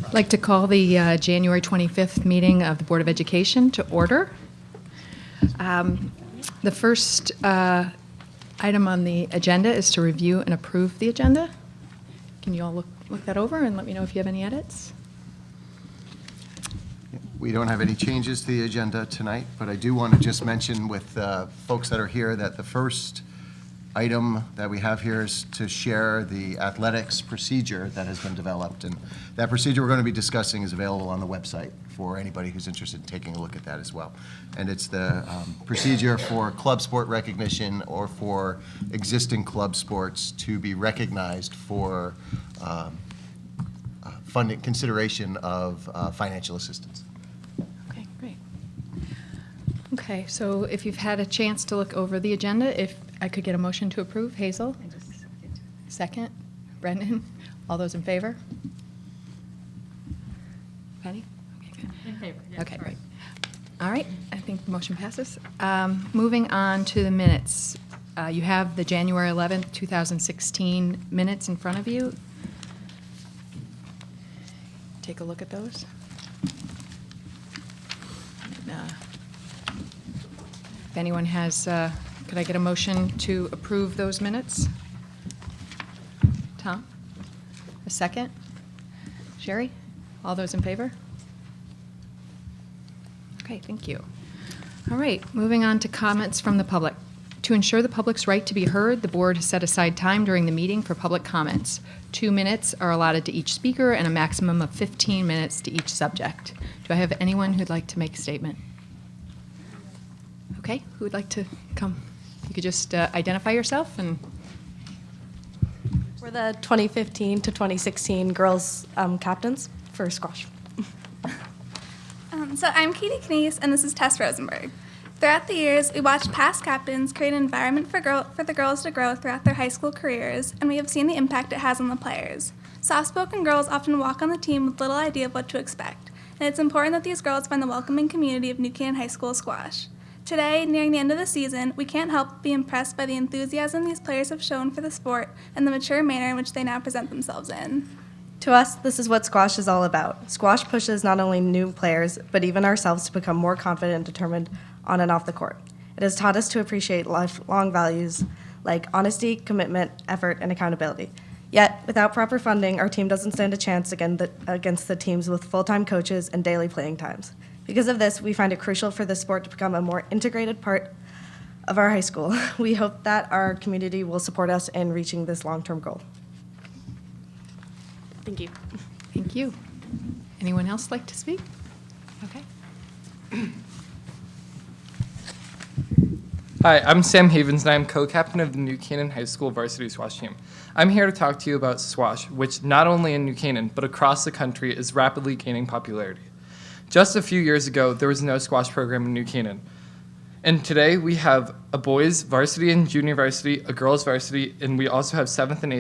I'd like to call the January 25th meeting of the Board of Education to order. The first item on the agenda is to review and approve the agenda. Can you all look that over and let me know if you have any edits? We don't have any changes to the agenda tonight, but I do want to just mention with folks that are here that the first item that we have here is to share the athletics procedure that has been developed. And that procedure we're going to be discussing is available on the website for anybody who's interested in taking a look at that as well. And it's the procedure for club sport recognition or for existing club sports to be recognized for funding consideration of financial assistance. Okay, great. Okay, so if you've had a chance to look over the agenda, if I could get a motion to approve. Hazel? Second. Brendan? All those in favor? Penny? Okay, good. In favor, yes. Okay, great. All right, I think the motion passes. Moving on to the minutes. You have the January 11th, 2016 minutes in front of you. Take a look at those. And, if anyone has, could I get a motion to approve those minutes? Tom? A second? Sherry? All those in favor? Okay, thank you. All right, moving on to comments from the public. To ensure the public's right to be heard, the board has set aside time during the meeting for public comments. 2 minutes are allotted to each speaker and a maximum of 15 minutes to each subject. Do I have anyone who'd like to make a statement? Okay, who would like to come? You could just identify yourself and... We're the 2015 to 2016 girls captains for squash. So I'm Katie Knies, and this is Tess Rosenberg. Throughout the years, we watched past captains create an environment for the girls to grow throughout their high school careers, and we have seen the impact it has on the players. Soft-spoken girls often walk on the team with little idea of what to expect, and it's important that these girls find the welcoming community of New Canaan High School squash. Today, nearing the end of the season, we can't help but be impressed by the enthusiasm these players have shown for the sport and the mature manner in which they now present themselves in. To us, this is what squash is all about. Squash pushes not only new players, but even ourselves to become more confident and determined on and off the court. It has taught us to appreciate lifelong values like honesty, commitment, effort, and accountability. Yet, without proper funding, our team doesn't stand a chance against the teams with full-time coaches and daily playing times. Because of this, we find it crucial for the sport to become a more integrated part of our high school. We hope that our community will support us in reaching this long-term goal. Thank you. Thank you. Anyone else like to speak? Okay. Hi, I'm Sam Havens, and I'm co-captain of the New Canaan High School varsity squash team. I'm here to talk to you about squash, which not only in New Canaan, but across the country is rapidly gaining popularity. Just a few years ago, there was no squash program in New Canaan. And today, we have a boys' varsity and junior varsity, a girls' varsity, and we also have 7th and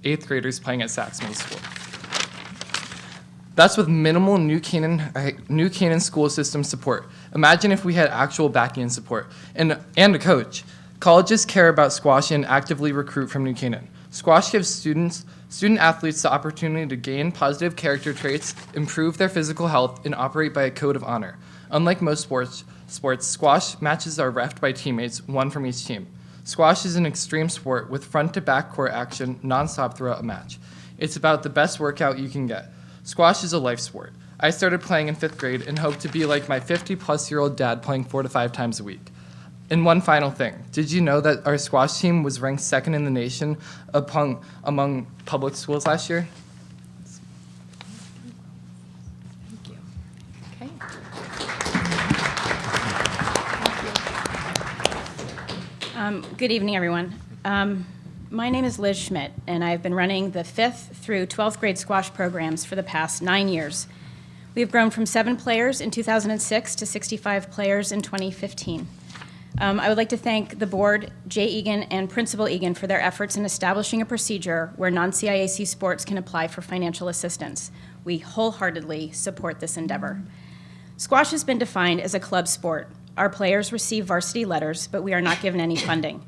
8th graders playing at Sachs Middle School. That's with minimal New Canaan school system support. Imagine if we had actual backing and support, and a coach. Colleges care about squash and actively recruit from New Canaan. Squash gives student athletes the opportunity to gain positive character traits, improve their physical health, and operate by a code of honor. Unlike most sports, squash matches are reffed by teammates, one from each team. Squash is an extreme sport with front-to-back court action nonstop throughout a match. It's about the best workout you can get. Squash is a life sport. I started playing in 5th grade and hope to be like my 50-plus-year-old dad playing 4 to 5 times a week. And one final thing. Did you know that our squash team was ranked 2nd in the nation among public schools last year? Thank you. Okay. Good evening, everyone. My name is Liz Schmidt, and I've been running the 5th through 12th grade squash programs for the past 9 years. We have grown from 7 players in 2006 to 65 players in 2015. I would like to thank the board, Jay Egan and Principal Egan, for their efforts in establishing a procedure where non-CIAC sports can apply for financial assistance. We wholeheartedly support this endeavor. Squash has been defined as a club sport. Our players receive varsity letters, but we are not given any funding.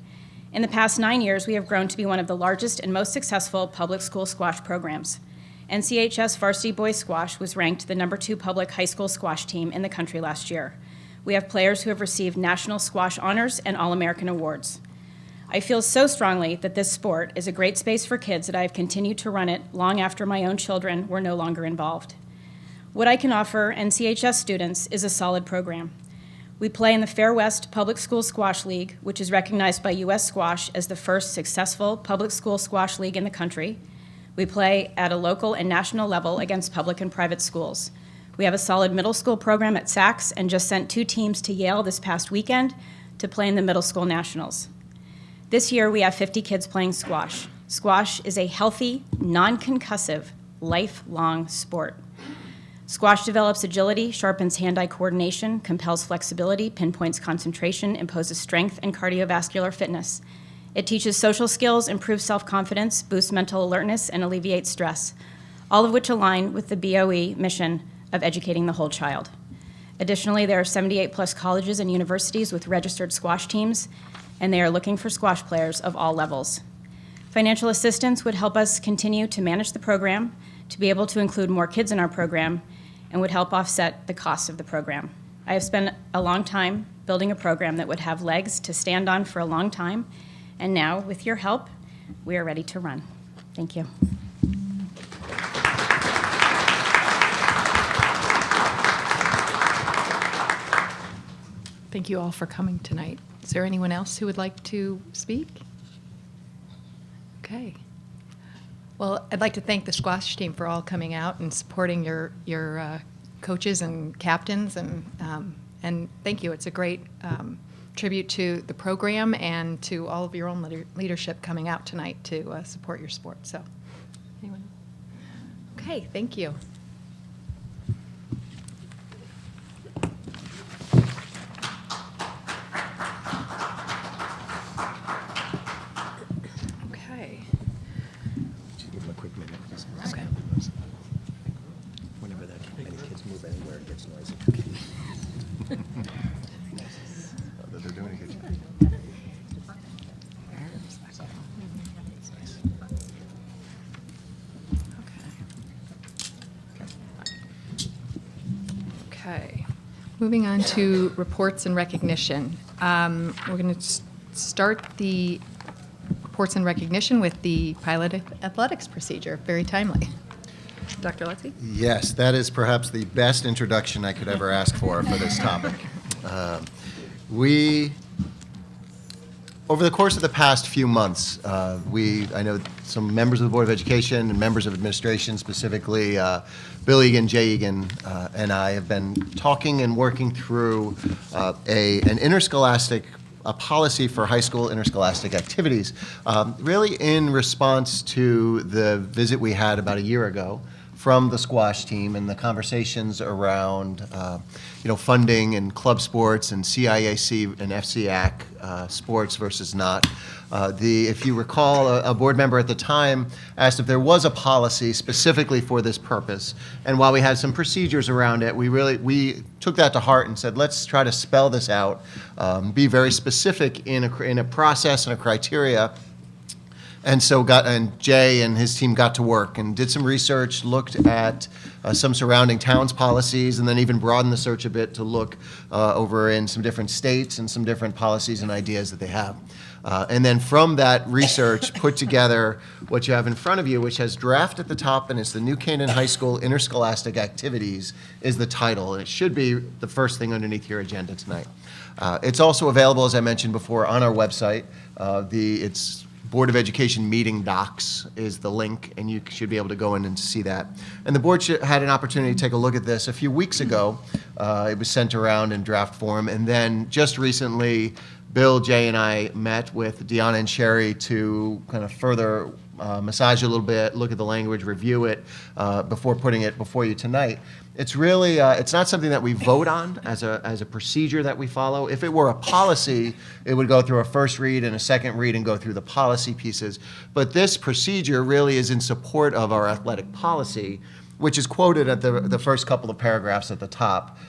In the past 9 years, we have grown to be one of the largest and most successful public school squash programs. NCHS Varsity Boys Squash was ranked the #2 public high school squash team in the country last year. We have players who have received national squash honors and All-American awards. I feel so strongly that this sport is a great space for kids that I have continued to run it long after my own children were no longer involved. What I can offer NCHS students is a solid program. We play in the Fair West Public School Squash League, which is recognized by U.S. Squash as the first successful public school squash league in the country. We play at a local and national level against public and private schools. We have a solid middle school program at Saks and just sent 2 teams to Yale this past weekend to play in the middle school nationals. This year, we have 50 kids playing squash. Squash is a healthy, non-concussive, lifelong sport. Squash develops agility, sharpens hand-eye coordination, compels flexibility, pinpoints concentration, imposes strength and cardiovascular fitness. It teaches social skills, improves self-confidence, boosts mental alertness, and alleviates stress, all of which align with the BOE mission of educating the whole child. Additionally, there are 78+ colleges and universities with registered squash teams, and they are looking for squash players of all levels. Financial assistance would help us continue to manage the program, to be able to include more kids in our program, and would help offset the cost of the program. I have spent a long time building a program that would have legs to stand on for a long time, and now, with your help, we are ready to run. Thank you. Thank you all for coming tonight. Is there anyone else who would like to speak? Okay. Well, I'd like to thank the squash team for all coming out and supporting your coaches and captains, and thank you. It's a great tribute to the program and to all of your own leadership coming out tonight to support your sport. So, anyone? Okay, thank you. Okay. Give them a quick minute. Okay. Whenever any kids move anywhere, it gets noisy. They're doing a good job. Okay. Moving on to reports and recognition. We're going to start the reports and recognition with the pilot athletics procedure. Very timely. Dr. Lutzy? Yes, that is perhaps the best introduction I could ever ask for this topic. Over the course of the past few months, I know some members of the Board of Education and members of administration, specifically Bill Egan, Jay Egan, and I have been talking and working through an interscholastic policy for high school interscholastic activities, really in response to the visit we had about a year ago from the squash team and the conversations around funding and club sports and CIAC and FCAC sports versus not. If you recall, a board member at the time asked if there was a policy specifically for this purpose. And while we had some procedures around it, we took that to heart and said, let's try to spell this out, be very specific in a process and a criteria. And so Jay and his team got to work and did some research, looked at some surrounding towns' policies, and then even broadened the search a bit to look over in some different states and some different policies and ideas that they have. And then from that research, put together what you have in front of you, which has draft at the top, and it's the New Canaan High School Interscholastic Activities is the title, and it should be the first thing underneath your agenda tonight. It's also available, as I mentioned before, on our website. It's Board of Education meeting docs is the link, and you should be able to go in and see that. And the board had an opportunity to take a look at this a few weeks ago. It was sent around in draft form, and then just recently, Bill, Jay, and I met with Deanna and Sherry to kind of further massage it a little bit, look at the language, review it before putting it before you tonight. It's really, it's not something that we vote on as a procedure that we follow. If it were a policy, it would go through a first read and a second read and go through the policy pieces. But this procedure really is in support of our athletic policy, which is quoted at the first couple of paragraphs at the top.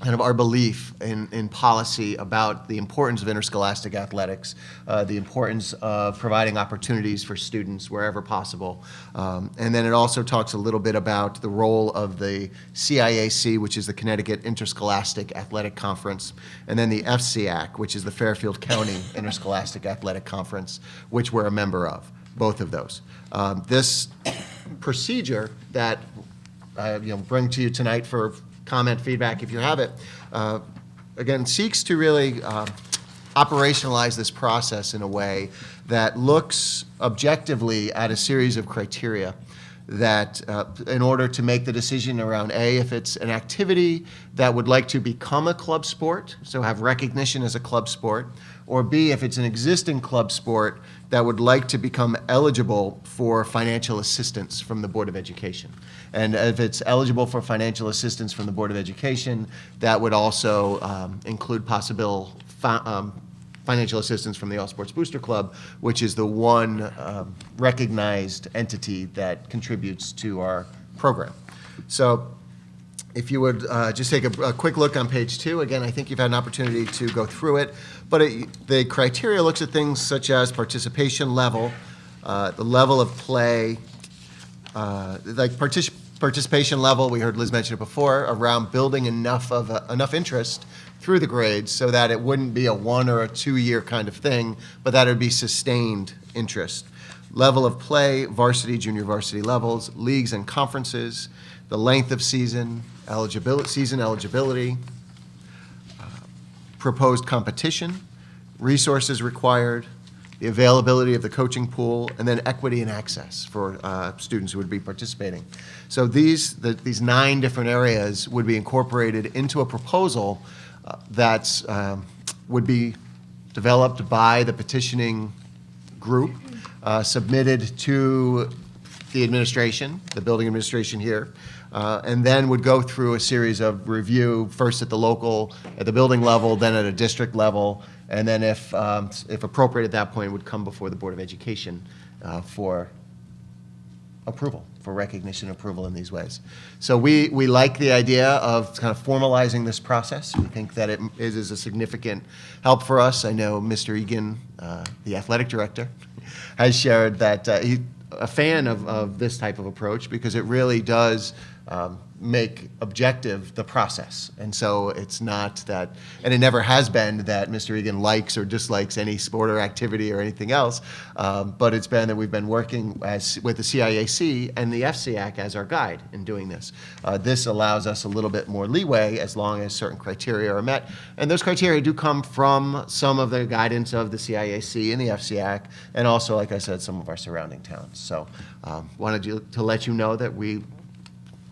kind of our belief in policy about the importance of interscholastic athletics, the importance of providing opportunities for students wherever possible. And then it also talks a little bit about the role of the CIAC, which is the Connecticut Interscholastic Athletic Conference, and then the FCAC, which is the Fairfield County Interscholastic Athletic Conference, which we're a member of, both of those. This procedure that I bring to you tonight for comment, feedback, if you have it, again, seeks to really operationalize this process in a way that looks objectively at a series of criteria that in order to make the decision around A, if it's an activity that would like to become a club sport, so have recognition as a club sport, or B, if it's an existing club sport that would like to become eligible for financial assistance from the Board of Education. And if it's eligible for financial assistance from the Board of Education, that would also include possible financial assistance from the All Sports Booster Club, which is the one recognized entity that contributes to our program. So if you would just take a quick look on page 2. Again, I think you've had an opportunity to go through it, but the criteria looks at things such as participation level, the level of play, participation level, we heard Liz mention it before, around building enough interest through the grades so that it wouldn't be a 1 or a 2 year kind of thing, but that it would be sustained interest. Level of play, varsity, junior varsity levels, leagues and conferences, the length of season eligibility, proposed competition, resources required, the availability of the coaching pool, and then equity and access for students who would be participating. So these 9 different areas would be incorporated into a proposal that would be developed by the petitioning group, submitted to the administration, the building administration here, and then would go through a series of review, first at the building level, then at a district level, and then if appropriate at that point, would come before the Board of Education for approval, for recognition and approval in these ways. So we like the idea of kind of formalizing this process. We think that it is a significant help for us. I know Mr. Egan, the athletic director, has shared that he's a fan of this type of approach because it really does make objective the process. And so it's not that, and it never has been that Mr. Egan likes or dislikes any sport or activity or anything else, but it's been that we've been working with the CIAC and the FCAC as our guide in doing this. This allows us a little bit more leeway as long as certain criteria are met. And those criteria do come from some of the guidance of the CIAC and the FCAC, and also, like I said, some of our surrounding towns. So wanted to let you know that we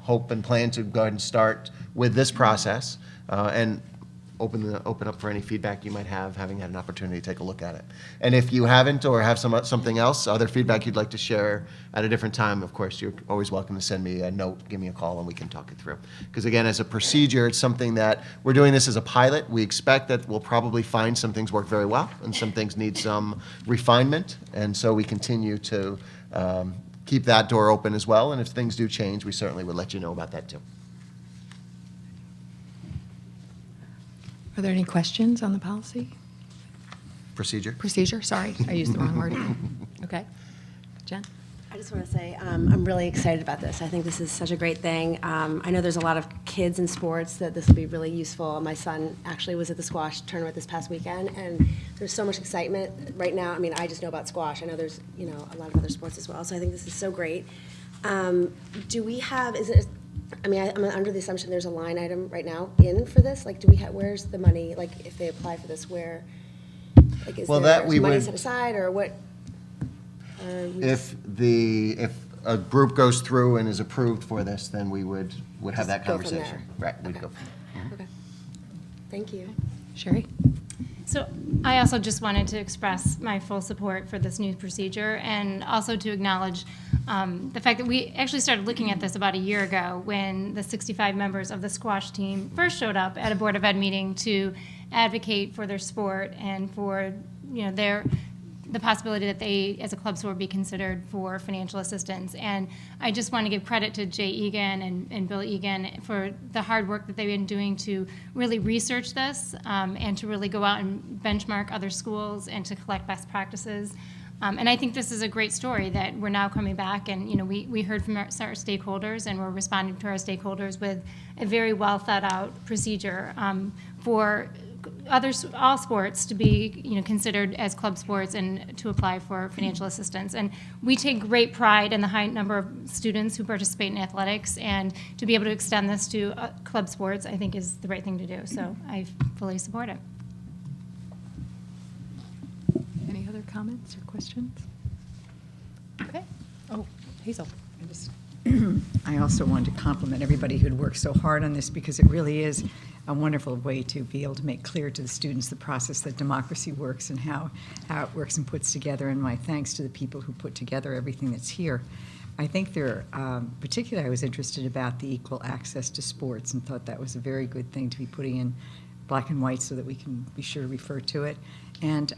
hope and plan to go ahead and start with this process and open up for any feedback you might have, having had an opportunity to take a look at it. And if you haven't or have something else, other feedback you'd like to share at a different time, of course, you're always welcome to send me a note, give me a call, and we can talk it through. Because again, as a procedure, it's something that we're doing this as a pilot. We expect that we'll probably find some things work very well and some things need some refinement. And so we continue to keep that door open as well, and if things do change, we certainly would let you know about that too. Are there any questions on the policy? Procedure? Sorry, I used the wrong word. Okay. Jen? I just want to say I'm really excited about this. I think this is such a great thing. I know there's a lot of kids in sports that this will be really useful. My son actually was at the squash tournament this past weekend, and there's so much excitement right now. I mean, I just know about squash. I know there's a lot of other sports as well. So I think this is so great. Do we have? I'm under the assumption there's a line item right now in for this. Like, do we have? Where's the money? Like, if they apply for this, where? Like, is there money set aside or what? If a group goes through and is approved for this, then we would have that go from conversation. there. Right, we'd go from there. Okay. Thank you. Sherry? So I also just wanted to express my full support for this new procedure and also to acknowledge the fact that we actually started looking at this about a year ago when the 65 members of the squash team first showed up at a Board of Ed meeting to advocate for their sport and for their the possibility that they, as a club sport, be considered for financial assistance. And I just want to give credit to Jay Egan and Bill Egan for the hard work that they've been doing to really research this and to really go out and benchmark other schools and to collect best practices. And I think this is a great story that we're now coming back, and we heard from our stakeholders, and we're responding to our stakeholders with a very well thought out procedure for all sports to be considered as club sports and to apply for financial assistance. And we take great pride in the high number of students who participate in athletics, and to be able to extend this to club sports, I think, is the right thing to do. So I fully support it. Any other comments or questions? Okay. Oh, Hazel. I also wanted to compliment everybody who'd worked so hard on this, because it really is a wonderful way to be able to make clear to the students the process that democracy works and how it works and puts together. And my thanks to the people who put together everything that's here. I think particularly I was interested about the equal access to sports and thought that was a very good thing to be putting in black and white so that we can be sure to refer to it. And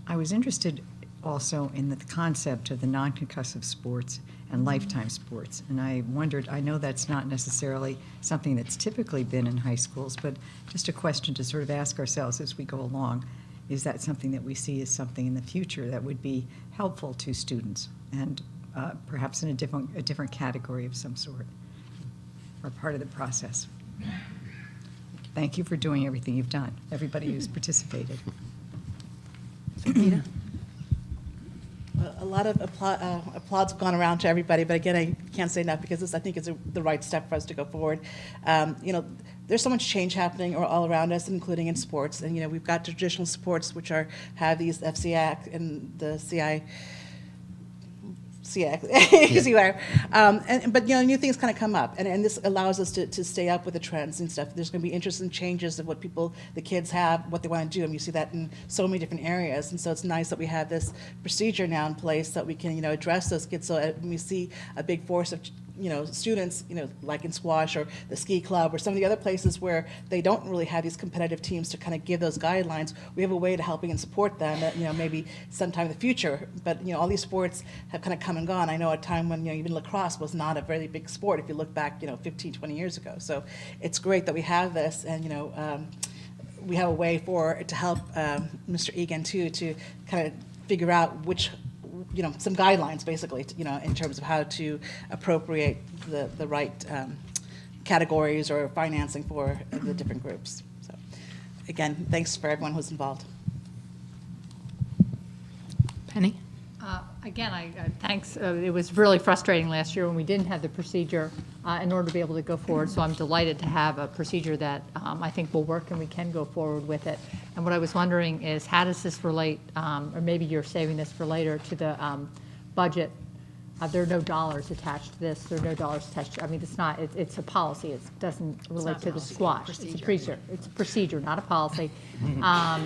I was interested also in the concept of the non-concussive sports and lifetime sports. And I wondered, I know that's not necessarily something that's typically been in high schools, but just a question to sort of ask ourselves as we go along, is that something that we see as something in the future that would be helpful to students, and perhaps in a different category of some sort, or part of the process? Thank you for doing everything you've done, everybody who's participated. Rita? A lot of applause have gone around to everybody, but again, I can't say enough, because this, I think, is the right step for us to go forward. There's so much change happening all around us, including in sports. And we've got traditional sports which have these FCI and the CI. But new things kind of come up, and this allows us to stay up with the trends and stuff. There's going to be interesting changes of what the kids have, what they want to do, and you see that in so many different areas. And so it's nice that we have this procedure now in place that we can address those kids. So when we see a big force of students, like in squash or the ski club or some of the other places where they don't really have these competitive teams to kind of give those guidelines, we have a way to helping and support them that, maybe sometime in the future. But, all these sports have kind of come and gone. I know a time when, even lacrosse was not a very big sport if you look back, 15, 20 years ago. So it's great that we have this, and, we have a way to help Mr. Egan, too, to kind of figure out which some guidelines, basically, in terms of how to appropriate the right categories or financing for the different groups. So, again, thanks for everyone who's involved. Penny? Again, thanks. It was really frustrating last year when we didn't have the procedure in order to be able to go forward. So I'm delighted to have a procedure that I think will work and we can go forward with it. And what I was wondering is, how does this relate, or maybe you're saving this for later, to the budget? There are no dollars attached to this. There are no dollars attached to, it's a policy. It doesn't relate to the squash. It's a procedure. It's a procedure, not a policy.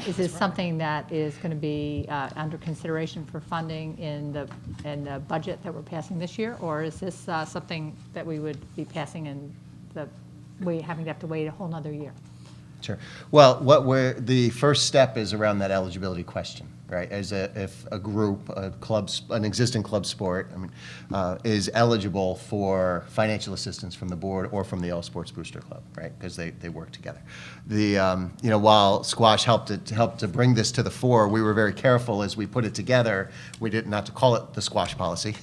Is this something that is going to be under consideration for funding in the budget that we're passing this year? Or is this something that we would be passing in having to have to wait a whole nother year? Sure. Well, the first step is around that eligibility question, right? If a group, an existing club sport, is eligible for financial assistance from the board or from the All Sports Booster Club, right? Because they work together. While squash helped to bring this to the fore, we were very careful as we put it together. We did not to call it the squash policy,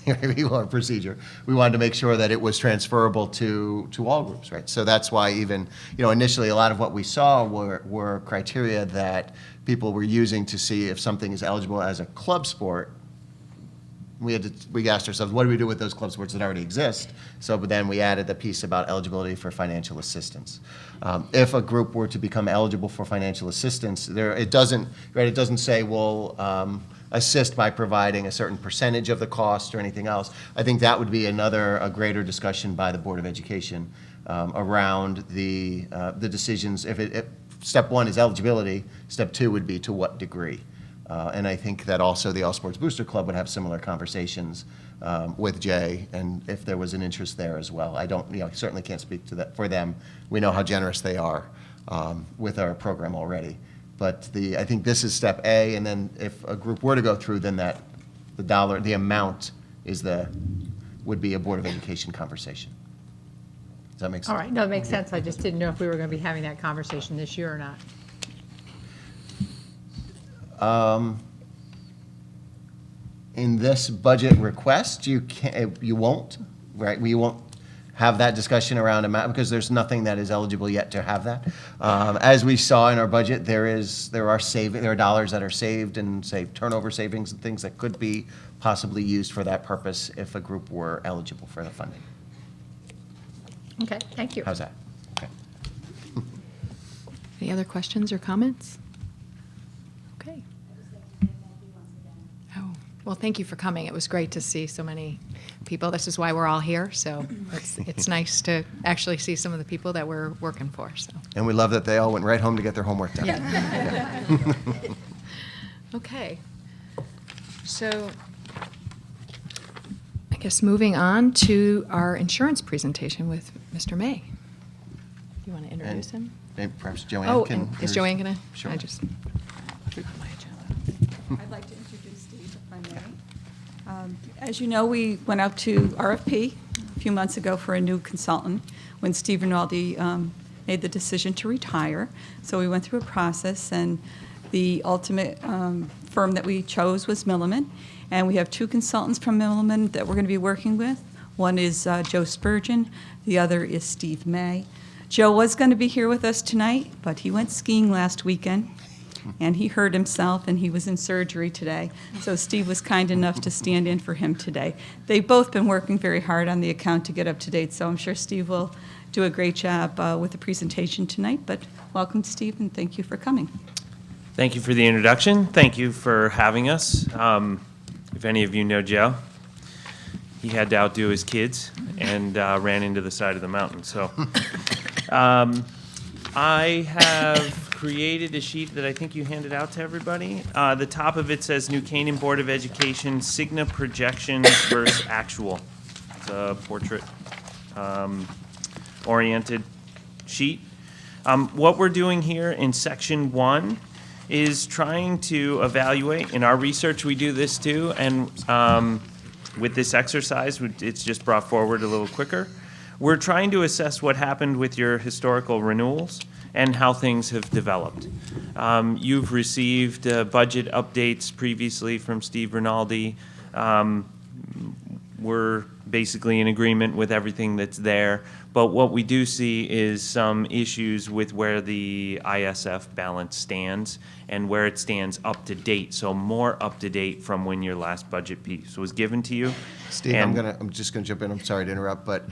or procedure. We wanted to make sure that it was transferable to all groups, right? So that's why even initially a lot of what we saw were criteria that people were using to see if something is eligible as a club sport. We asked ourselves, what do we do with those club sports that already exist? But then we added the piece about eligibility for financial assistance. If a group were to become eligible for financial assistance, it doesn't say, well, assist by providing a certain percentage of the cost or anything else. I think that would be a greater discussion by the Board of Education around the decisions. If step one is eligibility, step two would be to what degree. And I think that also the All Sports Booster Club would have similar conversations with Jay, and if there was an interest there as well. I certainly can't speak to that for them. We know how generous they are with our program already. But I think this is step A, and then if a group were to go through, then the amount would be a Board of Education conversation. Does that make sense? All right, no, it makes sense. I just didn't know if we were going to be having that conversation this year or not. In this budget request, you won't, right? We won't have that discussion around amount because there's nothing that is eligible yet to have that. As we saw in our budget, there are dollars that are saved and say turnover savings and things that could be possibly used for that purpose if a group were eligible for the funding. Okay, thank you. How's that? Okay. Any other questions or comments? Okay. Oh, well, thank you for coming. It was great to see so many people. This is why we're all here, so it's nice to actually see some of the people that we're working for. So. And we love that they all went right home to get their homework done. Okay. So I guess moving on to our insurance presentation with Mr. May. You want to introduce him? Maybe perhaps Joanne Oh, can. and is Joanne going to? Sure. I just. I'd like to introduce Steve, if I may. As you know, we went out to RFP a few months ago for a new consultant when Steve Rinaldi made the decision to retire. So we went through a process, and the ultimate firm that we chose was Milliman. And we have two consultants from Milliman that we're going to be working with. One is Joe Spurgeon. The other is Steve May. Joe was going to be here with us tonight, but he went skiing last weekend, and he hurt himself, and he was in surgery today. So Steve was kind enough to stand in for him today. They've both been working very hard on the account to get up to date, so I'm sure Steve will do a great job with the presentation tonight. But welcome, Steve, and thank you for coming. Thank you for the introduction. Thank you for having us. If any of you know Joe, he had to outdo his kids and ran into the side of the mountain. So I have created a sheet that I think you handed out to everybody. The top of it says New Canaan Board of Education Cigna projections versus actual. It's a portrait oriented sheet. What we're doing here in section 1 is trying to evaluate. In our research, we do this too, and with this exercise, it's just brought forward a little quicker. We're trying to assess what happened with your historical renewals and how things have developed. You've received budget updates previously from Steve Rinaldi. We're basically in agreement with everything that's there, but what we do see is some issues with where the ISF balance stands and where it stands up to date, so more up to date from when your last budget piece was given to you. Steve, I'm just going to jump in. I'm sorry to interrupt, but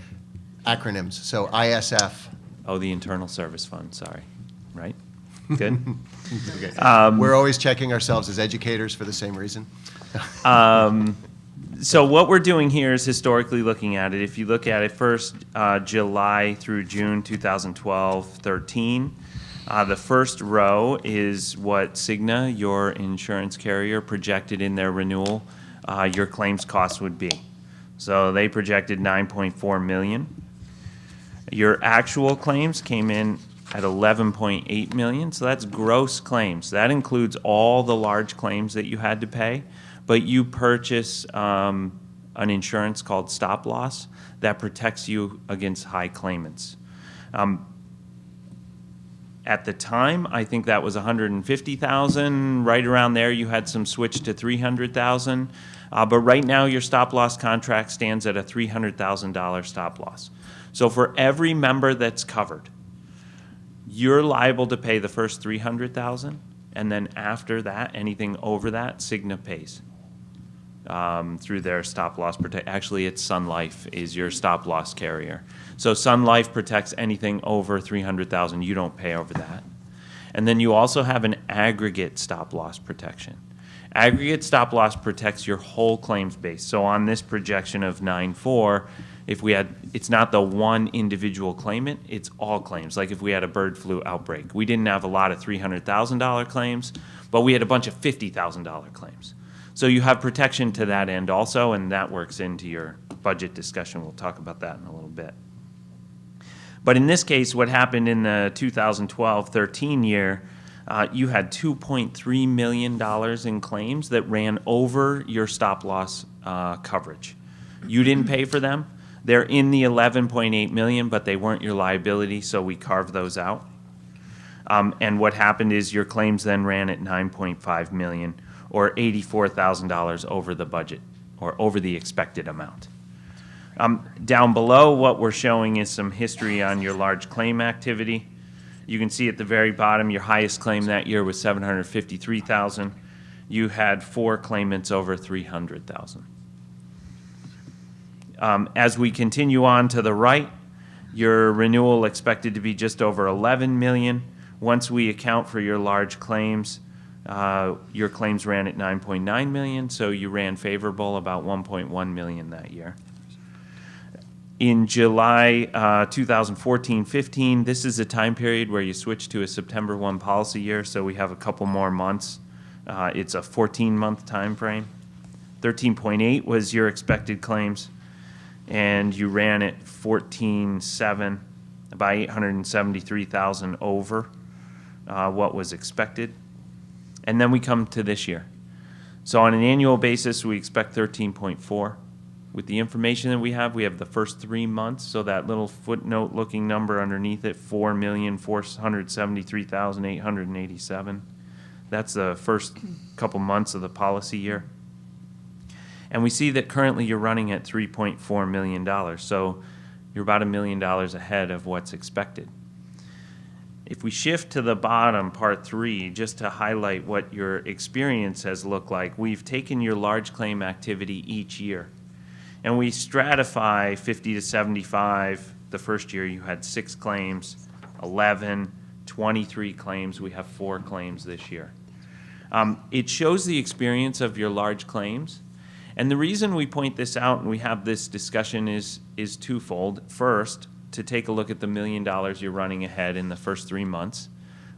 acronyms. So ISF. Oh, the Internal Service Fund, sorry. Right? Good? We're always checking ourselves as educators for the same reason. So what we're doing here is historically looking at it. If you look at it first, July through June 2012-13, the first row is what Cigna, your insurance carrier, projected in their renewal your claims cost would be. So they projected $9.4 million. Your actual claims came in at $11.8 million, so that's gross claims. That includes all the large claims that you had to pay, but you purchase an insurance called stop loss that protects you against high claimants. At the time, I think that was $150,000. Right around there, you had some switch to $300,000. But right now, your stop loss contract stands at a $300,000 stop loss. So for every member that's covered, you're liable to pay the first $300,000, and then after that, anything over that, Cigna pays through their stop loss protect. Actually, it's Sun Life is your stop loss carrier. So Sun Life protects anything over $300,000. You don't pay over that. And then you also have an aggregate stop loss protection. Aggregate stop loss protects your whole claims base. So on this projection of 9.4, if we had, it's not the one individual claimant, it's all claims. Like if we had a bird flu outbreak, we didn't have a lot of $300,000 claims, but we had a bunch of $50,000 claims. So you have protection to that end also, and that works into your budget discussion. We'll talk about that in a little bit. But in this case, what happened in the 2012-13 year, you had $2.3 million in claims that ran over your stop-loss coverage. You didn't pay for them. They're in the 11.8 million, but they weren't your liability, so we carved those out. And what happened is your claims then ran at 9.5 million, or $84,000 over the budget, or over the expected amount. Down below, what we're showing is some history on your large claim activity. You can see at the very bottom, your highest claim that year was 753,000. You had 4 claimants over 300,000. As we continue on to the right, your renewal expected to be just over 11 million. Once we account for your large claims, your claims ran at 9.9 million, so you ran favorable about 1.1 million that year. In July 2014-15, this is a time period where you switch to a September 1 policy year, so we have a couple more months. It's a 14-month time frame. 13.8 was your expected claims, and you ran at 14.7, by 873,000 over what was expected. And then we come to this year. So on an annual basis, we expect 13.4. With the information that we have the first 3 months, so that little footnote looking number underneath it, 4,473,887. That's the first couple months of the policy year. And we see that currently you're running at $3.4 million, so you're about $1 million ahead of what's expected. If we shift to the bottom, part 3, just to highlight what your experience has looked like, we've taken your large claim activity each year. And we stratify 50 to 75. The first year you had 6 claims, 11, 23 claims. We have 4 claims this year. It shows the experience of your large claims. And the reason we point this out and we have this discussion is twofold. First, to take a look at the $1 million you're running ahead in the first 3 months.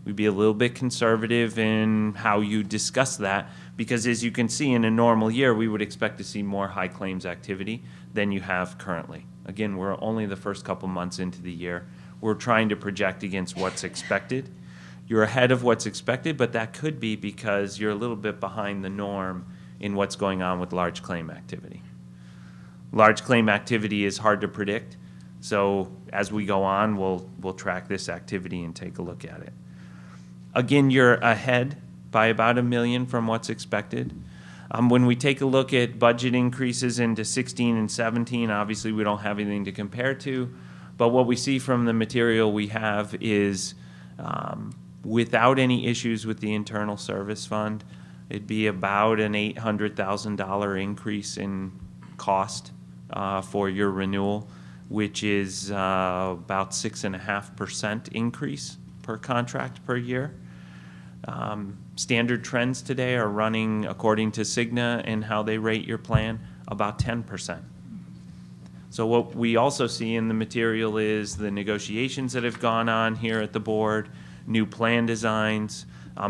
We'd be a little bit conservative in how you discuss that, because as you can see, in a normal year, we would expect to see more high claims activity than you have currently. Again, we're only the first couple months into the year. We're trying to project against what's expected. You're ahead of what's expected, but that could be because you're a little bit behind the norm in what's going on with large claim activity. Large claim activity is hard to predict, so as we go on, we'll track this activity and take a look at it. Again, you're ahead by about $1 million from what's expected. When we take a look at budget increases into 16 and 17, obviously we don't have anything to compare to, but what we see from the material we have is without any issues with the internal service fund, it'd be about an $800,000 increase in cost for your renewal, which is about 6.5% increase per contract per year. Standard trends today are running, according to Cigna and how they rate your plan, about 10%. So what we also see in the material is the negotiations that have gone on here at the board, new plan designs,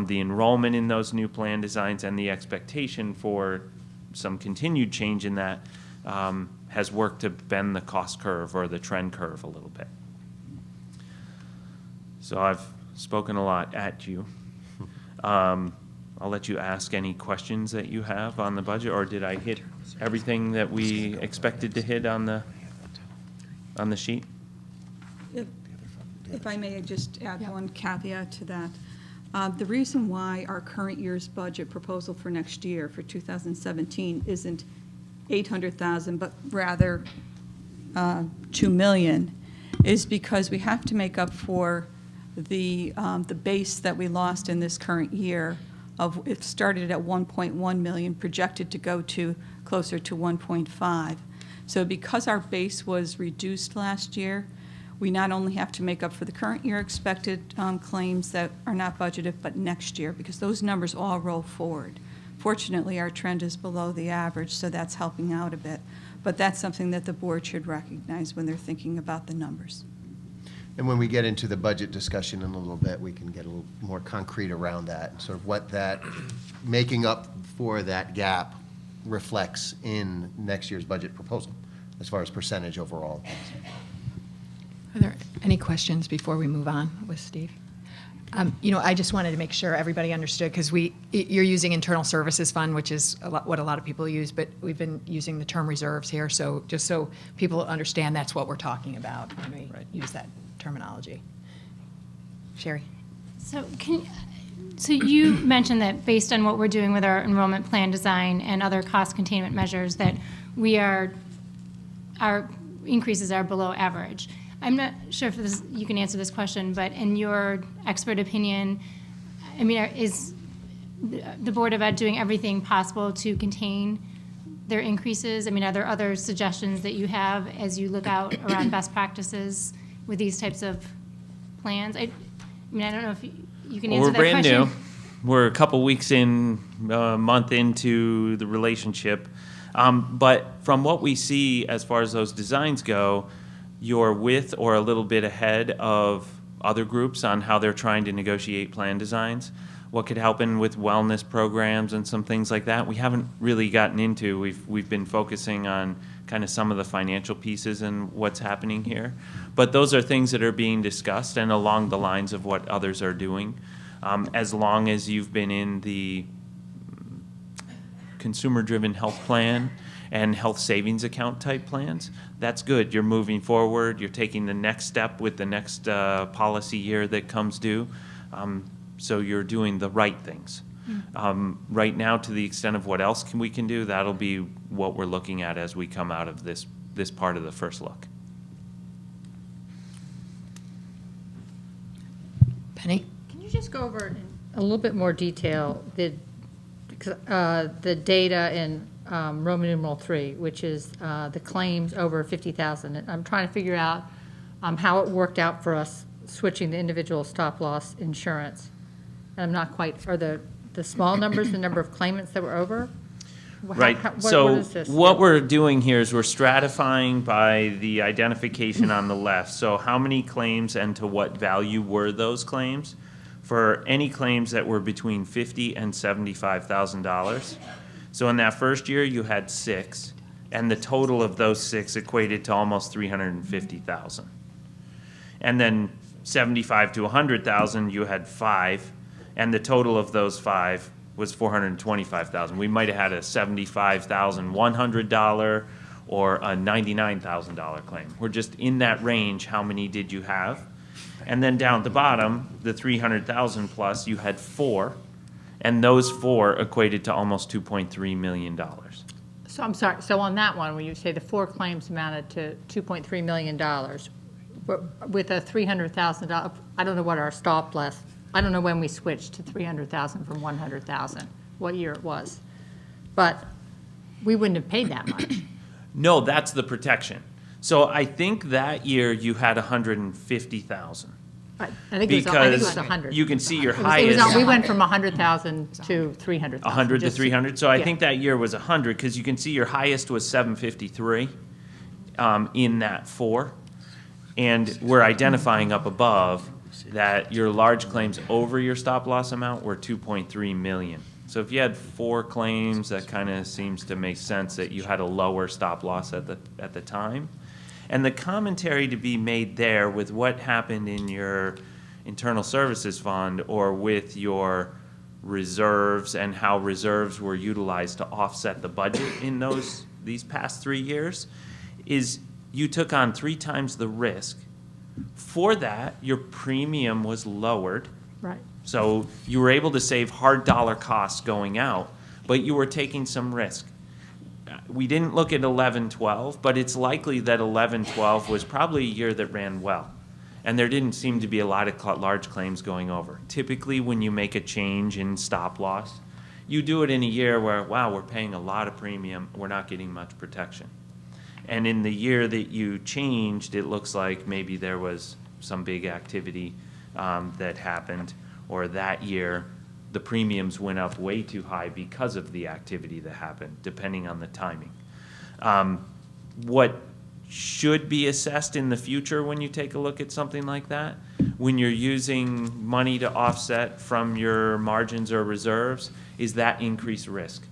the enrollment in those new plan designs, and the expectation for some continued change in that has worked to bend the cost curve or the trend curve a little bit. So I've spoken a lot at you. I'll let you ask any questions that you have on the budget, or did I hit everything that we expected to hit on the sheet? If I may just add one caveat to that. The reason why our current year's budget proposal for next year, for 2017, isn't $800,000, but rather $2 million, is because we have to make up for the base that we lost in this current year. It started at 1.1 million, projected to go to closer to 1.5. So because our base was reduced last year, we not only have to make up for the current year expected claims that are not budgeted, but next year, because those numbers all roll forward. Fortunately, our trend is below the average, so that's helping out a bit. But that's something that the board should recognize when they're thinking about the numbers. And when we get into the budget discussion in a little bit, we can get a little more concrete around that, sort of what that making up for that gap reflects in next year's budget proposal, as far as percentage overall. Are there any questions before we move on with Steve? I just wanted to make sure everybody understood, because you're using internal services fund, which is what a lot of people use, but we've been using the term reserves here, so just so people understand that's what we're talking about when we use that terminology. Sherry? So you mentioned that based on what we're doing with our enrollment plan design and other cost containment measures, that our increases are below average. I'm not sure if you can answer this question, but in your expert opinion, I mean, is the Board of Ed doing everything possible to contain their increases? I mean, are there other suggestions that you have as you look out around best practices with these types of plans? I mean, I don't know if you can answer that question. We're brand new. We're a couple weeks in, a month into the relationship. But from what we see as far as those designs go, you're with or a little bit ahead of other groups on how they're trying to negotiate plan designs. What could happen with wellness programs and some things like that, we haven't really gotten into. We've been focusing on kind of some of the financial pieces and what's happening here. But those are things that are being discussed and along the lines of what others are doing. As long as you've been in the consumer-driven health plan and health savings account type plans, that's good. You're moving forward. You're taking the next step with the next policy year that comes due. So you're doing the right things. Right now, to the extent of what else we can do, that'll be what we're looking at as we come out of this part of the first look. Penny? Can you just go over in a little bit more detail the data in Roman numeral 3, which is the claims over 50,000. I'm trying to figure out how it worked out for us switching the individual stop-loss insurance. And I'm not quite, are the small numbers the number of claimants that were over? Right. What is this? What we're doing here is we're stratifying by the identification on the left. So how many claims and to what value were those claims? For any claims that were between $50,000 and $75,000. So in that first year, you had 6, and the total of those 6 equated to almost $350,000. And then 75 to 100,000, you had 5, and the total of those 5 was $425,000. We might have had a $75,100 or a $99,000 claim. We're just in that range. How many did you have? And then down at the bottom, the 300,000 plus, you had 4, and those 4 equated to almost $2.3 million. So I'm sorry, so on that one, when you say the 4 claims amounted to $2.3 million, with a $300,000, I don't know what our stop loss, I don't know when we switched to 300,000 from 100,000, what year it was. But we wouldn't have paid that much. No, that's the protection. So I think that year you had 150,000. I think it was 100. You can see your highest. We went from 100,000 to 300,000. 100 to 300. So I yeah. think that year was 100 because you can see your highest was 753 in that 4. And we're identifying up above that your large claims over your stop loss amount were 2.3 million. So if you had 4 claims, that kind of seems to make sense that you had a lower stop loss at the time. And the commentary to be made there with what happened in your internal services fund or with your reserves and how reserves were utilized to offset the budget in these past 3 years is you took on 3 times the risk. For that, your premium was lowered. Right. So you were able to save hard dollar costs going out, but you were taking some risk. We didn't look at 11-12, but it's likely that 11-12 was probably a year that ran well. And there didn't seem to be a lot of large claims going over. Typically, when you make a change in stop loss, you do it in a year where, wow, we're paying a lot of premium, we're not getting much protection. And in the year that you changed, it looks like maybe there was some big activity that happened, or that year the premiums went up way too high because of the activity that happened, depending on the timing. What should be assessed in the future when you take a look at something like that, when you're using money to offset from your margins or reserves, is that increased risk.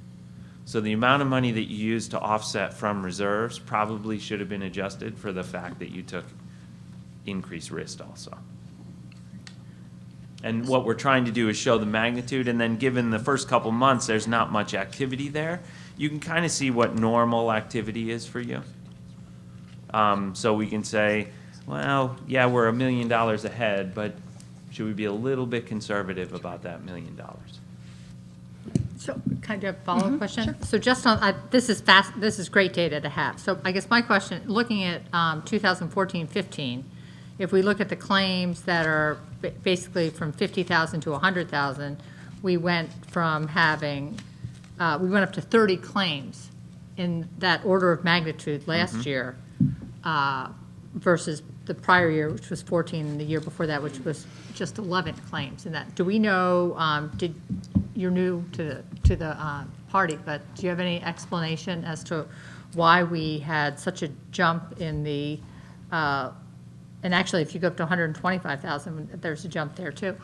So the amount of money that you use to offset from reserves probably should have been adjusted for the fact that you took increased risk also. And what we're trying to do is show the magnitude, and then given the first couple months, there's not much activity there, you can kind of see what normal activity is for you. So we can say, well, yeah, we're $1 million ahead, but should we be a little bit conservative about that $1 million? So, kind of follow-up question? So just on, this is great data to have. So I guess my question, looking at 2014-15, if we look at the claims that are basically from 50,000 to 100,000, we went from having, we went up to 30 claims in that order of magnitude last year versus the prior year, which was 14, and the year before that, which was just 11 claims in that. Do we know, you're new to the party, but do you have any explanation as to why we had such a jump in the, and actually if you go up to 125,000, there's a jump there too,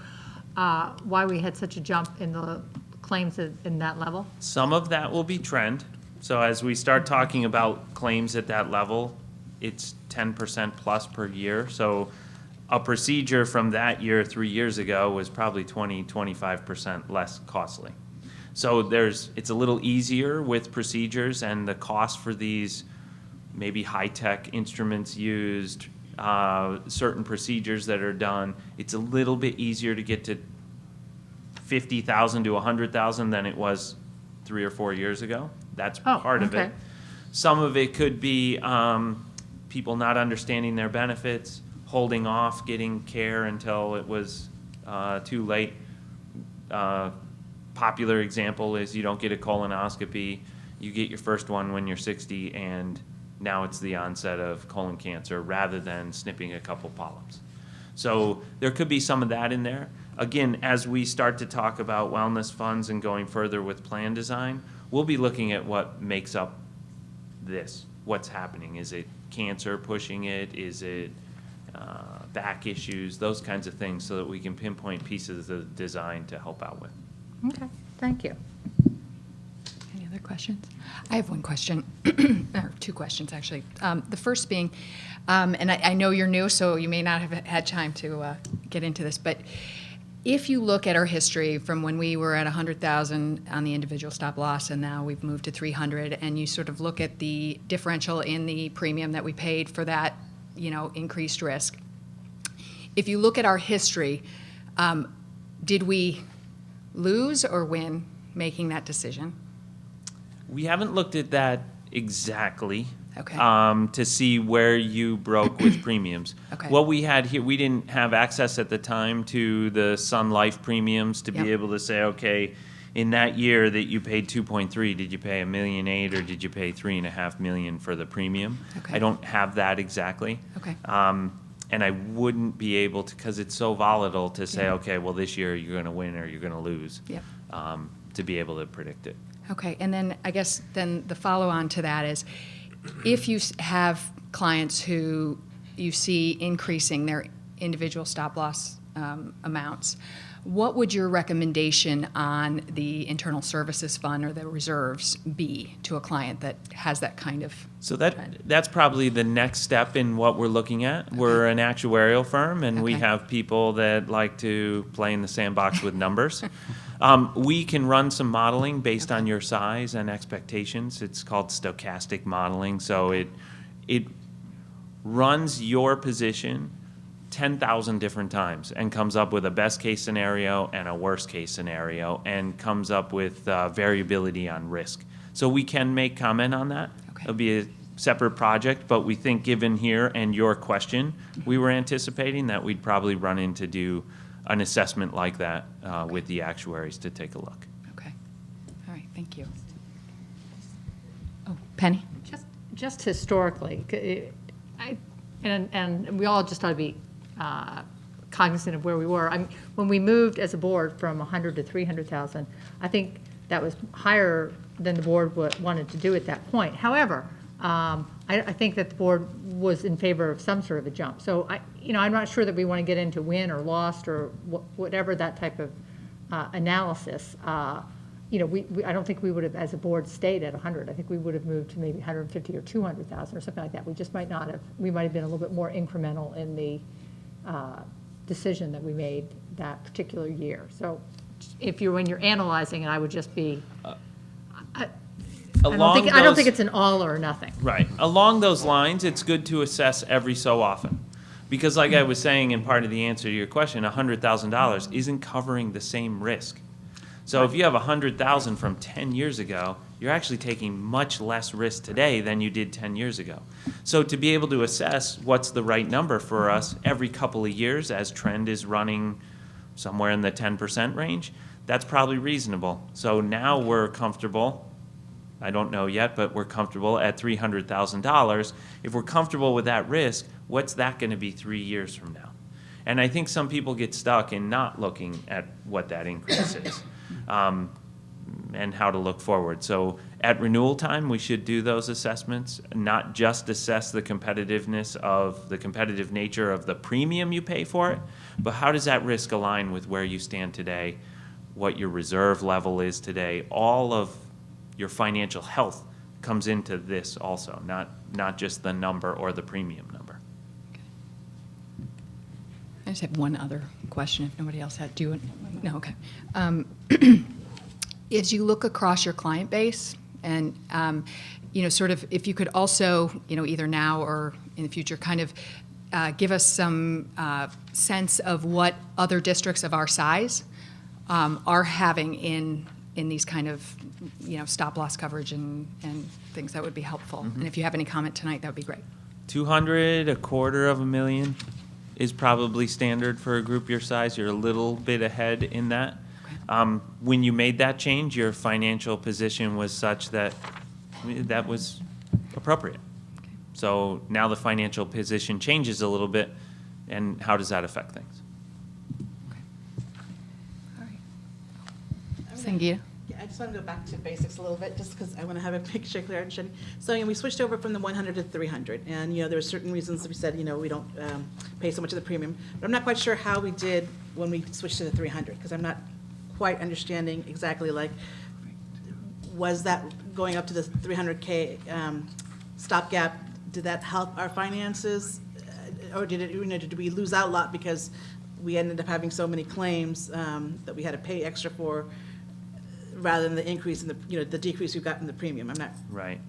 why we had such a jump in the claims in that level? Some of that will be trend. So as we start talking about claims at that level, it's 10% plus per year. So a procedure from that year 3 years ago was probably 25% less costly. So it's a little easier with procedures, and the cost for these maybe high-tech instruments used, certain procedures that are done, it's a little bit easier to get to 50,000 to 100,000 than it was 3 or 4 years ago. That's part of it. Some of it could be people not understanding their benefits, holding off getting care until it was too late. Popular example is you don't get a colonoscopy, you get your first one when you're 60, and now it's the onset of colon cancer rather than snipping a couple polyps. So there could be some of that in there. Again, as we start to talk about wellness funds and going further with plan design, we'll be looking at what makes up this. What's happening? Is it cancer pushing it? Is it back issues? Those kinds of things, so that we can pinpoint pieces of the design to help out with. Okay, thank you. Any other questions? I have one question, or two questions, actually. The first being, and I know you're new, so you may not have had time to get into this, but if you look at our history from when we were at 100,000 on the individual stop loss, and now we've moved to 300, and you sort of look at the differential in the premium that we paid for that, increased risk. If you look at our history, did we lose or win making that decision? We haven't looked at that exactly. Okay. To see where you broke with premiums. Okay. What we had here, we didn't have access at the time to the Sun Life premiums to be able to say, okay, in that year that you paid 2.3, did you pay $1.8 million or did you pay $3.5 million for the premium? Okay. I don't have that exactly. Okay. And I wouldn't be able to, because it's so volatile, to say, okay, well, this year you're going to win or you're going to lose. Yep. To be able to predict it. Okay, and then I guess then the follow-on to that is, if you have clients who you see increasing their individual stop-loss amounts, what would your recommendation on the internal services fund or the reserves be to a client that has that kind of So trend? that's probably the next step in what we're looking at. Okay. We're an actuarial firm, and we have people that like to play in the sandbox with numbers. We can run some modeling based on your size and expectations. It's called stochastic modeling. So it runs your position 10,000 different times and comes up with a best case scenario and a worst case scenario, and comes up with variability on risk. So we can make comment on that. Okay. It'll be a separate project, but we think given here and your question, we were anticipating that we'd probably run in to do an assessment like that with the actuaries to take a look. Okay, all right, thank you. Oh, Penny? Just historically, and we all just ought to be cognizant of where we were. I mean, when we moved as a board from 100 to 300,000, I think that was higher than the board wanted to do at that point. However, I think that the board was in favor of some sort of a jump. So I'm not sure that we want to get into win or lost or whatever that type of analysis. I don't think we would have, as a board, stayed at 100. I think we would have moved to maybe 150 or 200,000 or something like that. We just might not have. We might have been a little bit more incremental in the decision that we made that particular year. So when you're analyzing it, I would just be, I don't think it's an all or nothing. Right. Along those lines, it's good to assess every so often. Because like I was saying in part of the answer to your question, $100,000 isn't covering the same risk. So if you have $100,000 from 10 years ago, you're actually taking much less risk today than you did 10 years ago. So to be able to assess what's the right number for us every couple of years as trend is running somewhere in the 10% range, that's probably reasonable. So now we're comfortable, I don't know yet, but we're comfortable at $300,000. If we're comfortable with that risk, what's that going to be 3 years from now? And I think some people get stuck in not looking at what that increase is. And how to look forward. So at renewal time, we should do those assessments, not just assess the competitiveness of the competitive nature of the premium you pay for it, but how does that risk align with where you stand today, what your reserve level is today. All of your financial health comes into this also, not just the number or the premium number. I just have one other question if nobody else had. No, okay. As you look across your client base and, sort of if you could also, either now or in the future, kind of give us some sense of what other districts of our size are having in these kind of, stop loss coverage and things, that would be helpful. Mm-hmm. And if you have any comment tonight, that would be great. 200, $250,000 is probably standard for a group your size. You're a little bit ahead in that. When you made that change, your financial position was such that that was appropriate. Okay. So now the financial position changes a little bit, and how does that affect things? Okay. All right. Sangeeta? Yeah, I just want to go back to basics a little bit, just because I want to have a picture clear and shiny. So, we switched over from the 100 to 300, and, there were certain reasons we said, we don't pay so much of the premium. But I'm not quite sure how we did when we switched to the 300, because I'm not quite understanding exactly, was that going up to the 300K stopgap, did that help our finances? Or did we lose out a lot because we ended up having so many claims that we had to pay extra for, rather than the increase in the decrease we've got in the premium? I'm not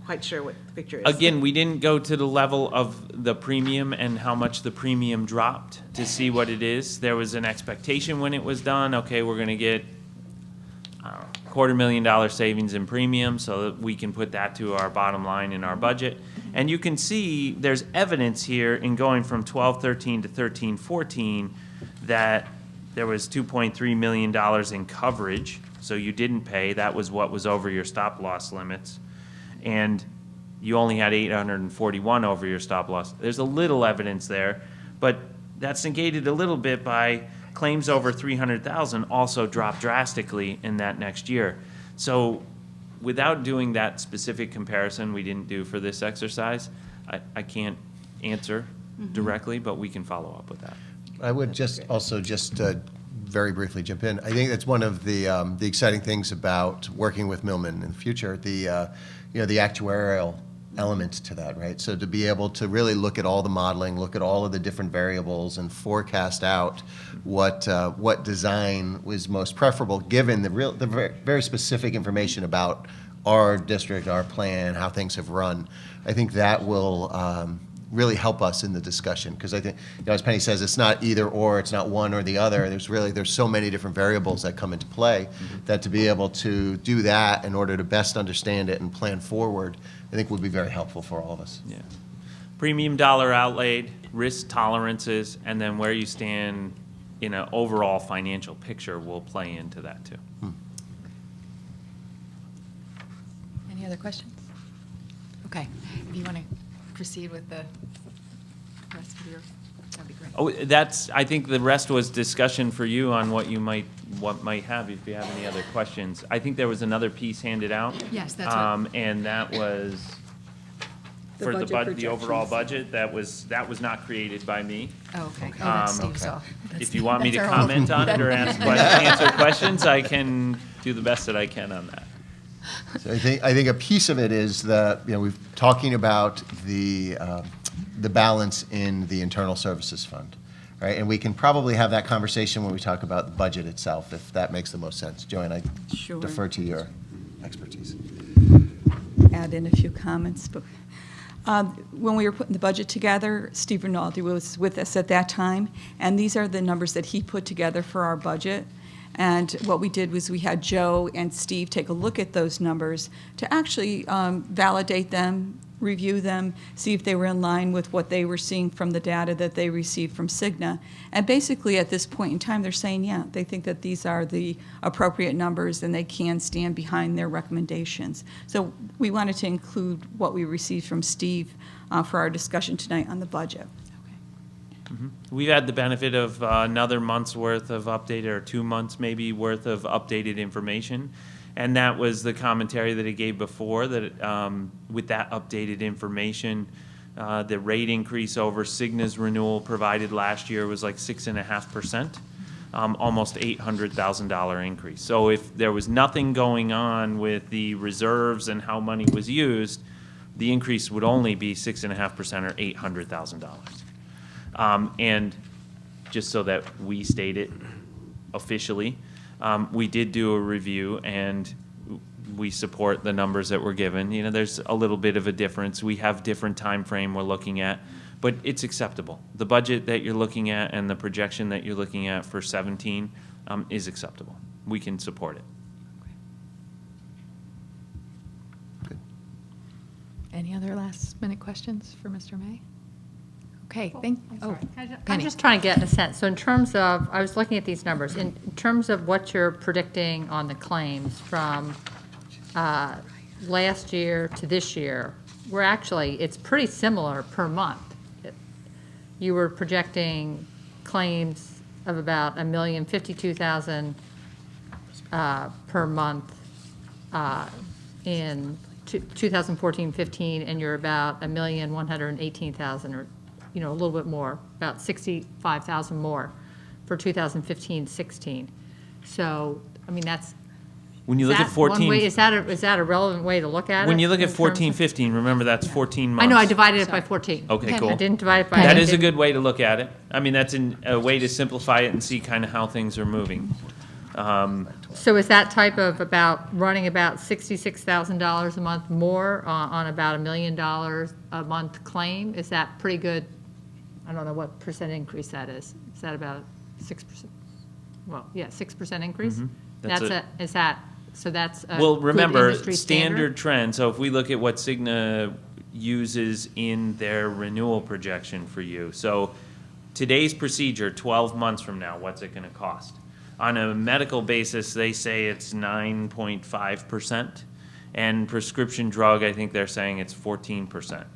quite sure what the picture is. Again, we didn't go to the level of the premium and how much the premium dropped to see what it is. There was an expectation when it was done, okay, we're going to get $250,000 savings in premium so that we can put that to our bottom line in our budget. And you can see there's evidence here in going from 12-13 to 13-14 that there was $2.3 million in coverage. So you didn't pay. That was what was over your stop loss limits. And you only had 841 over your stop loss. There's a little evidence there, but that's negated a little bit by claims over 300,000 also dropped drastically in that next year. So without doing that specific comparison we didn't do for this exercise, I can't answer directly, but we can follow up with that. I would just very briefly jump in. I think that's one of the exciting things about working with Millman in the future, the actuarial element to that, right? So to be able to really look at all the modeling, look at all of the different variables and forecast out what design was most preferable given the very specific information about our district, our plan, how things have run. I think that will really help us in the discussion, because I think, as Penny says, it's not either or, it's not one or the other. There's so many different variables that come into play that to be able to do that in order to best understand it and plan forward, I think would be very helpful for all of us. Yeah. Premium dollar outlaid, risk tolerances, and then where you stand in an overall financial picture will play into that too. Any other questions? Okay. If you want to proceed with the rest of your, that'd be great. Oh, I think the rest was discussion for you on what might have, if you have any other questions. I think there was another piece handed out. Yes, that's right. And that was The for budget the overall projections. budget. That was not created by me. Oh, okay. Oh, that's Steve's okay. off. If you want me to that's our comment own. on it or answer questions, I can do the best that I can on that. So I think a piece of it is that, we've talking about the balance in the internal services fund. right? And we can probably have that conversation when we talk about the budget itself, if that makes the most sense. Joanne, I Sure. defer to your expertise. Add in a few comments, but when we were putting the budget together, Steve Rinaldi was with us at that time, and these are the numbers that he put together for our budget. And what we did was we had Joe and Steve take a look at those numbers to actually validate them, review them, see if they were in line with what they were seeing from the data that they received from Cigna. And basically, at this point in time, they're saying, yeah, they think that these are the appropriate numbers and they can stand behind their recommendations. So we wanted to include what we received from Steve for our discussion tonight on the budget. We've had the benefit of another month's worth of updated, or 2 months maybe worth of updated information. And that was the commentary that it gave before, that with that updated information, the rate increase over Cigna's renewal provided last year was like 6.5%, almost $800,000 increase. So if there was nothing going on with the reserves and how money was used, the increase would only be 6.5% or $800,000. And just so that we state it officially, we did do a review, and we support the numbers that were given. You know, there's a little bit of a difference. We have different time frame we're looking at, but it's acceptable. The budget that you're looking at and the projection that you're looking at for 17 is acceptable. We can support it. Any other last-minute questions for Mr. May? Okay, I'm Penny. just trying to get a sense. So in terms of, I was looking at these numbers, in terms of what you're predicting on the claims from last year to this year, we're actually, it's pretty similar per month. You were projecting claims of about 1,052,000 per month in 2014-15, and you're about 1,118,000, or a little bit more, about 65,000 more for 2015-16. So, I mean, that's. When you look at 14, is that a relevant way to look at it? when you look at 14-15, remember that's 14 months. I know, I divided it by 14. Okay, cool. I didn't divide it by. That is a good way to look at it. I mean, that's a way to simplify it and see kind of how things are moving. So is that type of running about $66,000 a month more on about $1 million a month claim? Is that pretty good? I don't know what percent increase that is. Is that about 6%? Well, yeah, 6% increase? Mm-hmm. That's a Well, good remember, industry standard trend, so if we look at what Cigna uses in their renewal projection for you, so today's procedure, 12 months from now, what's it going to cost? On a medical basis, they say it's 9.5%, and prescription drug, I think they're saying it's 14%.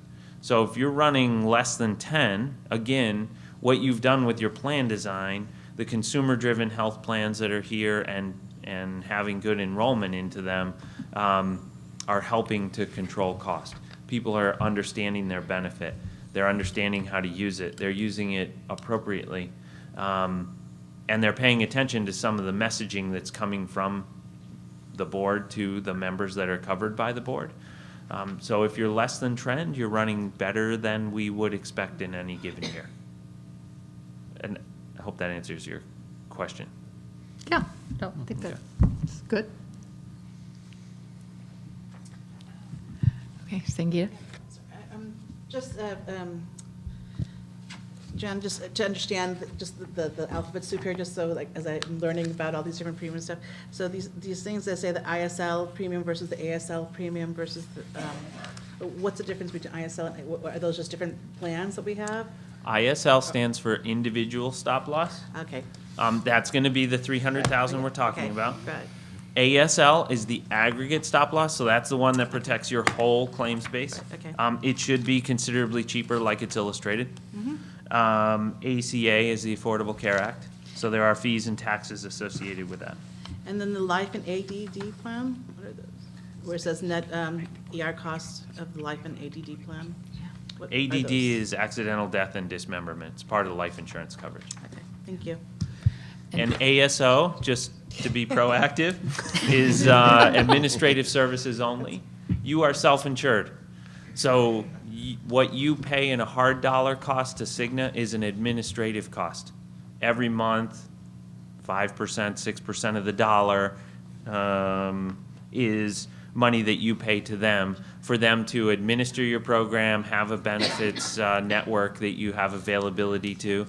So if you're running less than 10, again, what you've done with your plan design, the consumer-driven health plans that are here and having good enrollment into them are helping to control cost. People are understanding their benefit. They're understanding how to use it. They're using it appropriately. And they're paying attention to some of the messaging that's coming from the board to the members that are covered by the board. So if you're less than trend, you're running better than we would expect in any given year. And I hope that answers your question. Yeah, no, I think that's good. Okay, Sangeeta? Just, Jen, just to understand just the alphabet soup here, just so like as I'm learning about all these different premium stuff. So these things that say the ISL premium versus the ASL premium versus the, what's the difference between ISL and, are those just different plans that we have? ISL stands for individual stop loss. Okay. That's going to be the 300,000 we're talking Okay, about. right. ASL is the aggregate stop loss, so that's the one that protects your whole claim space. Okay. It should be considerably cheaper, like it's illustrated. ACA is the Affordable Care Act, so there are fees and taxes associated with that. And then the life and ADD plan, what are those? Where it says net ER costs of the life and ADD plan? What are ADD those? is accidental death and dismemberment. It's part of the life insurance coverage. Okay, thank you. And ASO, just to be proactive, is administrative services only. You are self-insured. So What you pay in a hard dollar cost to Cigna is an administrative cost. Every month, 5%, 6% of the dollar is money that you pay to them for them to administer your program, have a benefits network that you have availability to.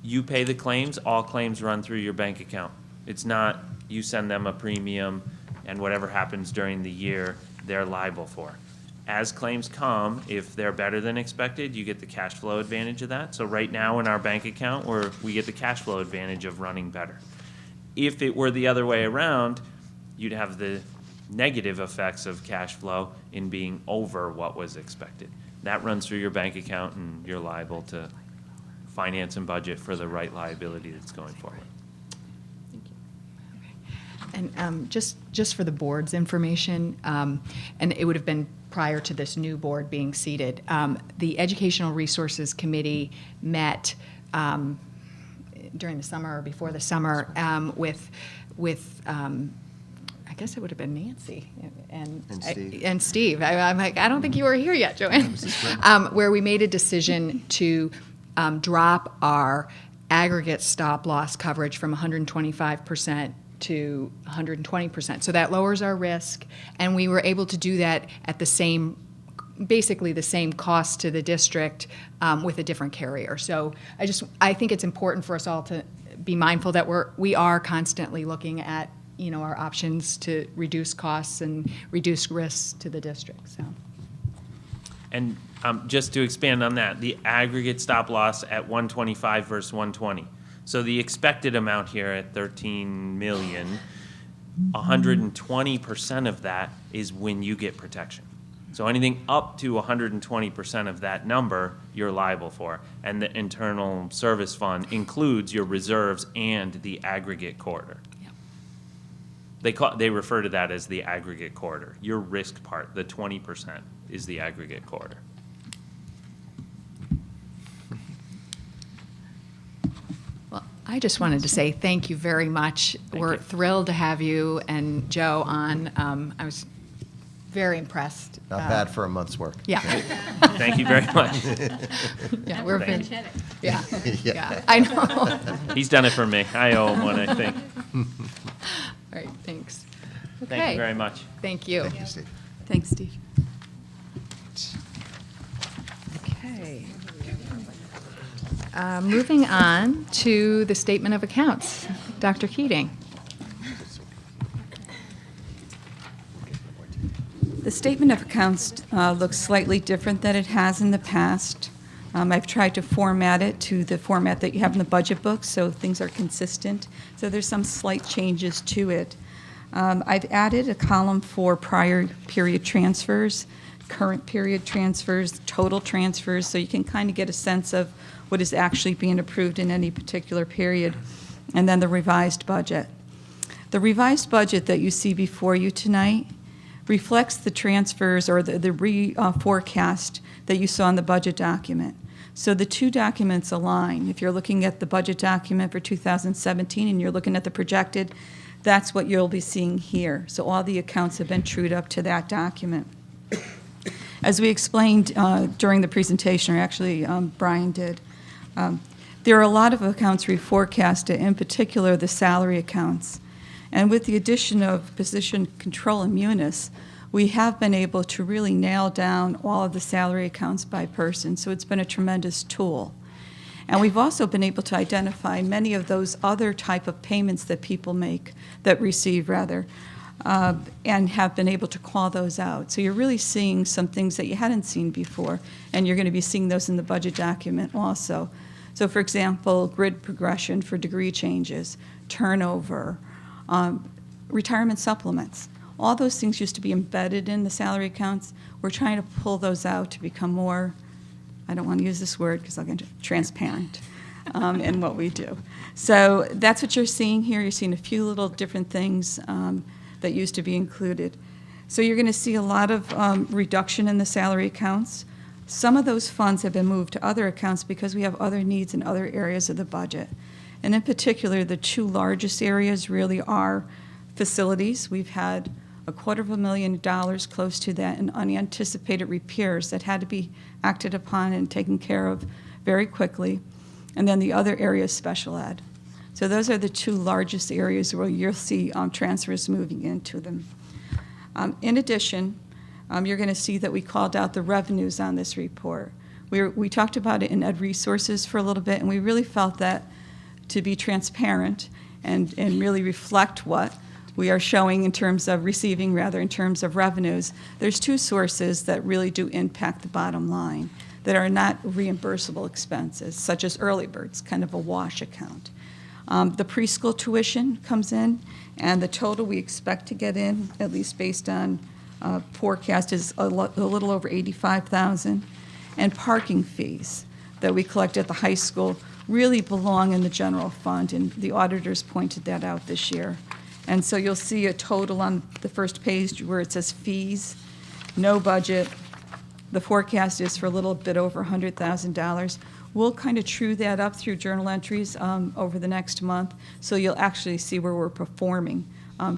You pay the claims, all claims run through your bank account. It's not you send them a premium and whatever happens during the year, they're liable for. As claims come, if they're better than expected, you get the cash flow advantage of that. So right now in our bank account, we get the cash flow advantage of running better. If it were the other way around, you'd have the negative effects of cash flow in being over what was expected. That runs through your bank account, and you're liable to finance and budget for the right liability that's going forward. And just for the board's information, and it would have been prior to this new board being seated, the Educational Resources Committee met during the summer or before the summer with I guess it would have been Nancy and Steve. And Steve. I'm like, I don't think you were here yet, Joanne. Where we made a decision to drop our aggregate stop loss coverage from 125% to 120%. So that lowers our risk, and we were able to do that at the same, basically the same cost to the district with a different carrier. So I think it's important for us all to be mindful that we are constantly looking at our options to reduce costs and reduce risks to the district. So. And just to expand on that, the aggregate stop loss at 125 versus 120. So the expected amount here at 13 million, 120% of that is when you get protection. So anything up to 120% of that number, you're liable for. And the internal service fund includes your reserves and the aggregate corridor. They refer to that as the aggregate corridor. Your risk part, the 20%, is the aggregate corridor. Well, I just wanted to say thank you very much. We're thrilled to have you and Joe on. I was very impressed. Not bad for a month's work. Yeah. Thank you very much. Yeah, we're Thank very, Yeah. yeah, I know. He's done it for me. I owe him one, I think. All right, thanks. Thank you very much. Thank you. Thank you, Steve. Thanks, Steve. Okay. Moving on to the statement of accounts. Dr. Keating. The statement of accounts looks slightly different than it has in the past. I've tried to format it to the format that you have in the budget book, so things are consistent. So there's some slight changes to it. I've added a column for prior period transfers, current period transfers, total transfers, so you can kind of get a sense of what is actually being approved in any particular period, and then the revised budget. The revised budget that you see before you tonight reflects the transfers or the forecast that you saw in the budget document. So the two documents align. If you're looking at the budget document for 2017 and you're looking at the projected, that's what you'll be seeing here. So all the accounts have been trued up to that document. As we explained during the presentation, or actually Brian did, there are a lot of accounts reforecasted, in particular the salary accounts. And with the addition of position control and Munis, we have been able to really nail down all of the salary accounts by person. So it's been a tremendous tool. And we've also been able to identify many of those other type of payments that people make, that receive rather, and have been able to call those out. So you're really seeing some things that you hadn't seen before, and you're going to be seeing those in the budget document also. So for example, grid progression for degree changes, turnover, retirement supplements. All those things used to be embedded in the salary accounts. We're trying to pull those out to become more, I don't want to use this word because I'll get transparent in what we do. So that's what you're seeing here. You're seeing a few little different things that used to be included. So you're going to see a lot of reduction in the salary accounts. Some of those funds have been moved to other accounts because we have other needs in other areas of the budget. And in particular, the two largest areas really are facilities. We've had $250,000, close to that, in unanticipated repairs that had to be acted upon and taken care of very quickly. And then the other area is special ed. So those are the two largest areas where you'll see transfers moving into them. In addition, you're going to see that we called out the revenues on this report. We talked about it in Ed Resources for a little bit, and we really felt that to be transparent and really reflect what we are showing in terms of receiving, rather in terms of revenues, there's two sources that really do impact the bottom line that are not reimbursable expenses, such as early birds, kind of a wash account. The preschool tuition comes in, and the total we expect to get in, at least based on forecast, is a little over $85,000. And parking fees that we collect at the high school really belong in the general fund, and the auditors pointed that out this year. And so you'll see a total on the first page where it says fees, no budget. The forecast is for a little bit over $100,000. We'll kind of true that up through journal entries over the next month, so you'll actually see where we're performing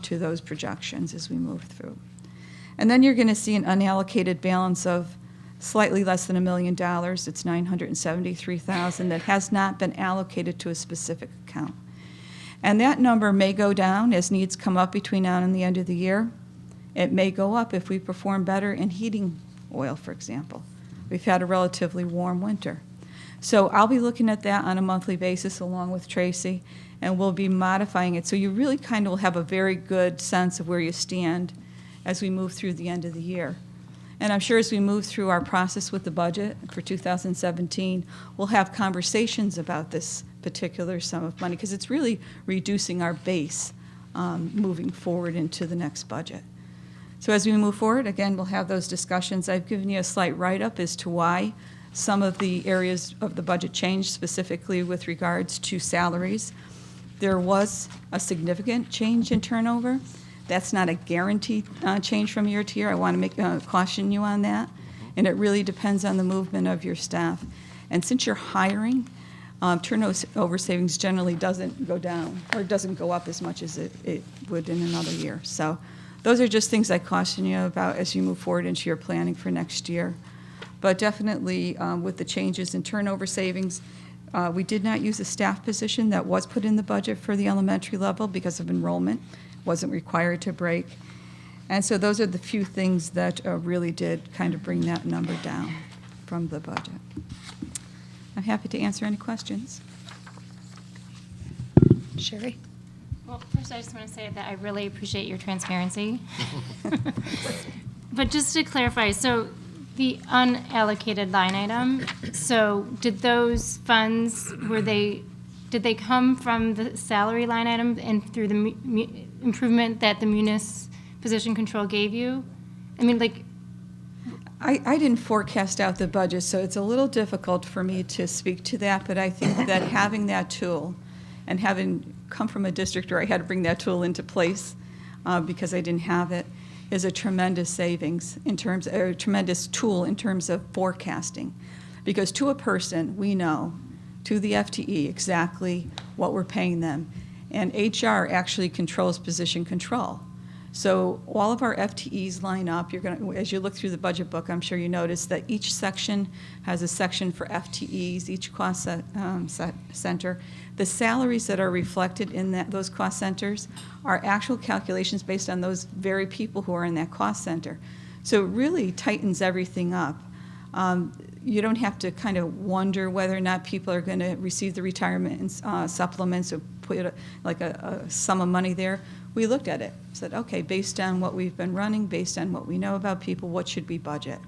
to those projections as we move through. And then you're going to see an unallocated balance of slightly less than $1 million. It's $973,000 that has not been allocated to a specific account. And that number may go down as needs come up between now and the end of the year. It may go up if we perform better in heating oil, for example. We've had a relatively warm winter. So I'll be looking at that on a monthly basis along with Tracy, and we'll be modifying it. So you really kind of will have a very good sense of where you stand as we move through the end of the year. And I'm sure as we move through our process with the budget for 2017, we'll have conversations about this particular sum of money, because it's really reducing our base moving forward into the next budget. So as we move forward, again, we'll have those discussions. I've given you a slight write-up as to why some of the areas of the budget changed, specifically with regards to salaries. There was a significant change in turnover. That's not a guaranteed change from year to year. I want to caution you on that. And it really depends on the movement of your staff. And since you're hiring, turnover savings generally doesn't go down or doesn't go up as much as it would in another year. So those are just things I caution you about as you move forward into your planning for next year. But definitely with the changes in turnover savings, we did not use a staff position that was put in the budget for the elementary level because of enrollment. Wasn't required to break. And so those are the few things that really did kind of bring that number down from the budget. I'm happy to answer any questions. Sherry? Well, first I just want to say that I really appreciate your transparency. But just to clarify, so the unallocated line item, so did those funds, did they come from the salary line item and through the improvement that the munis position control gave you? I mean, like... I didn't forecast out the budget, so it's a little difficult for me to speak to that, but I think that having that tool and having come from a district where I had to bring that tool into place because I didn't have it is a tremendous savings in terms, or a tremendous tool in terms of forecasting. Because to a person, we know, to the FTE, exactly what we're paying them. And HR actually controls position control. So all of our FTEs line up. You're going to, as you look through the budget book, I'm sure you notice that each section has a section for FTEs, each cost center. The salaries that are reflected in those cost centers are actual calculations based on those very people who are in that cost center. So it really tightens everything up. You don't have to kind of wonder whether or not people are going to receive the retirement supplements or put a sum of money there. We looked at it, said, okay, based on what we've been running, based on what we know about people, what should we budget?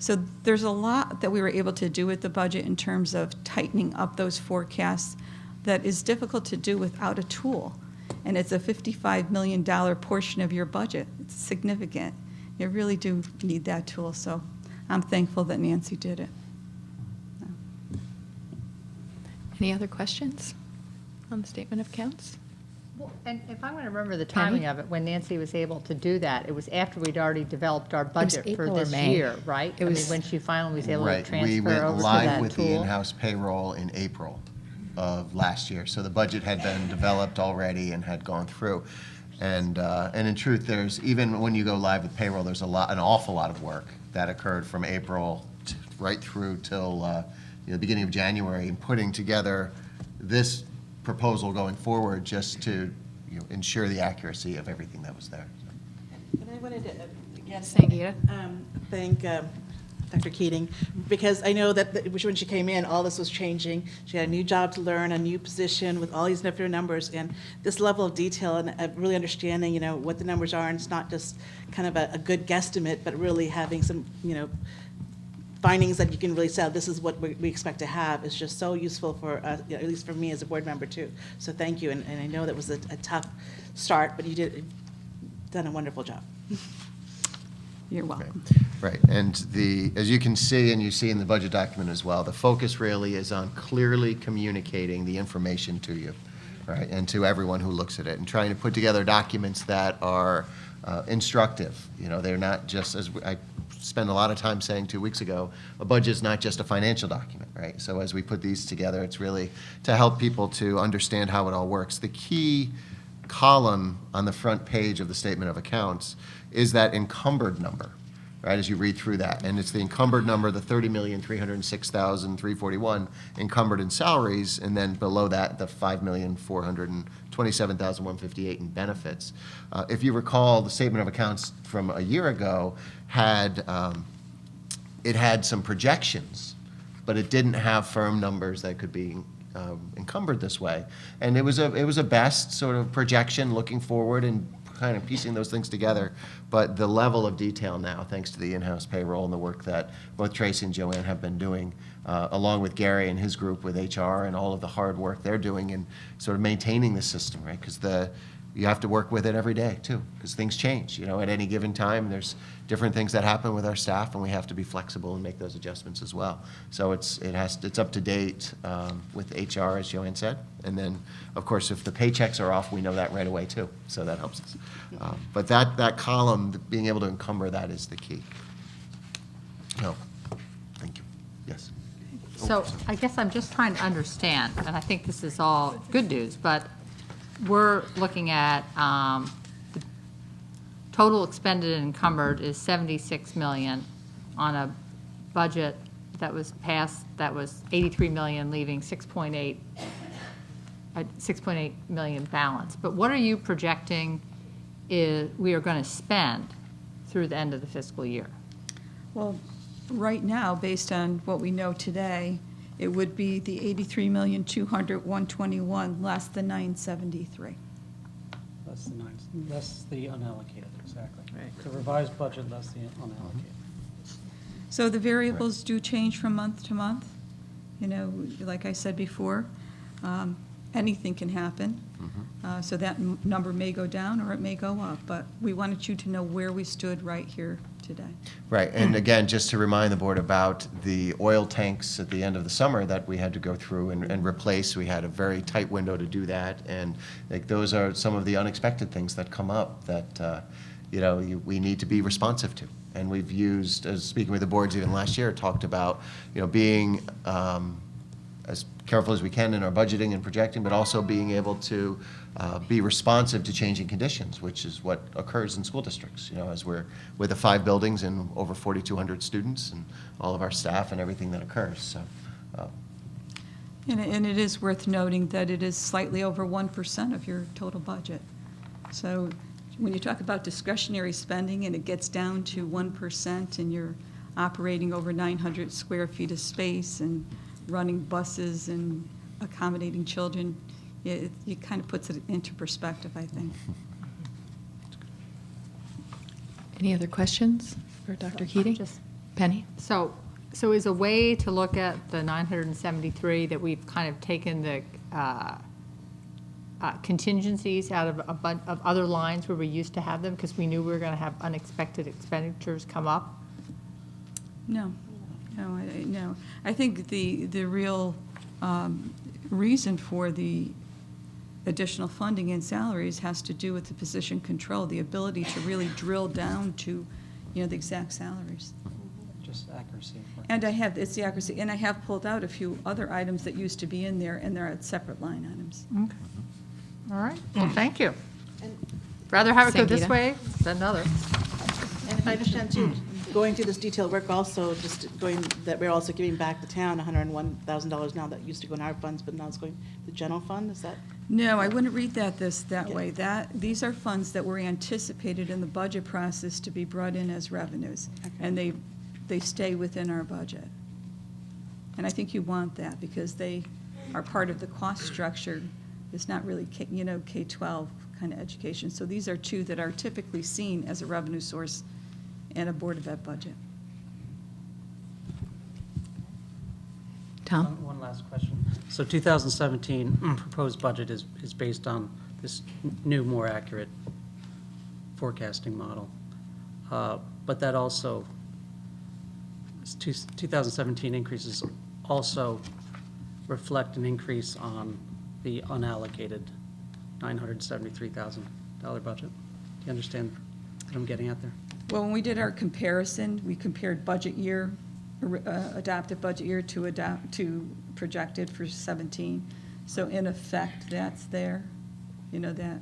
So there's a lot that we were able to do with the budget in terms of tightening up those forecasts that is difficult to do without a tool. And it's a $55 million portion of your budget. It's significant. You really do need that tool. So I'm thankful that Nancy did it. Any other questions on the statement of accounts? Well, and if I'm going to remember the timing of it, when Nancy was able to do that, it was after we'd already developed our budget for April or this May. year, right? It was- when she finally was able to Right, transfer we went over to live that with the tool. in-house payroll in April of last year. So the budget had been developed already and had gone through. And in truth, there's, even when you go live with payroll, there's an awful lot of work that occurred from April right through till the beginning of January in putting together this proposal going forward, just to ensure the accuracy of everything that was there. And I wanted to, again, Sangeeta? thank Dr. Keating, because I know that when she came in, all this was changing. She had a new job to learn, a new position with all these different numbers, and this level of detail and really understanding, what the numbers are, and it's not just kind of a good guesstimate, but really having some, findings that you can really say, this is what we expect to have, is just so useful for us, at least for me as a board member too. So thank you, and I know that was a tough start, but you've done a wonderful job. You're welcome. Right, and as you can see, and you see in the budget document as well, the focus really is on clearly communicating the information to you, right, and to everyone who looks at it, and trying to put together documents that are instructive. They're not just, as I spent a lot of time saying 2 weeks ago, a budget is not just a financial document, right? So as we put these together, it's really to help people to understand how it all works. The key column on the front page of the statement of accounts is that encumbered number, right, as you read through that. And it's the encumbered number, the $30,306,341 encumbered in salaries, and then below that, the $5,427,158 in benefits. If you recall, the statement of accounts from a year ago had some projections, but it didn't have firm numbers that could be encumbered this way. And it was a best sort of projection looking forward and kind of piecing those things together. But the level of detail now, thanks to the in-house payroll and the work that both Tracy and Joanne have been doing, along with Gary and his group with HR and all of the hard work they're doing in sort of maintaining the system, right? Because you have to work with it every day too, because things change. At any given time, there's different things that happen with our staff, and we have to be flexible and make those adjustments as well. So it's up to date with HR, as Joanne said, and then of course if the paychecks are off, we know that right away too. So that helps us. But that column, being able to encumber that, is the key. No, thank you. Yes. So I guess I'm just trying to understand, and I think this is all good news, but we're looking at the total expended and encumbered is 76 million on a budget that was passed, that was 83 million, leaving 6.8 million balance. But what are you projecting we are going to spend through the end of the fiscal year? Well, right now, based on what we know today, it would be the 83,200,121 less the 973. Less the unallocated, exactly. The revised budget less the unallocated. So the variables do change from month to month. Like I said before, anything can happen. So that number may go down or it may go up, but we wanted you to know where we stood right here today. Right, and again, just to remind the board about the oil tanks at the end of the summer that we had to go through and replace. We had a very tight window to do that, and those are some of the unexpected things that come up that we need to be responsive to. And we've used, as speaking with the boards even last year, talked about being as careful as we can in our budgeting and projecting, but also being able to be responsive to changing conditions, which is what occurs in school districts, as we're with the 5 buildings and over 4,200 students and all of our staff and everything that occurs. So, And it is worth noting that it is slightly over 1% of your total budget. So when you talk about discretionary spending and it gets down to 1% and you're operating over 900 square feet of space and running buses and accommodating children, it kind of puts it into perspective, I think. Any other questions for Dr. Keating? Penny? So is a way to look at the 973 that we've kind of taken the contingencies out of other lines where we used to have them because we knew we were going to have unexpected expenditures come up? No. No. I think the real reason for the additional funding in salaries has to do with the position control, the ability to really drill down to, the exact salaries. Just accuracy. And it's the accuracy, and I have pulled out a few other items that used to be in there, and they're at separate line items. Okay. All right. Well, thank you. And Rather have it go Sangeeta? this way than another. And if I understand too, going through this detailed work also, that we're also giving back the town $101,000 now that used to go in our funds, but now it's going to the general fund, is that? No, I wouldn't read that Okay. way. These are funds that were anticipated in the budget process to be brought in as revenues, and they stay within our budget. And I think you want that, because they are part of the cost structure. It's not really, K-12 kind of education. So these are two that are typically seen as a revenue source in a Board of Ed budget. Tom? One last question. So 2017 proposed budget is based on this new, more accurate forecasting model. But that also, 2017 increases also reflect an increase on the unallocated $973,000 budget. Do you understand what I'm getting at there? Well, when we did our comparison, we compared budget year, adopted budget year to projected for 17. So in effect, that's there. That,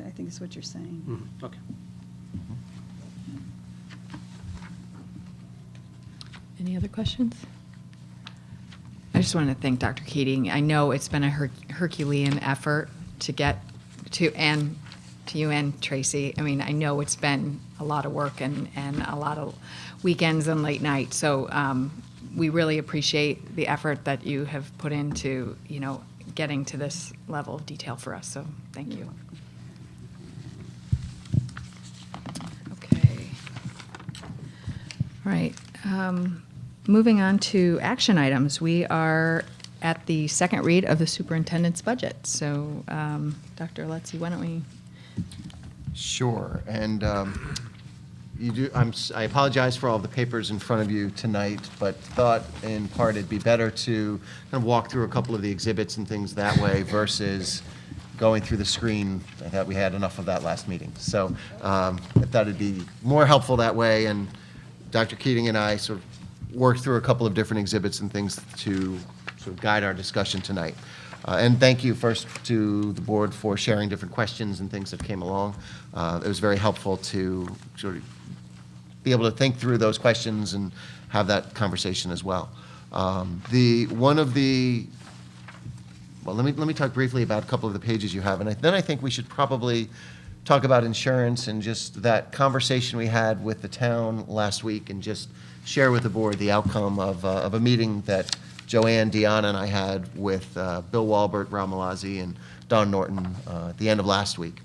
I think is what you're saying. Okay. Any other questions? I just want to thank Dr. Keating. I know it's been a Herculean effort to get to, and to you and Tracy. I mean, I know it's been a lot of work and a lot of weekends and late nights. So we really appreciate the effort that you have put into, getting to this level of detail for us. So thank you. Okay. All right. Moving on to action items, we are at the second read of the superintendent's budget. So, Dr. Alessi, why don't we? Sure, and I apologize for all the papers in front of you tonight, but thought in part it'd be better to kind of walk through a couple of the exhibits and things that way versus going through the screen. I thought we had enough of that last meeting. So I thought it'd be more helpful that way, and Dr. Keating and I sort of worked through a couple of different exhibits and things to sort of guide our discussion tonight. And thank you first to the board for sharing different questions and things that came along. It was very helpful to sort of be able to think through those questions and have that conversation as well. Well, let me talk briefly about a couple of the pages you have, and then I think we should probably talk about insurance and just that conversation we had with the town last week, and just share with the board the outcome of a meeting that Joanne, Deanna, and I had with Bill Walbert, Ramalazzi, and Don Norton at the end of last week.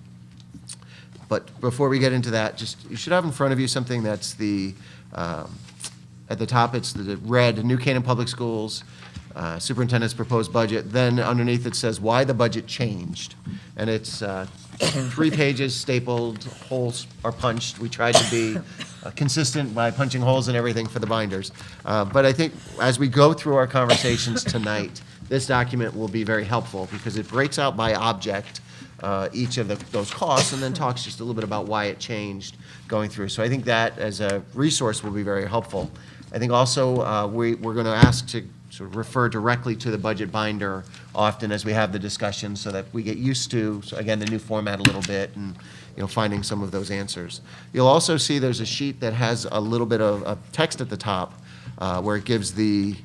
But before we get into that, you should have in front of you something that's at the top, it's the red, New Canaan Public Schools, Superintendent's proposed budget. Then underneath it says why the budget changed. And it's 3 pages stapled, holes are punched. We tried to be consistent by punching holes in everything for the binders. But I think as we go through our conversations tonight, this document will be very helpful because it breaks out by object each of those costs and then talks just a little bit about why it changed going through. So I think that as a resource will be very helpful. I think also we're going to ask to sort of refer directly to the budget binder often as we have the discussion so that we get used to, so again, the new format a little bit and finding some of those answers. You'll also see there's a sheet that has a little bit of text at the top where it gives the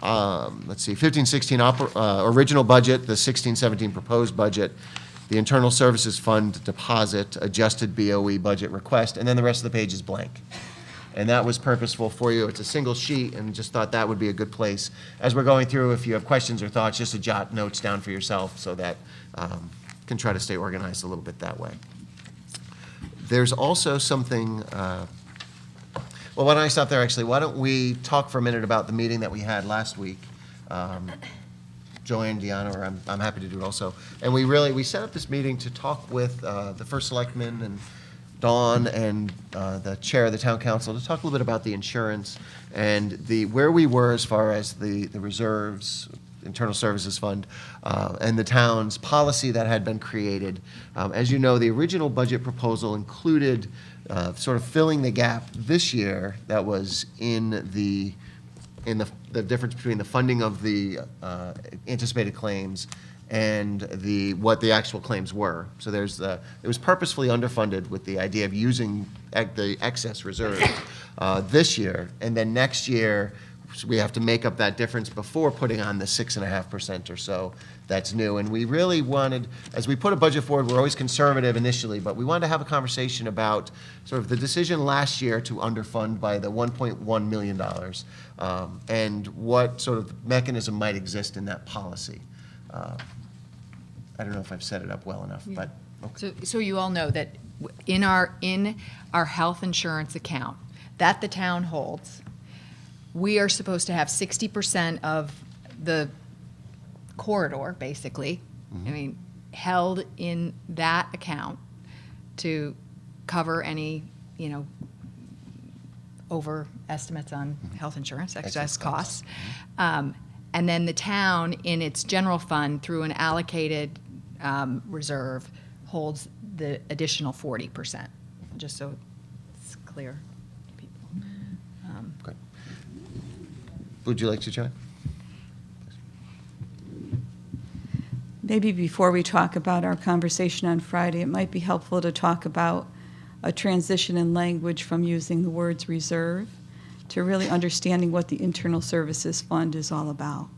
15-16 original budget, the 16-17 proposed budget, the Internal Services Fund deposit, adjusted BOE budget request, and then the rest of the page is blank. And that was purposeful for you. It's a single sheet, and just thought that would be a good place. As we're going through, if you have questions or thoughts, just to jot notes down for yourself so that can try to stay organized a little bit that way. There's also something, well, why don't I stop there, actually? Why don't we talk for a minute about the meeting that we had last week? Joanne, Deanna, or I'm happy to do it also. And we set up this meeting to talk with the first selectman and Dawn and the chair of the town council to talk a little bit about the insurance and where we were as far as the reserves, Internal Services Fund, and the town's policy that had been created. As you know, the original budget proposal included sort of filling the gap this year that was in the difference between the funding of the anticipated claims and what the actual claims were. So it was purposefully underfunded with the idea of using the excess reserve this year, and then next year we have to make up that difference before putting on the 6.5% or so that's new. And we really wanted, as we put a budget forward, we're always conservative initially, but we wanted to have a conversation about sort of the decision last year to underfund by the $1.1 million and what sort of mechanism might exist in that policy. I don't know if I've set it up well enough, but okay. So you all know that in our health insurance account that the town holds, we are supposed to have 60% of the corridor, basically, I mean, held in that account to cover any, over estimates on health insurance, excess costs. And then the town, in its general fund, through an allocated reserve, holds the additional 40%, just so it's clear to people. Good. Would you like to join? Maybe before we talk about our conversation on Friday, it might be helpful to talk about a transition in language from using the words reserve to really understanding what the Internal Services Fund is all about.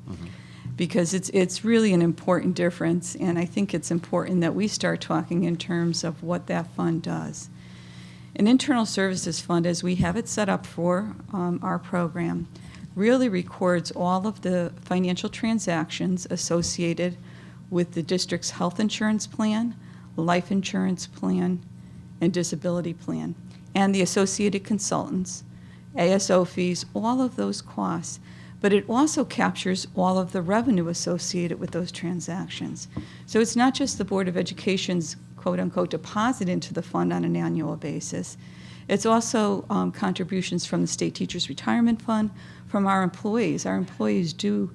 Because it's really an important difference, and I think it's important that we start talking in terms of what that fund does. An Internal Services Fund, as we have it set up for our program, really records all of the financial transactions associated with the district's health insurance plan, life insurance plan, and disability plan, and the associated consultants, ASO fees, all of those costs. But it also captures all of the revenue associated with those transactions. So it's not just the Board of Education's quote-unquote deposit into the fund on an annual basis. It's also contributions from the State Teachers Retirement Fund, from our employees. Our employees do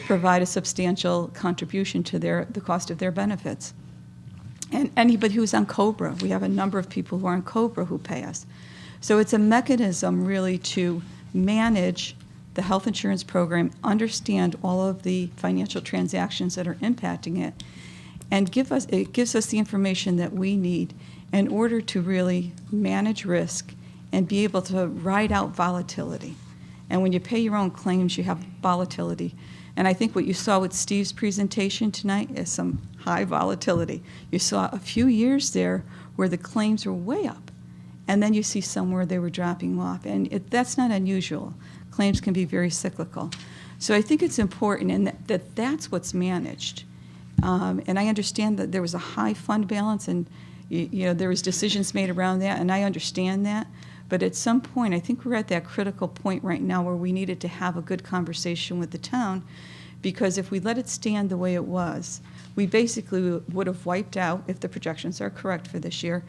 provide a substantial contribution to the cost of their benefits. And anybody who's on COBRA, we have a number of people who are on COBRA who pay us. So it's a mechanism really to manage the health insurance program, understand all of the financial transactions that are impacting it, and it gives us the information that we need in order to really manage risk and be able to ride out volatility. And when you pay your own claims, you have volatility. And I think what you saw with Steve's presentation tonight is some high volatility. You saw a few years there where the claims were way up, and then you see somewhere they were dropping off. And that's not unusual. Claims can be very cyclical. So I think it's important and that's what's managed. And I understand that there was a high fund balance and there was decisions made around that, and I understand that. But at some point, I think we're at that critical point right now where we needed to have a good conversation with the town, because if we let it stand the way it was, we basically would have wiped out, if the projections are correct for this year,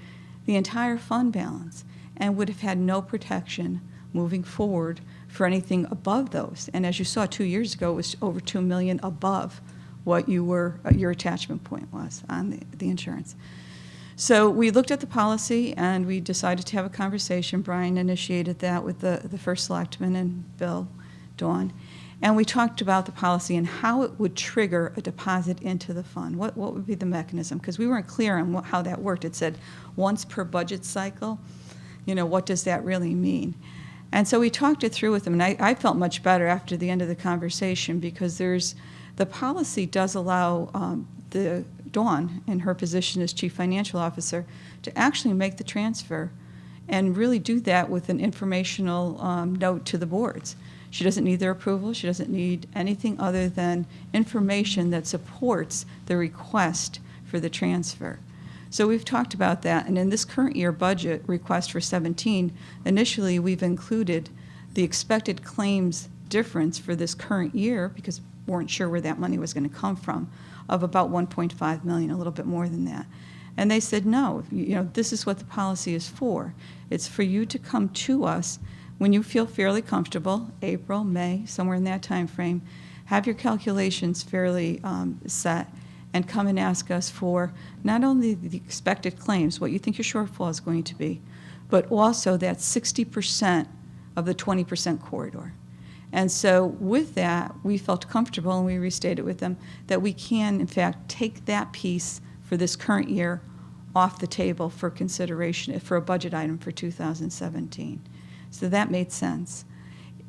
the entire fund balance and would have had no protection moving forward for anything above those. And as you saw 2 years ago, it was over $2 million above what your attachment point was on the insurance. So we looked at the policy and we decided to have a conversation. Brian initiated that with the first selectman and Bill, Dawn. And we talked about the policy and how it would trigger a deposit into the fund. What would be the mechanism? Because we weren't clear on how that worked. It said once per budget cycle. What does that really mean? And so we talked it through with them. And I felt much better after the end of the conversation, because the policy does allow the Dawn, in her position as Chief Financial Officer, to actually make the transfer and really do that with an informational note to the boards. She doesn't need their approval. She doesn't need anything other than information that supports the request for the transfer. So we've talked about that. And in this current year budget request for 17, initially we've included the expected claims difference for this current year, because we weren't sure where that money was going to come from, of about $1.5 million, a little bit more than that. And they said, no, this is what the policy is for. It's for you to come to us when you feel fairly comfortable, April, May, somewhere in that time frame, have your calculations fairly set, and come and ask us for not only the expected claims, what you think your shortfall is going to be, but also that 60% of the 20% corridor. And so with that, we felt comfortable, and we restated with them, that we can, in fact, take that piece for this current year off the table for consideration, for a budget item for 2017. So that made sense.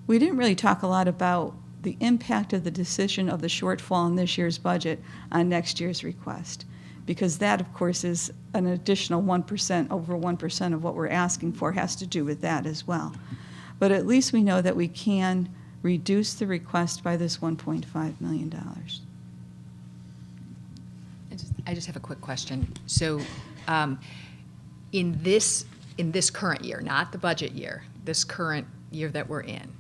We didn't really talk a lot about the impact of the decision of the shortfall in this year's budget on next year's request, because that, of course, is an additional 1%, over 1% of what we're asking for has to do with that as well. But at least we know that we can reduce the request by this $1.5 million. I just have a quick question. So in this current year, not the budget year, this current year that we're in,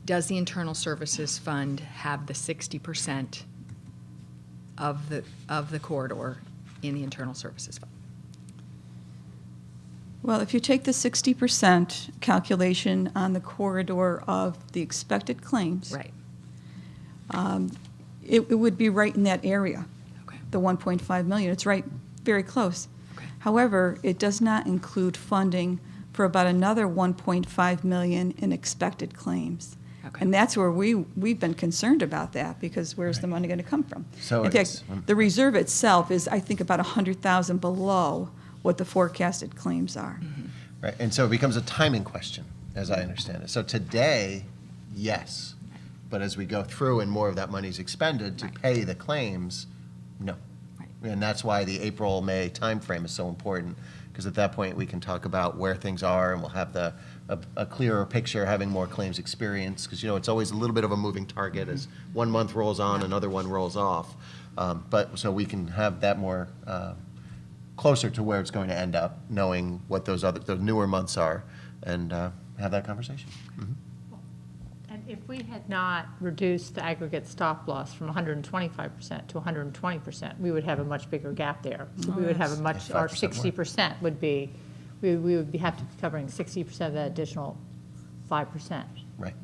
does the Internal Services Fund have the 60% of the corridor in the Internal Services Fund? Well, if you take the 60% calculation on the corridor of the expected claims, Right. It would be right in that area, Okay. the 1.5 million. It's right, very close. Okay. However, it does not include funding for about another 1.5 million in expected claims. Okay. And that's where we've been concerned about that, because where's the money going to come from? So in it's- fact, the reserve itself is, I think, about 100,000 below what the forecasted claims are. Right, and so it becomes a timing question, as I understand it. So today, yes, but as we go through and more of that money is expended to pay the claims, no. Right. And that's why the April, May timeframe is so important, because at that point, we can talk about where things are, and we'll have a clearer picture, having more claims experience, because, it's always a little bit of a moving target as one month rolls on, another one rolls off. But, so we can have that more closer to where it's going to end up, knowing what those newer months are, and have that conversation. Mhm. And if we had not reduced the aggregate stop loss from 125% to 120%, we would have a much bigger gap there. So we would have a much, our 60% would be, we would have to be covering 60% of that additional 5%. Right.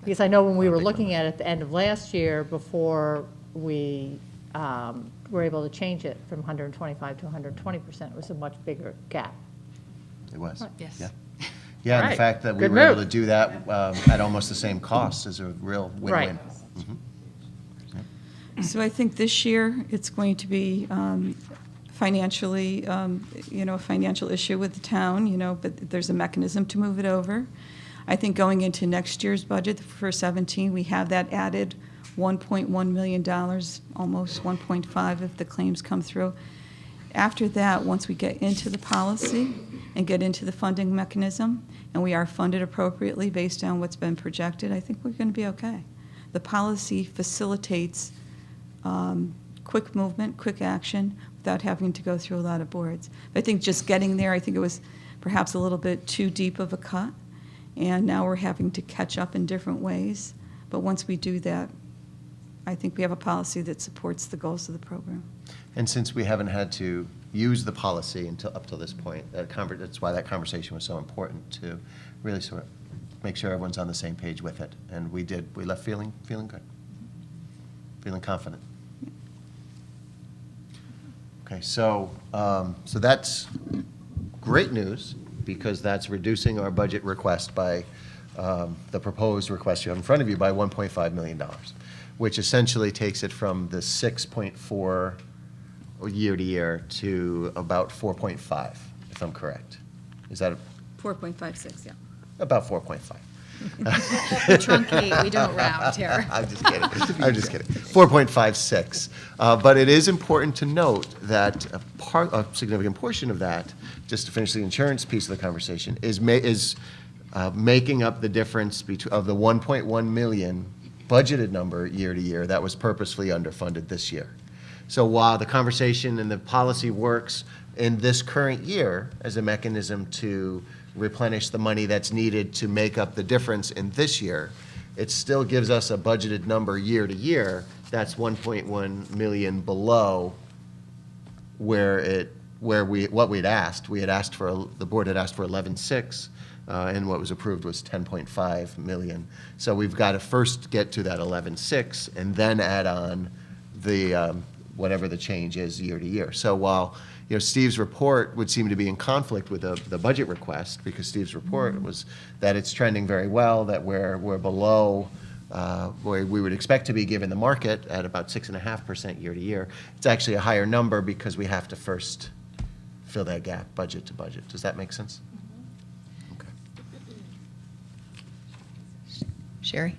Because I know when we were looking at it at the end of last year, before we were able to change it from 125 to 120%, it was a much bigger gap. It was. Yes. Yeah. Yeah, and the Right. fact that we Good were able move. to do that at almost the same cost is a real win-win. Right. Mhm. So I think this year, it's going to be financially, a financial issue with the town, but there's a mechanism to move it over. I think going into next year's budget for 17, we have that added $1.1 million, almost 1.5 if the claims come through. After that, once we get into the policy and get into the funding mechanism, and we are funded appropriately based on what's been projected, I think we're going to be okay. The policy facilitates quick movement, quick action, without having to go through a lot of boards. But I think just getting there, I think it was perhaps a little bit too deep of a cut, and now we're having to catch up in different ways. But once we do that, I think we have a policy that supports the goals of the program. And since we haven't had to use the policy up till this point, that's why that conversation was so important, to really sort of make sure everyone's on the same page with it. And we left feeling good, feeling confident. Okay, so that's great news, because that's reducing our budget request by, the proposed request you have in front of you, by $1.5 million, which essentially takes it from the 6.4 year to year to about 4.5, if I'm correct. Is that 4.56, yeah. about 4.5? We truncate, we don't round here. I'm just kidding. 4.56. But it is important to note that a significant portion of that, just to finish the insurance piece of the conversation, is making up the difference of the 1.1 million budgeted number year to year that was purposefully underfunded this year. So while the conversation and the policy works in this current year as a mechanism to replenish the money that's needed to make up the difference in this year, it still gives us a budgeted number year to year that's 1.1 million below what we'd asked. The board had asked for 11.6, and what was approved was 10.5 million. So we've got to first get to that 11.6 and then add on the whatever the change is year to year. So while Steve's report would seem to be in conflict with the budget request, because Steve's report was that it's trending very well, that we're below where we would expect to be given the market at about 6.5% year to year. It's actually a higher number because we have to first fill that gap budget to budget. Does that make sense? Okay. Sherry?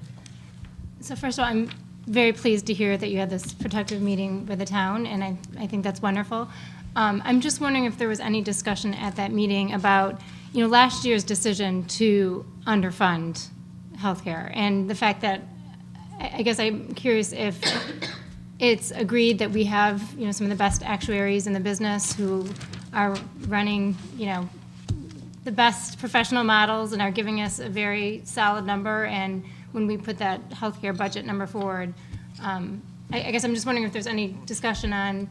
So first of all, I'm very pleased to hear that you had this productive meeting with the town, and I think that's wonderful. I'm just wondering if there was any discussion at that meeting about, last year's decision to underfund healthcare, and the fact that, I guess I'm curious if it's agreed that we have, some of the best actuaries in the business who are running, the best professional models and are giving us a very solid number, and when we put that healthcare budget number forward, I guess I'm just wondering if there's any discussion on,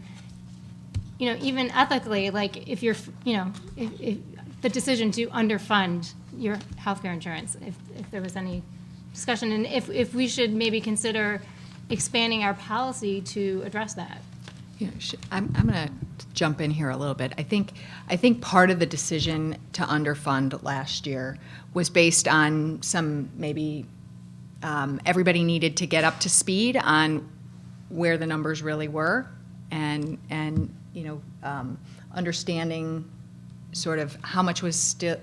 even ethically, like if you're, if the decision to underfund your healthcare insurance, if there was any discussion, and if we should maybe consider expanding our policy to address that. Yeah, I'm going to jump in here a little bit. I think part of the decision to underfund last year was based on some maybe everybody needed to get up to speed on where the numbers really were, and understanding sort of how much was still,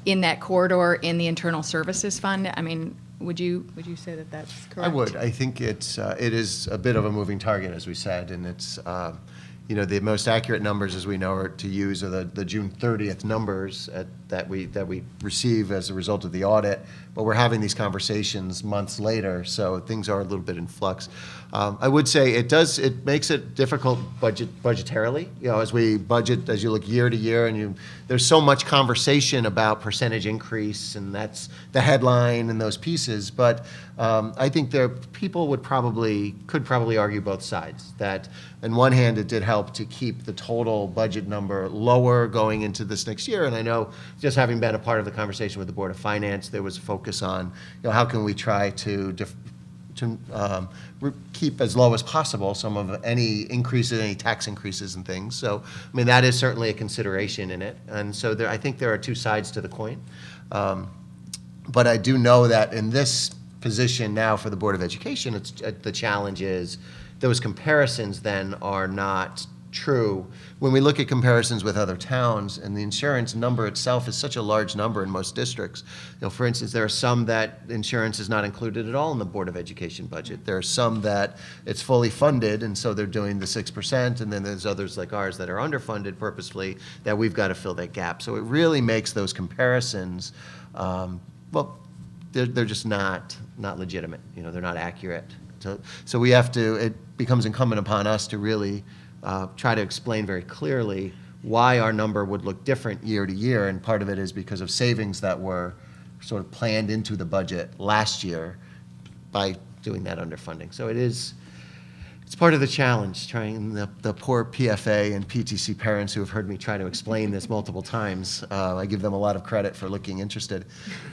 in that corridor in the internal services fund. I mean, would you say that that's correct? I would. I think it is a bit of a moving target, as we said, and it's the most accurate numbers, as we know, are to use are the June 30th numbers that we receive as a result of the audit. But we're having these conversations months later, so things are a little bit in flux. I would say it makes it difficult budgetarily. As we budget, as you look year to year, and there's so much conversation about percentage increase, and that's the headline and those pieces. But I think people could probably argue both sides. That on one hand, it did help to keep the total budget number lower going into this next year. And I know, just having been a part of the conversation with the Board of Finance, there was a focus on, how can we try to keep as low as possible some of any increases, any tax increases and things. So, I mean, that is certainly a consideration in it. And so I think there are two sides to the coin. But I do know that in this position now for the Board of Education, the challenge is those comparisons then are not true. When we look at comparisons with other towns, and the insurance number itself is such a large number in most districts. For instance, there are some that insurance is not included at all in the Board of Education budget. There are some that it's fully funded, and so they're doing the 6%, and then there's others like ours that are underfunded purposefully that we've got to fill that gap. So it really makes those comparisons, they're just not legitimate. They're not accurate. So we have to, it becomes incumbent upon us to really try to explain very clearly why our number would look different year to year, and part of it is because of savings that were sort of planned into the budget last year by doing that underfunding. So it's part of the challenge, trying the poor PFA and PTC parents who have heard me try to explain this multiple times. I give them a lot of credit for looking interested.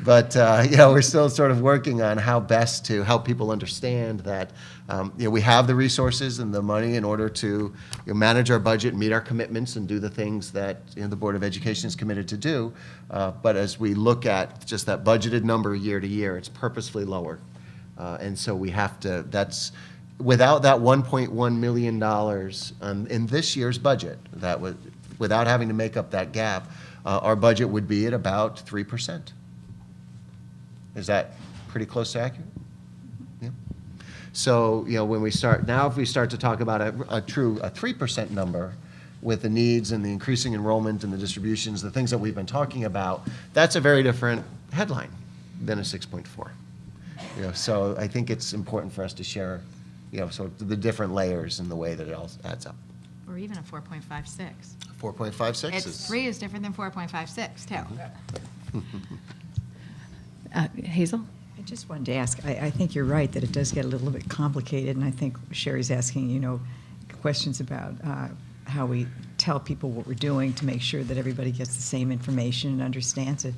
But we're still sort of working on how best to help people understand that we have the resources and the money in order to manage our budget, meet our commitments, and do the things that the Board of Education is committed to do. But as we look at just that budgeted number year to year, it's purposefully lower. And so we have to, without that $1.1 million in this year's budget, without having to make up that gap, our budget would be at about 3%. Is that pretty close to accurate? Yeah. So, when we start, now if we start to talk about a true 3% number with the needs and the increasing enrollment and the distributions, the things that we've been talking about, that's a very different headline than a 6.4. So I think it's important for us to share so the different layers and the way that it all adds up. Or even a 4.56. 4.56 3 is different than 4.56, too. Hazel? I just wanted to ask, I think you're right that it does get a little bit complicated, and I think Sherry's asking, questions about how we tell people what we're doing to make sure that everybody gets the same information and understands it.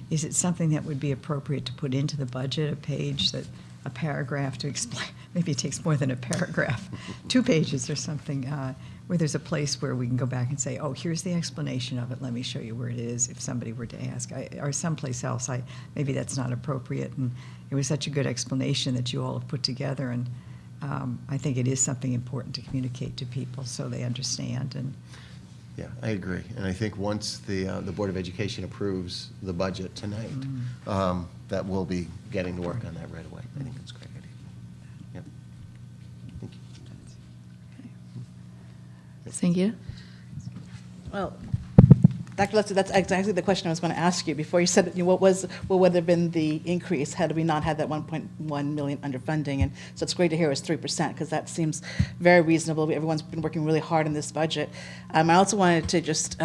Is it something that would be appropriate to put into the budget, a page that a paragraph to explain, maybe it takes more than a paragraph, 2 pages or something, where there's a place where we can go back and say, oh, here's the explanation of it, let me show you where it is, if somebody were to ask. Or someplace else, maybe that's not appropriate. And it was such a good explanation that you all have put together, and I think it is something important to communicate to people so they understand. And Yeah, I agree. And I think once the Board of Education approves the budget tonight, that we'll be getting to work on that right away. I think that's a great idea. Yep. Thank you. Sangeeta? Well, Dr. Lester, that's exactly the question I was going to ask you before you said, what would have been the increase had we not had that 1.1 million underfunding? And so it's great to hear it was 3%, because that seems very reasonable. Everyone's been working really hard on this budget. I also wanted to just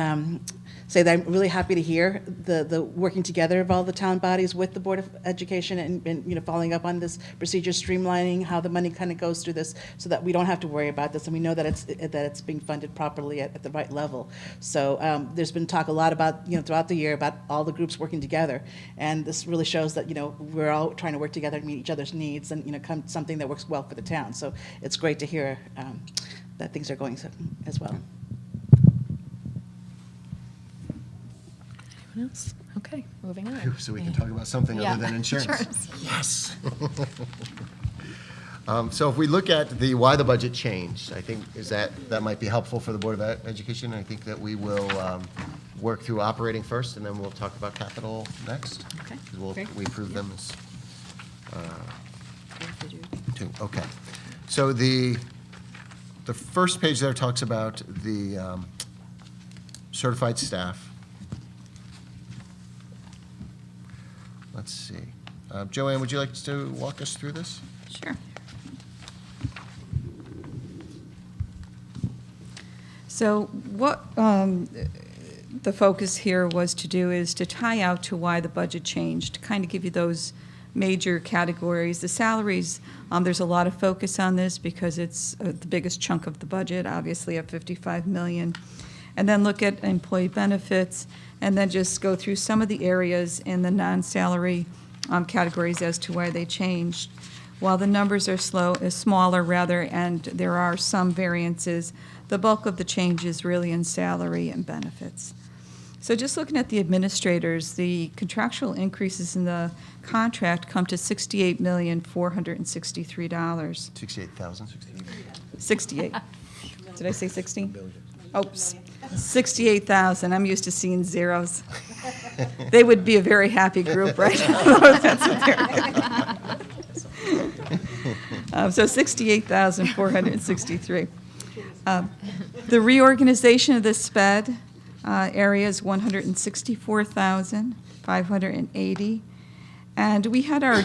say that I'm really happy to hear the working together of all the town bodies with the Board of Education and following up on this procedure, streamlining how the money kind of goes through this, so that we don't have to worry about this, and we know that it's being funded properly at the right level. So there's been talk a lot about throughout the year about all the groups working together, and this really shows that we're all trying to work together to meet each other's needs and come something that works well for the town. So it's great to hear that things are going as well. Anyone else? Okay, moving on. Phew, so we can talk about something Yeah. other than insurance. Insurance. Yes. So if we look at why the budget changed, I think that might be helpful for the Board of Education. I think that we will work through operating first, and then we'll talk about capital next. Okay, 'Cause great. we approve them as two. Okay. So the first page there talks about the certified staff. Let's see. Joanne, would you like to walk us through this? Sure. So what the focus here was to do is to tie out to why the budget changed, to kind of give you those major categories. The salaries, there's a lot of focus on this because it's the biggest chunk of the budget, obviously at $55 million. And then look at employee benefits, and then just go through some of the areas in the non-salary categories as to why they changed. While the numbers are smaller rather, and there are some variances, the bulk of the change is really in salary and benefits. So just looking at the administrators, the contractual increases in the contract come to $68,463. 68,000. 68. Did I say 60? Oops. 68,000. I'm used to seeing zeros. They would be a very happy group, right? That's what they're so 68,463. The reorganization of the SPED area is 164,580. And we had our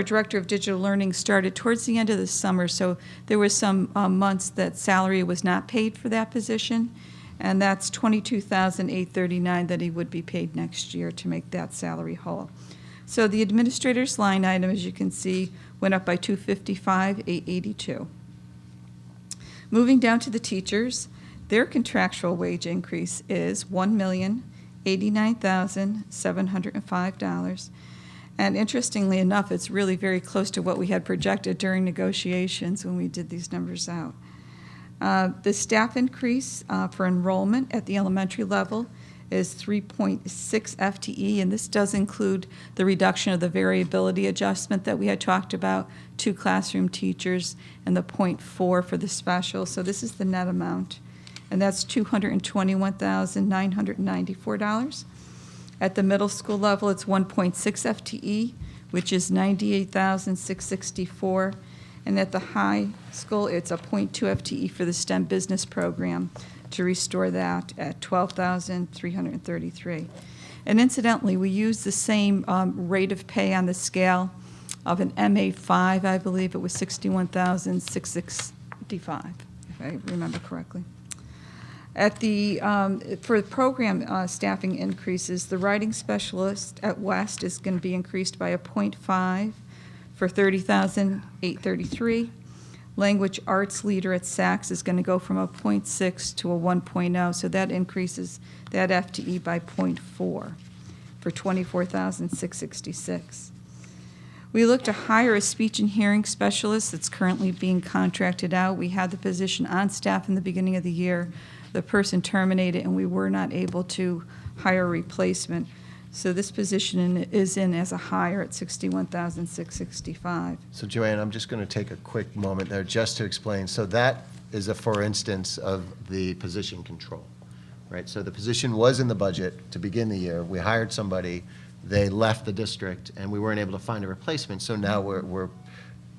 director of digital learning started towards the end of the summer, so there was some months that salary was not paid for that position, and that's $22,839 that he would be paid next year to make that salary whole. So the administrator's line item, as you can see, went up by $255,882. Moving down to the teachers, their contractual wage increase is $1,089,705. And interestingly enough, it's really very close to what we had projected during negotiations when we did these numbers out. The staff increase for enrollment at the elementary level is 3.6 FTE, and this does include the reduction of the variability adjustment that we had talked about, 2 classroom teachers, and the 0.4 for the special. So this is the net amount, and that's $221,994. At the middle school level, it's 1.6 FTE, which is $98,664. And at the high school, it's a 0.2 FTE for the STEM business program to restore that at $12,333. And incidentally, we use the same rate of pay on the scale of an MA5, I believe it was $61,665, if I remember correctly. At the for program staffing increases, the writing specialist at West is going to be increased by a 0.5 for $30,833. Language arts leader at Saks is going to go from a 0.6 to a 1.0, so that increases that FTE by 0.4 for $24,666. We look to hire a speech and hearing specialist that's currently being contracted out. We had the position on staff in the beginning of the year. The person terminated, and we were not able to hire a replacement. So this position is in as a hire at $61,665. So Joanne, I'm just going to take a quick moment there just to explain. So that is a for instance of the position control, right? So the position was in the budget to begin the year. We hired somebody, they left the district, and we weren't able to find a replacement. So now we're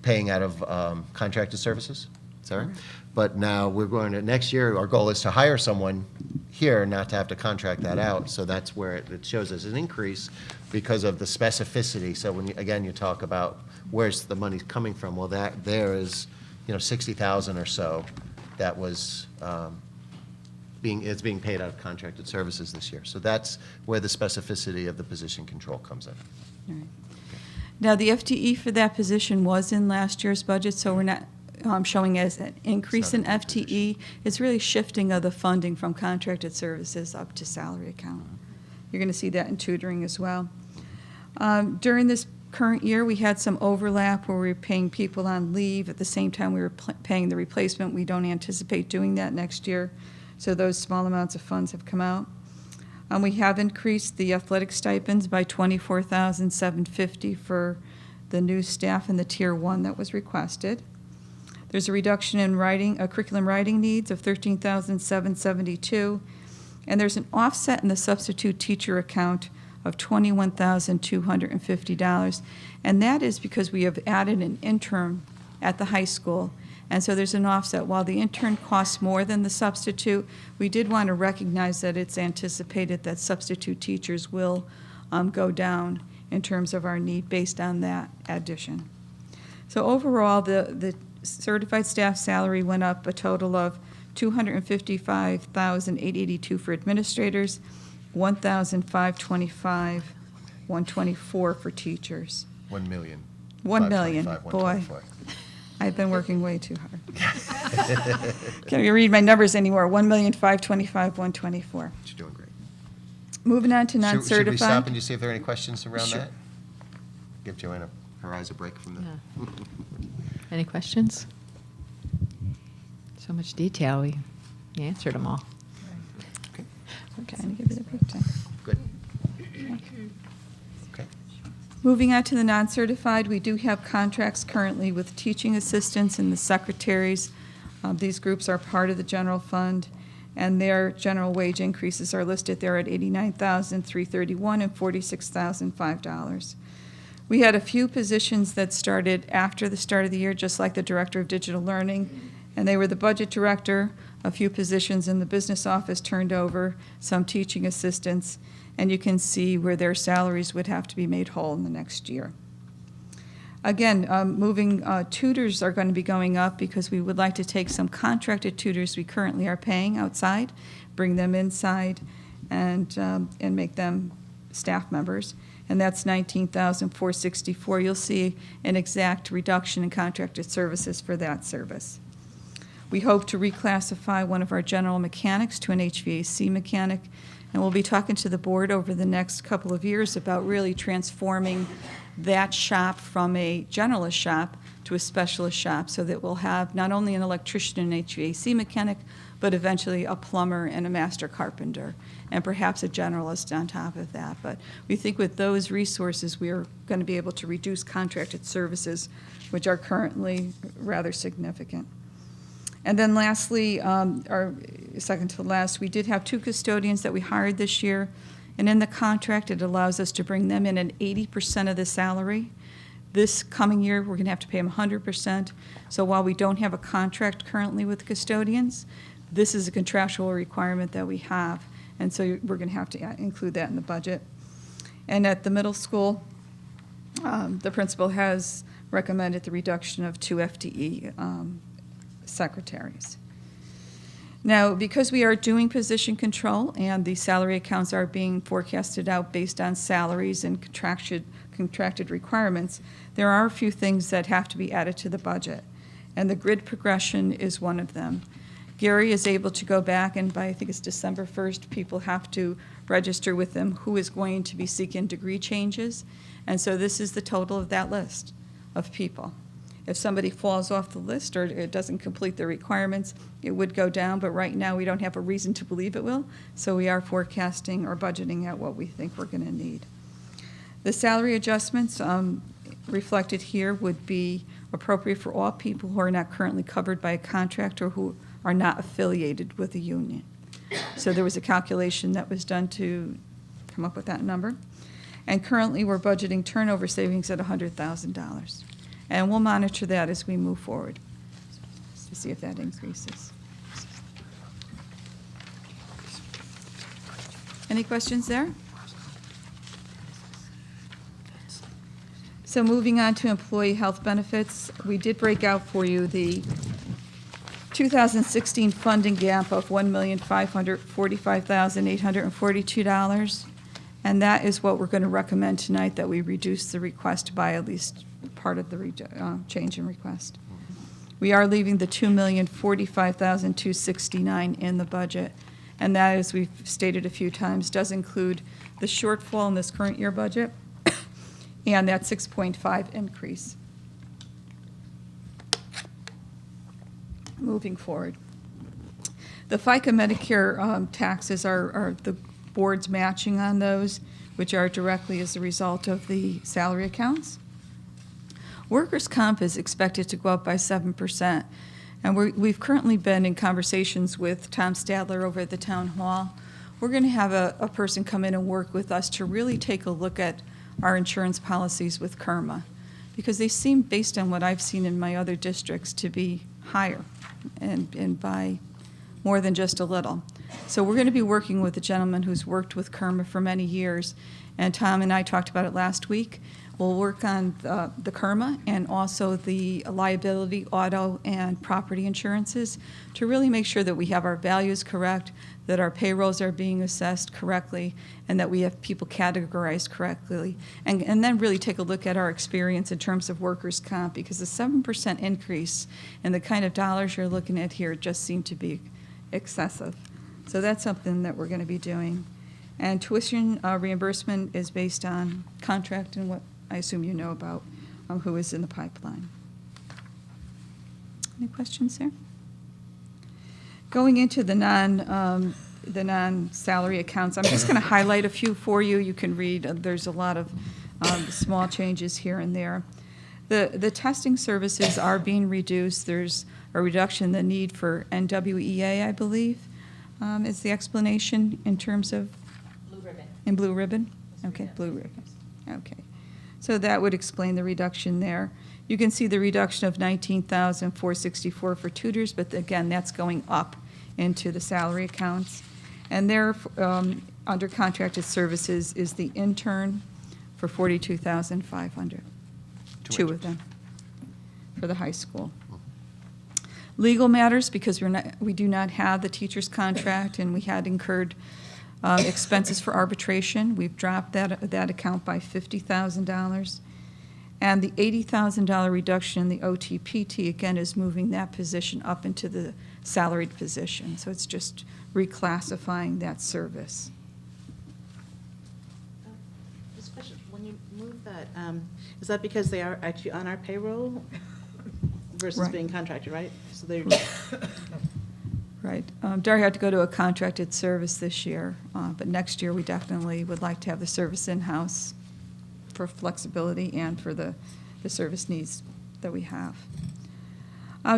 paying out of contracted services. Is that right? But now we're going to, next year, our goal is to hire someone here, not to have to contract that out. So that's where it shows us an increase because of the specificity. So when, again, you talk about where's the money coming from, well, that there is, 60,000 or so that was it's being paid out of contracted services this year. So that's where the specificity of the position control comes in. All right. Now, the FTE for that position was in last year's budget, so we're not showing as an increase in FTE. It's really shifting of the funding from contracted services up to salary account. You're going to see that in tutoring as well. During this current year, we had some overlap where we were paying people on leave. At the same time, we were paying the replacement. We don't anticipate doing that next year, so those small amounts of funds have come out. We have increased the athletic stipends by $24,750 for the new staff in the Tier 1 that was requested. There's a reduction in curriculum writing needs of $13,772, and there's an offset in the substitute teacher account of $21,250, and that is because we have added an intern at the high school, and so there's an offset. While the intern costs more than the substitute, we did want to recognize that it's anticipated that substitute teachers will go down in terms of our need based on that addition. So overall, the certified staff salary went up a total of $255,882 for administrators, $1,525,124 for teachers. 1 million. 1 million, 525, boy. I've been working way too hard. Can't even read my numbers anymore. 1,525,124. You're doing great. Moving on to non-certified. Should we stop and just see if there are any questions around Sure. that? Give Joanna her eyes a break from the. Any questions? So much detail. We answered them all. Okay. Okay, I'm going to give it a breakdown. Good. Okay. Moving on to the non-certified, we do have contracts currently with teaching assistants and the secretaries. These groups are part of the general fund, and their general wage increases are listed there at $89,331 and $46,005. We had a few positions that started after the start of the year, just like the Director of Digital Learning, and they were the budget director, a few positions in the business office turned over, some teaching assistants, and you can see where their salaries would have to be made whole in the next year. Again, tutors are going to be going up because we would like to take some contracted tutors we currently are paying outside, bring them inside, and make them staff members. And that's $19,464. You'll see an exact reduction in contracted services for that service. We hope to reclassify one of our general mechanics to an HVAC mechanic, and we'll be talking to the board over the next couple of years about really transforming that shop from a generalist shop to a specialist shop so that we'll have not only an electrician and an HVAC mechanic, but eventually a plumber and a master carpenter, and perhaps a generalist on top of that. But we think with those resources, we are going to be able to reduce contracted services, which are currently rather significant. And then lastly, or second to last, we did have 2 custodians that we hired this year, and in the contract, it allows us to bring them in at 80% of the salary. This coming year, we're going to have to pay them 100%. So while we don't have a contract currently with custodians, this is a contractual requirement that we have, and so we're going to have to include that in the budget. And at the middle school, the principal has recommended the reduction of 2 FTE secretaries. Now, because we are doing position control and the salary accounts are being forecasted out based on salaries and contracted requirements, there are a few things that have to be added to the budget, and the grid progression is one of them. Gary is able to go back, and by I think it's December 1st, people have to register with them who is going to be seeking degree changes, And so this is the total of that list of people. If somebody falls off the list or it doesn't complete the requirements, it would go down, but right now we don't have a reason to believe it will, so we are forecasting or budgeting at what we think we're going to need. The salary adjustments reflected here would be appropriate for all people who are not currently covered by a contract or who are not affiliated with a union. So there was a calculation that was done to come up with that number. And currently, we're budgeting turnover savings at $100,000. And we'll monitor that as we move forward to see if that increases. Any questions there? So moving on to employee health benefits, we did break out for you the 2016 funding gap of $1,545,842. And that is what we're going to recommend tonight, that we reduce the request by at least part of the change in request. We are leaving the $2,045,269 in the budget, and that, as we've stated a few times, does include the shortfall in this current year budget and that 6.5 increase. Moving forward. The FICA Medicare taxes are the board's matching on those, which are directly as a result of the salary accounts. Workers' comp is expected to go up by 7%, and we've currently been in conversations with Tom Stadler over at the town hall. We're going to have a person come in and work with us to really take a look at our insurance policies with KERMA, because they seem, based on what I've seen in my other districts, to be higher and by more than just a little. So we're going to be working with a gentleman who's worked with KERMA for many years, and Tom and I talked about it last week. We'll work on the KERMA and also the liability, auto, and property insurances to really make sure that we have our values correct, that our payrolls are being assessed correctly, and that we have people categorized correctly. And then really take a look at our experience in terms of workers' comp, because the 7% increase and the kind of dollars you're looking at here just seem to be excessive. So that's something that we're going to be doing. And tuition reimbursement is based on contract and what I assume you know about who is in the pipeline. Any questions there? Going into the non-salary accounts, I'm just going to highlight a few for you. You can read. There's a lot of small changes here and there. The testing services are being reduced. There's a reduction in the need for NWEA, I believe, is the explanation in terms of? Blue ribbon. In blue ribbon? Okay, blue ribbon. Okay. So that would explain the reduction there. You can see the reduction of $19,464 for tutors, but again, that's going up into the salary accounts. And there, under contracted services, is the intern for $42,500. Two of them for the high school. Legal matters, because we do not have the teacher's contract, and we had incurred expenses for arbitration. We've dropped that account by $50,000. And the $80,000 reduction in the OTPT, again, is moving that position up into the salaried position. So it's just reclassifying that service. Just a question, when you move that, is that because they are actually on our payroll versus Right. being contracted, right? So they're Right. Dara had to go to a contracted service this year, but next year we definitely would like to have the service in-house for flexibility and for the service needs that we have.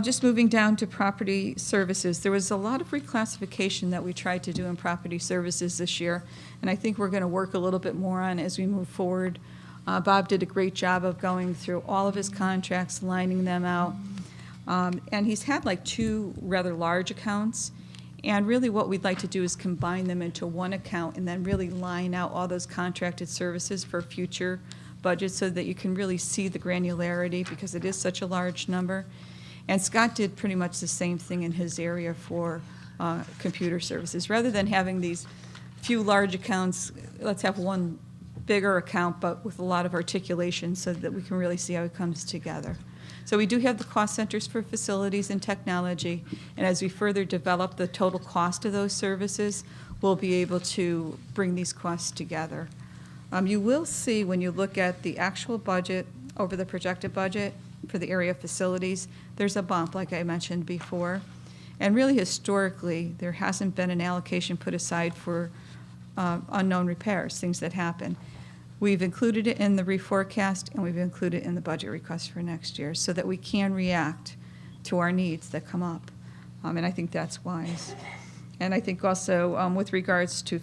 Just moving down to property services, there was a lot of reclassification that we tried to do in property services this year, and I think we're going to work a little bit more on as we move forward. Bob did a great job of going through all of his contracts, lining them out. And he's had like two rather large accounts. And really what we'd like to do is combine them into one account and then really line out all those contracted services for future budgets so that you can really see the granularity, because it is such a large number. And Scott did pretty much the same thing in his area for computer services. Rather than having these few large accounts, let's have one bigger account but with a lot of articulation so that we can really see how it comes together. So we do have the cost centers for facilities and technology, and as we further develop the total cost of those services, we'll be able to bring these costs together You will see when you look at the actual budget over the projected budget for the area facilities, there's a bump, like I mentioned before. And really historically, there hasn't been an allocation put aside for unknown repairs, things that happen. We've included it in the reforecast, and we've included it in the budget request for next year so that we can react to our needs that come up. And I think that's wise. And I think also with regards to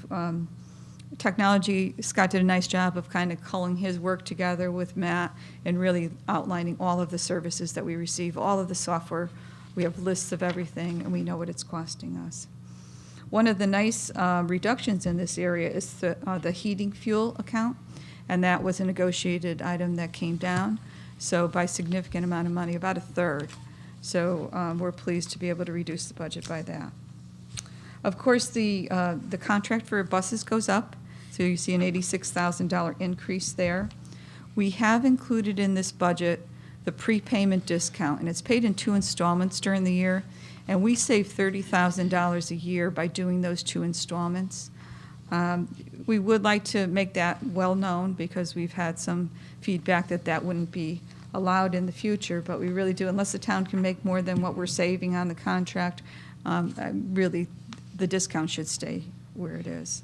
technology, Scott did a nice job of kind of culling his work together with Matt and really outlining all of the services that we receive, all of the software. We have lists of everything, and we know what it's costing us. One of the nice reductions in this area is the heating fuel account, and that was a negotiated item that came down, so by a significant amount of money, about a third. So we're pleased to be able to reduce the budget by that. Of course, the contract for buses goes up, so you see an $86,000 increase there. We have included in this budget the prepayment discount, and it's paid in 2 installments during the year, and we save $30,000 a year by doing those 2 installments. We would like to make that well-known because we've had some feedback that that wouldn't be allowed in the future, but we really do, unless the town can make more than what we're saving on the contract, really the discount should stay where it is.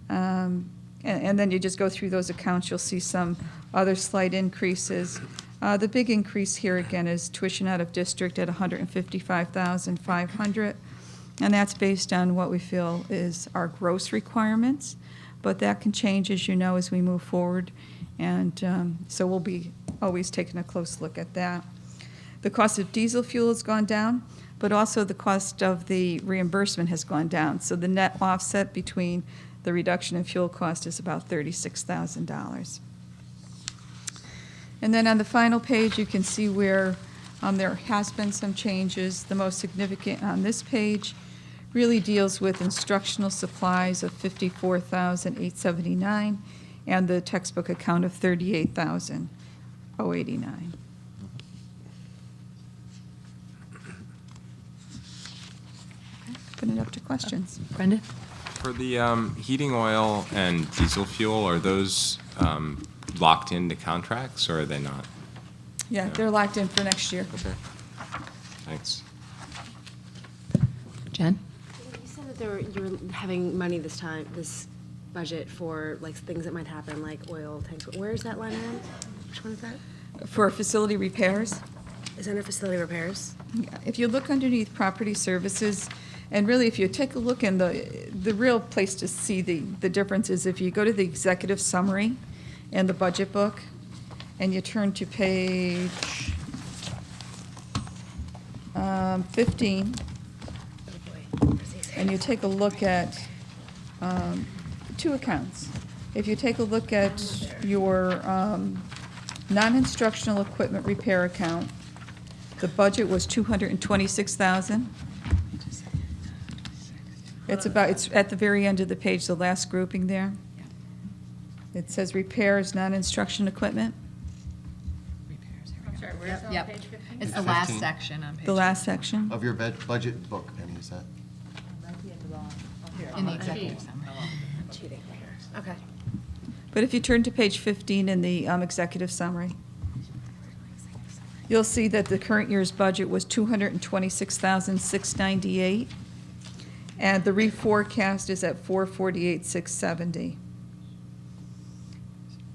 And then you just go through those accounts, you'll see some other slight increases. The big increase here again is tuition out of district at $155,500, and that's based on what we feel is our gross requirements, but that can change, as you know, as we move forward, and so we'll be always taking a close look at that. The cost of diesel fuel has gone down, but also the cost of the reimbursement has gone down, so the net offset between the reduction in fuel cost is about $36,000. And then on the final page, you can see where there has been some changes. The most significant on this page really deals with instructional supplies of $54,879 and the textbook account of $38,089. Open it up to questions. Brenda? For the heating oil and diesel fuel, are those locked into contracts, or are they not? Yeah, they're locked in for next year. Okay. Thanks. Jen? You said that you were having money this budget for like things that might happen, like oil tanks. Where is that line item? Which one is that? For facility repairs. Is under facility repairs? Yeah, if you look underneath property services, and really if you take a look in the real place to see the difference is if you go to the executive summary and the budget book, and you turn to page 15, and you take a look at 2 accounts. If you take a look at your non-instructional equipment repair account, the budget was $226,000. It's at the very end of the page, the last grouping there. It says repairs, non-instruction equipment. I'm sorry, where's it on page 15? It's the last section on page. The last section. Of your budget book, Penny, is that? In the executive summary. Okay. But if you turn to page 15 in the executive summary, you'll see that the current year's budget was $226,698, and the reforecast is at $448,670.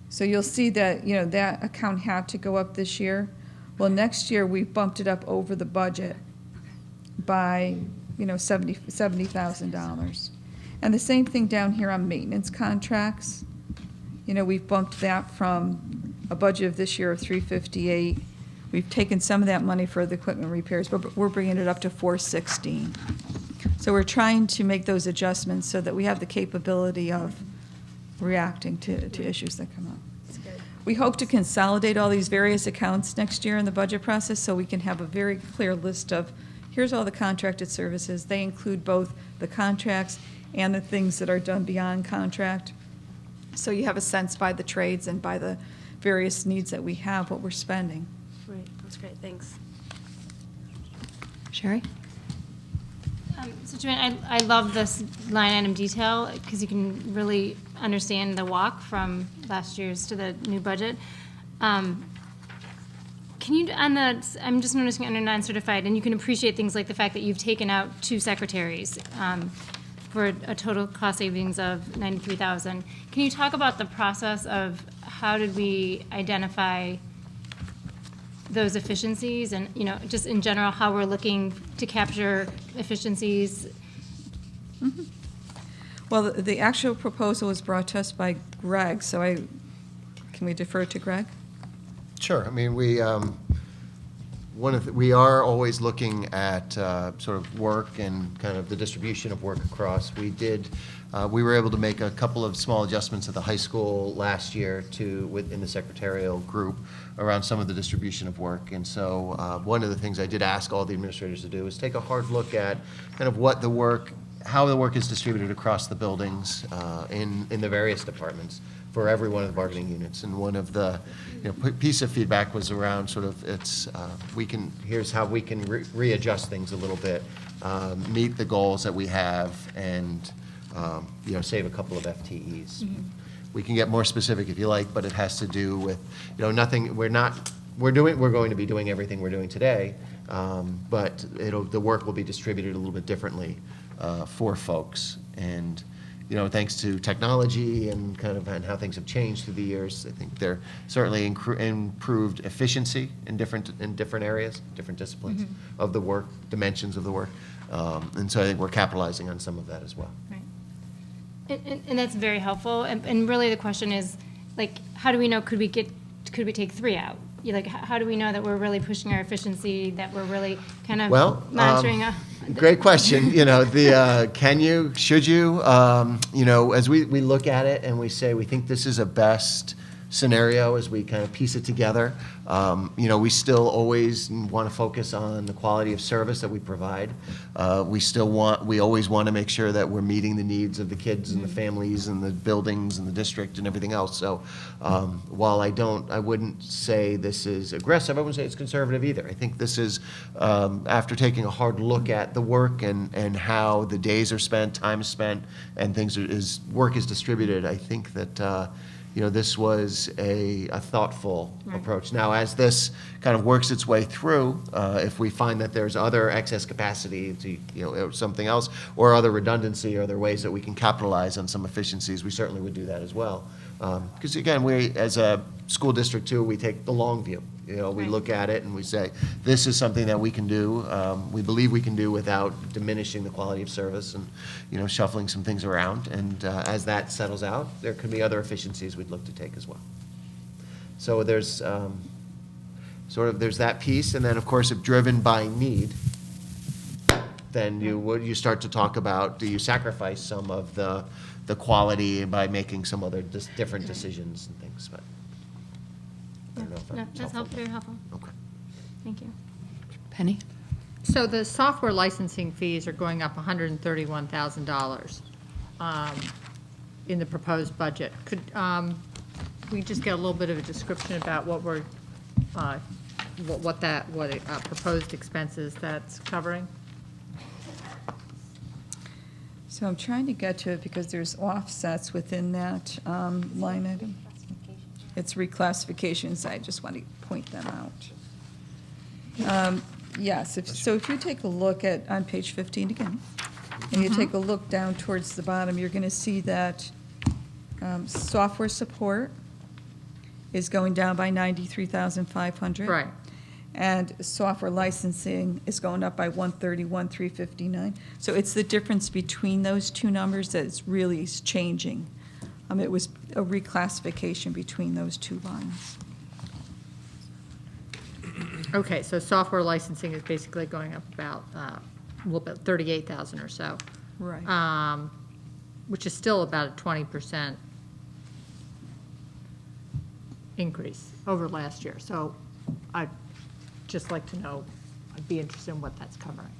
So you'll see that, that account had to go up this year. Well, next year, we bumped it up over the budget by, $70,000. And the same thing down here on maintenance contracts. We've bumped that from a budget of this year of $358. We've taken some of that money for the equipment repairs, but we're bringing it up to $416. So we're trying to make those adjustments so that we have the capability of reacting to issues that come up. We hope to consolidate all these various accounts next year in the budget process so we can have a very clear list of, here's all the contracted services. They include both the contracts and the things that are done beyond contract. So you have a sense by the trades and by the various needs that we have, what we're spending. Right, that's great, thanks. Sherry? So Joanne, I love this line item detail because you can really understand the walk from last year's to the new budget. Can you, I'm just noticing under non-certified, and you can appreciate things like the fact that you've taken out 2 secretaries for a total cost savings of $93,000. Can you talk about the process of how did we identify those efficiencies and, just in general, how we're looking to capture efficiencies? Mm-hmm. Well, the actual proposal was brought to us by Greg, so can we defer to Greg? Sure. I mean, we are always looking at sort of work and kind of the distribution of work across. We were able to make a couple of small adjustments at the high school last year within the secretarial group around some of the distribution of work. And so one of the things I did ask all the administrators to do is take a hard look at kind of how the work is distributed across the buildings in the various departments for every one of the bargaining units. And one of the piece of feedback was around sort of here's how we can readjust things a little bit, meet the goals that we have, and save a couple of FTEs. Mm-hmm. We can get more specific if you like, but it has to do with nothing. We're going to be doing everything we're doing today, but the work will be distributed a little bit differently for folks. And thanks to technology and and how things have changed through the years, I think they're certainly improved efficiency in different areas, different disciplines of the work, dimensions of the work. And so I think we're capitalizing on some of that as well. Right. And that's very helpful. And really the question is, how do we know, could we take 3 out? How do we know that we're really pushing our efficiency, that we're really kind of monitoring? Great question. Can you, should you, as we look at it and we say, we think this is a best scenario as we kind of piece it together, we still always want to focus on the quality of service that we provide. We always want to make sure that we're meeting the needs of the kids and the families and the buildings and the district and everything else. So while I wouldn't say this is aggressive, I wouldn't say it's conservative either. I think this is, after taking a hard look at the work and how the days are spent, time is spent, and work is distributed, I think that this was a thoughtful approach. Now, as this kind of works its way through, if we find that there's other excess capacity to, something else, or other redundancy, or other ways that we can capitalize on some efficiencies, we certainly would do that as well. Because again, we, as a school district too, we take the long view. We look at it and we say, this is something that we can do, we believe we can do without diminishing the quality of service and, shuffling some things around. And as that settles out, there could be other efficiencies we'd look to take as well. So there's there's that piece. And then, of course, if driven by need, then you start to talk about, do you sacrifice some of the quality by making some other different decisions and things, but. I don't know if That's very helpful. Okay. Thank you. Penny? So the software licensing fees are going up $131,000 in the proposed budget. Could we just get a little bit of a description about what proposed expenses that's covering? So I'm trying to get to it because there's offsets within that line item. It's reclassifications. I just want to point them out. Yes, if you take a look on page 15 again, and you take a look down towards the bottom, you're going to see that software support is going down by $93,500. Right. And software licensing is going up by $131,359. So it's the difference between those two numbers that really is changing. It was a reclassification between those two lines. Okay, so software licensing is basically going up about a little bit, $38,000 or so. Right. Which is still about a 20% increase over last year. So I'd just like to know, I'd be interested in what that's covering.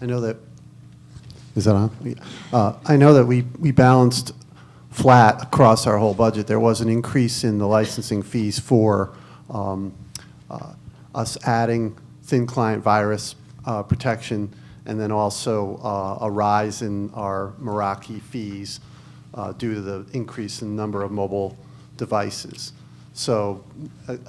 I know that, is that on? I know that we balanced flat across our whole budget. There was an increase in the licensing fees for us adding thin client virus protection, and then also a rise in our Meraki fees due to the increase in number of mobile devices. So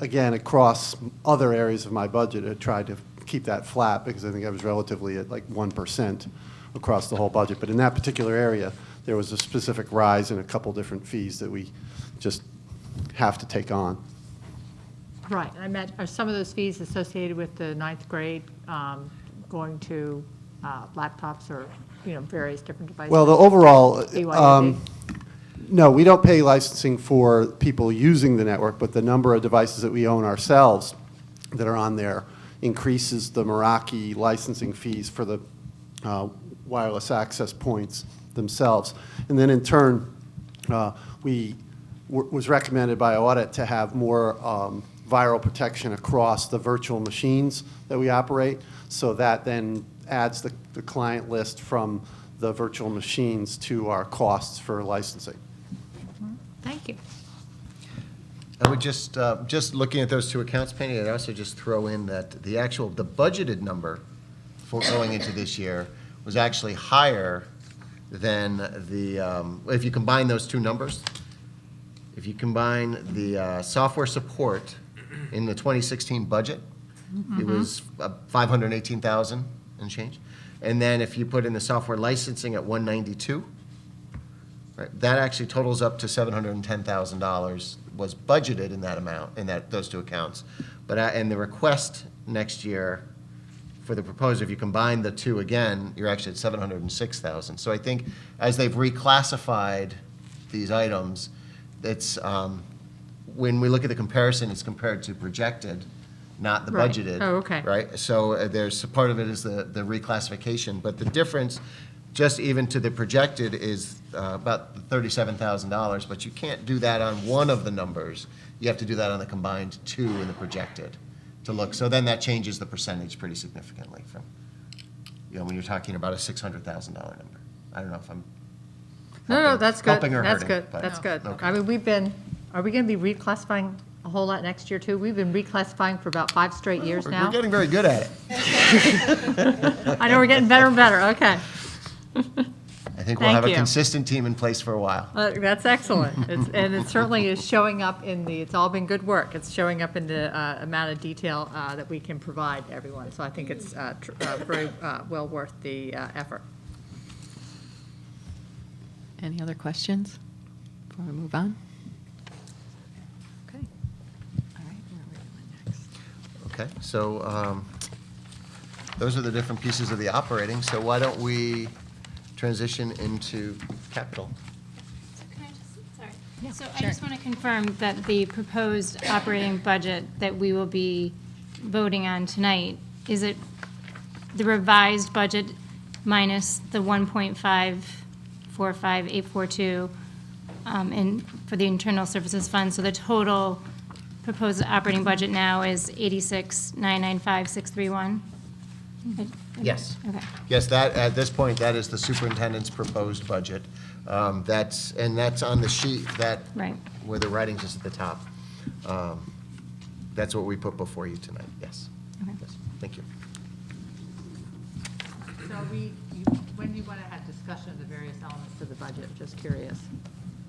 again, across other areas of my budget, I tried to keep that flat because I think I was relatively at like 1% across the whole budget. But in that particular area, there was a specific rise in a couple different fees that we just have to take on. Right, I meant, are some of those fees associated with the ninth grade going to laptops or, various different devices? Well, the overall, BYOD? no, we don't pay licensing for people using the network, but the number of devices that we own ourselves that are on there increases the Meraki licensing fees for the wireless access points themselves. And then in turn, was recommended by audit to have more viral protection across the virtual machines that we operate. So that then adds the client list from the virtual machines to our costs for licensing. Thank you. I would just looking at those two accounts, Penny, I'd also just throw in that the budgeted number for going into this year was actually higher than if you combine those two numbers. If you combine the software support in the 2016 budget, it was 518,000 and change. And then if you put in the software licensing at 192, right, that actually totals up to $710,000 was budgeted in that amount, in those two accounts. But and the request next year for the proposal, if you combine the two again, you're actually at 706,000. So I think as they've reclassified these items, it's when we look at the comparison, it's compared to projected, not the Right. budgeted. Oh, okay. Right? So there's part of it is the reclassification, but the difference, just even to the projected, is about $37,000. But you can't do that on one of the numbers. You have to do that on the combined two and the projected to look. So then that changes the percentage pretty significantly from, when you're talking about a $600,000 number. I don't know if I'm No, that's good. helping or That's hurting, good. but- That's good. Okay. I mean, are we going to be reclassifying a whole lot next year too? We've been reclassifying for about 5 straight years now. We're getting very good at it. I know we're getting better and better. Okay. I think we'll Thank have a you. consistent team in place for a while. That's excellent. And it certainly is showing up it's all been good work. It's showing up in the amount of detail that we can provide everyone. So I think it's very well worth the effort. Any other questions before we move on? Okay. All right, where are we going next? Okay, so those are the different pieces of the operating. So why don't we transition into capital? So I just want to confirm that the proposed operating budget that we will be voting on tonight, is it the revised budget minus the 1.545842 for the internal services fund? So the total proposed operating budget now is 86,995,631? Yes. Okay. Yes, that, at this point, that is the superintendent's proposed budget. That's on the sheet Right. where the writing's just at the top. That's what we put before you tonight, yes. Okay. Yes. Thank you. So when do you want to have discussion of the various elements of the budget? Just curious.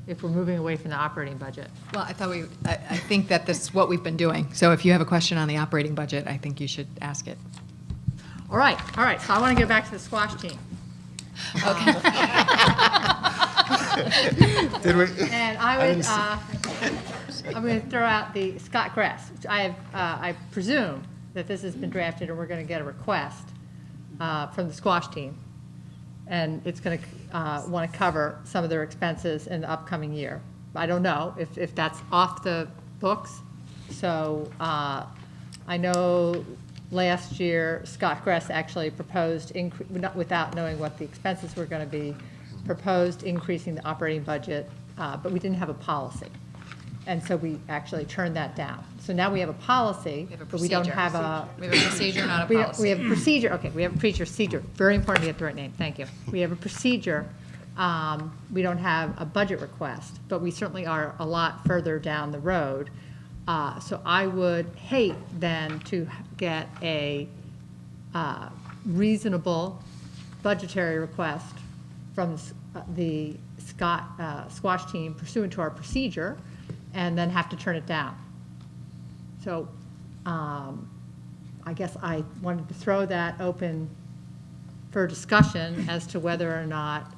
If we're moving away from the operating budget. Well, I think that this is what we've been doing. So if you have a question on the operating budget, I think you should ask it. All right. So I want to go back to the squash team. Okay. Did we? And I'm going to throw out the Scott Gress. I presume that this has been drafted and we're going to get a request from the squash team. And it's going to want to cover some of their expenses in the upcoming year. I don't know if that's off the books. So I know last year Scott Gress actually proposed, without knowing what the expenses were going to be, proposed increasing the operating budget, but we didn't have a policy. And so we actually turned that down. So now we have a policy, but we don't have a... We have a procedure, not a policy. We have a procedure, okay, we have a procedure. Very important to get the right name, thank you. We have a procedure. We don't have a budget request, but we certainly are a lot further down the road So I would hate then to get a reasonable budgetary request from the squash team pursuant to our procedure, and then have to turn it down. So I guess I wanted to throw that open for discussion as to whether or not,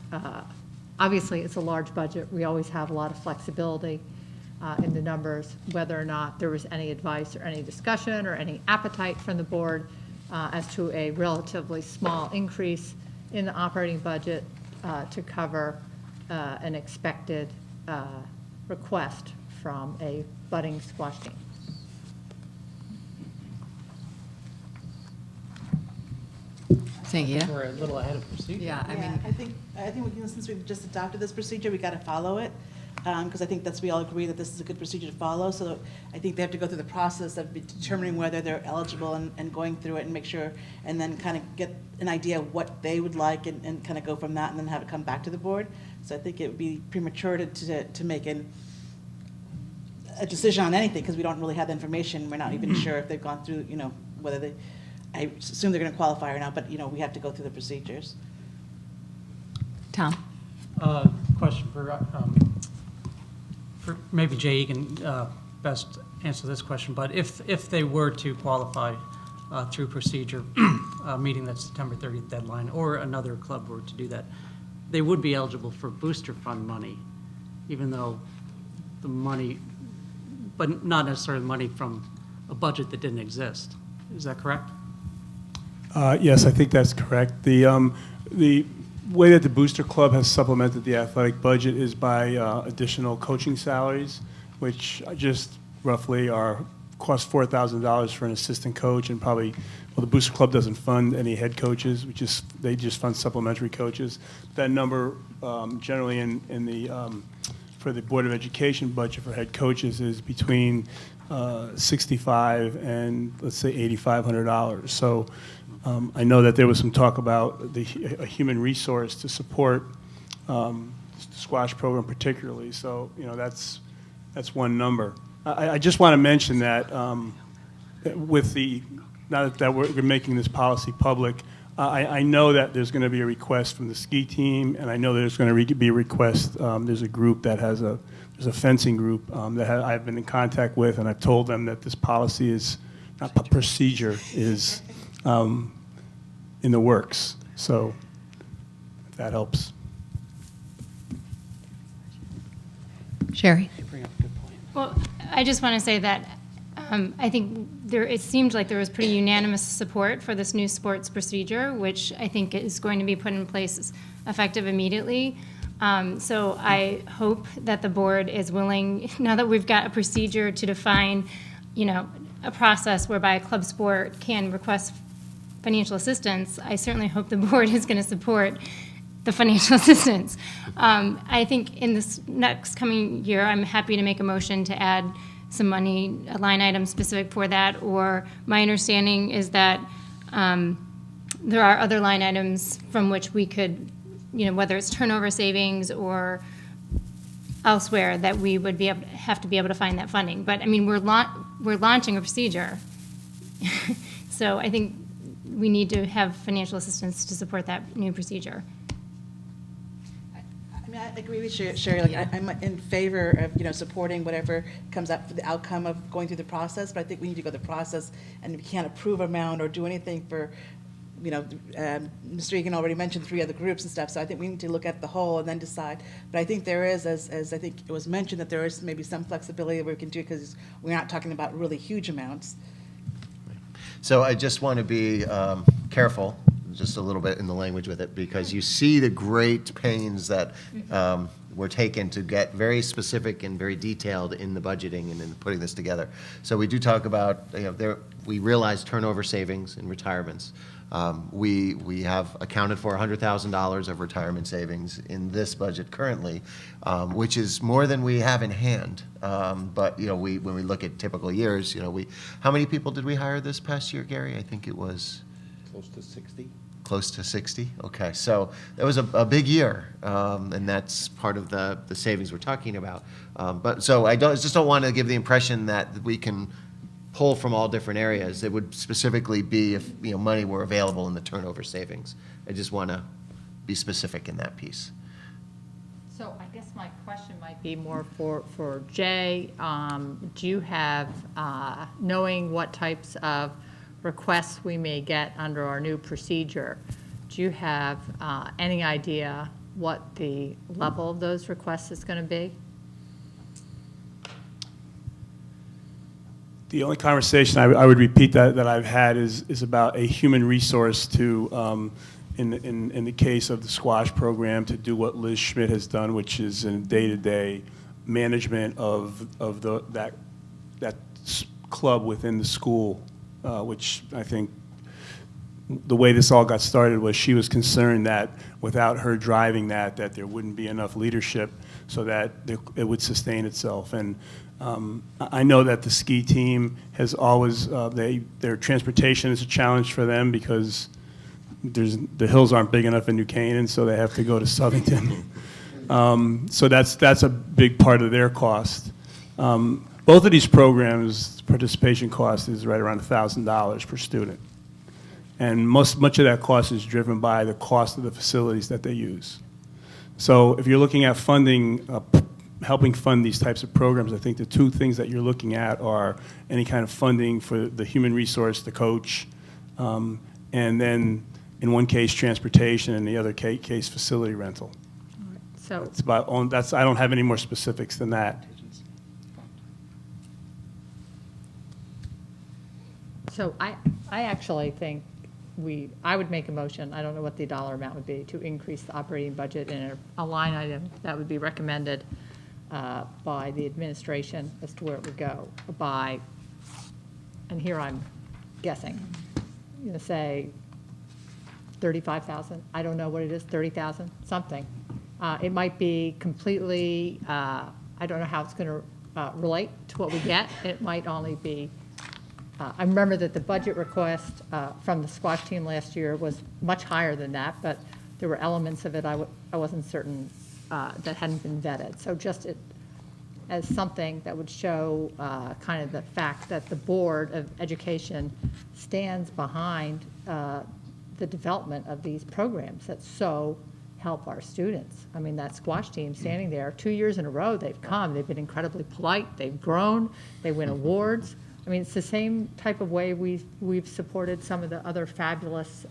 obviously it's a large budget, we always have a lot of flexibility in the numbers, whether or not there was any advice or any discussion or any appetite from the board as to a relatively small increase in the operating budget to cover an expected request from a budding squash team. Thank you. We're a little ahead of procedure. Yeah, I mean, I think since we've just adopted this procedure, we got to follow it. Because I think we all agree that this is a good procedure to follow. So I think they have to go through the process of determining whether they're eligible and going through it and make sure, and then kind of get an idea of what they would like and kind of go from that and then have it come back to the board. So I think it would be premature to make a decision on anything because we don't really have the information. We're not even sure if they've gone through, whether they, I assume they're going to qualify or not, but, we have to go through the procedures. Tom? Question for maybe Jay, you can best answer this question, but if they were to qualify through procedure, meeting that September 30th deadline, or another club were to do that, they would be eligible for booster fund money, even though the money, but not necessarily money from a budget that didn't exist. Is that correct? Yes, I think that's correct. The way that the Booster Club has supplemented the athletic budget is by additional coaching salaries, which just roughly cost $4,000 for an assistant coach, and probably, well, the Booster Club doesn't fund any head coaches, they just fund supplementary coaches. That number generally in the for the Board of Education budget for head coaches is between $65 and let's say $8,500. So I know that there was some talk about a human resource to support the squash program particularly. So that's one number. I just want to mention that with now that we're making this policy public, I know that there's going to be a request from the ski team, and I know there's going to be a request. There's a group that there's a fencing group that I've been in contact with, and I've told them that this policy is, not procedure, is in the works. So if that helps. Sherry? You bring up a good point. Well, I just want to say that I think it seemed like there was pretty unanimous support for this new sports procedure, which I think is going to be put in place effective immediately. So I hope that the board is willing, now that we've got a procedure to define, a process whereby a club sport can request financial assistance, I certainly hope the board is going to support the financial assistance. I think in this next coming year, I'm happy to make a motion to add some money, a line item specific for that, or my understanding is that there are other line items from which we could, whether it's turnover savings or elsewhere, that we would have to be able to find that funding. But I mean, we're launching a procedure, so I think we need to have financial assistance to support that new procedure. I mean, I agree with Sherry. Like, I'm in favor of supporting whatever comes up for the outcome of going through the process. But I think we need to go through the process, and we can't approve amount or do anything for, Mr. Egan already mentioned 3 other groups and stuff. So I think we need to look at the whole and then decide. But I think there is, as I think it was mentioned, that there is maybe some flexibility where we can do it because we're not talking about really huge amounts. So I just want to be careful, just a little bit in the language with it, because you see the great pains that were taken to get very specific and very detailed in the budgeting and in putting this together. So we do talk about, we realize turnover savings and retirements. We have accounted for $100,000 of retirement savings in this budget currently, which is more than we have in hand. But when we look at typical years, how many people did we hire this past year, Gary? I think it was close to 60. close to 60? Okay, so that was a big year, and that's part of the savings we're talking about. But so I just don't want to give the impression that we can pull from all different areas. It would specifically be if, money were available in the turnover savings. I just want to be specific in that piece. So I guess my question might be more for Jay. Do you have, knowing what types of requests we may get under our new procedure, do you have any idea what the level of those requests is going to be? The only conversation I would repeat that I've had is about a human resource to, in the case of the squash program, to do what Liz Schmidt has done, which is in day-to-day management of that club within the school, which I think the way this all got started was she was concerned that without her driving that there wouldn't be enough leadership so that it would sustain itself. And I know that the ski team has always, their transportation is a challenge for them because the hills aren't big enough in New Canaan, so they have to go to Southington. So that's a big part of their cost. Both of these programs, participation cost is right around $1,000 per student. And much of that cost is driven by the cost of the facilities that they use. So if you're looking at funding, helping fund these types of programs, I think the two things that you're looking at are any kind of funding for the human resource, the coach, and then in one case transportation, and the other case facility rental. So It's about I don't have any more specifics than that. So I actually think I would make a motion, I don't know what the dollar amount would be, to increase the operating budget in a line item that would be recommended by the administration as to where it would go by, and here I'm guessing, say 35,000, I don't know what it is, 30,000, something. It might be completely, I don't know how it's going to relate to what we get. It might only be, I remember that the budget request from the squash team last year was much higher than that, but there were elements of it I wasn't certain that hadn't been vetted. So just as something that would show kind of the fact that the Board of Education stands behind the development of these programs that so help our students. I mean, that squash team standing there 2 years in a row, they've come, they've been incredibly polite, they've grown, they win awards. I mean, it's the same type of way we've supported some of the other fabulous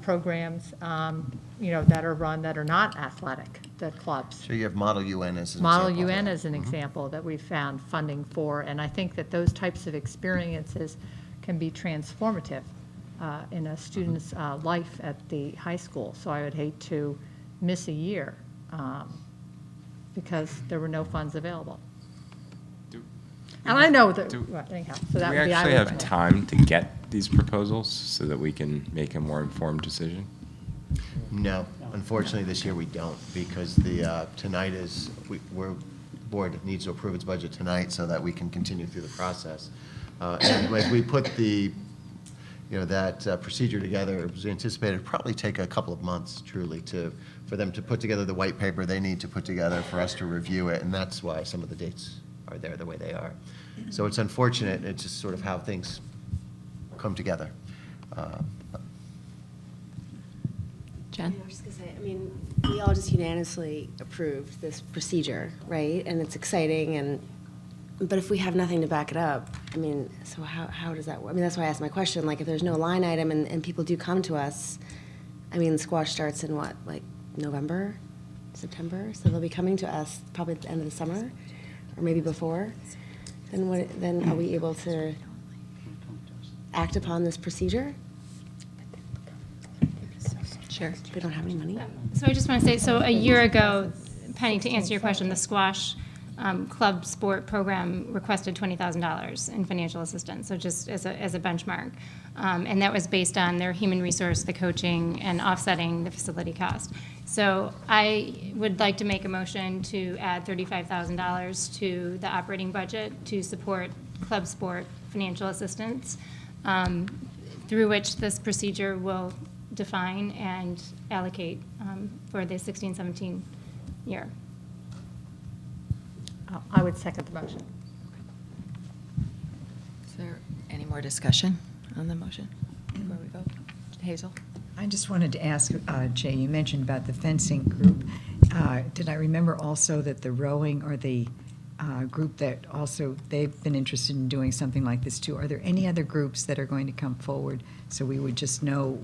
programs, that are run that are not athletic, the clubs. So you have Model UN as an Model example. UN as an example that we've found funding for, and I think that those types of experiences can be transformative in a student's life at the high school. So I would hate to miss a year because there were no funds available. And I know that, anyhow, so that Do we would be. actually have time to get these proposals so that we can make a more informed decision? No, unfortunately, this year we don't, because tonight board needs to approve its budget tonight so that we can continue through the process. And as we put that procedure together, it was anticipated to probably take a couple of months, truly, for them to put together the white paper they need to put together for us to review it, and that's why some of the dates are there the way they are. So it's unfortunate, it's just sort of how things come together. Jen? I was just going to say, I mean, we all just unanimously approved this procedure, right? And it's exciting, but if we have nothing to back it up, I mean, so how does that work? I mean, that's why I asked my question, like, if there's no line item and people do come to us, I mean, squash starts in what, like November, September? So they'll be coming to us probably at the end of the summer, or maybe before. Then are we able to act upon this procedure? Sure. We don't have any money? So I just want to say, so a year ago, Penny, to answer your question, the squash club sport program requested $20,000 in financial assistance, so just as a benchmark. And that was based on their human resource, the coaching, and offsetting the facility cost. So I would like to make a motion to add $35,000 to the operating budget to support club sport financial assistance, through which this procedure will define and allocate for the 16-17 year. I would second the motion. Is there any more discussion on the motion before we vote? Hazel? I just wanted to ask, Jay, you mentioned about the fencing group. Did I remember also that the rowing or the group that also, they've been interested in doing something like this too? Are there any other groups that are going to come forward so we would just know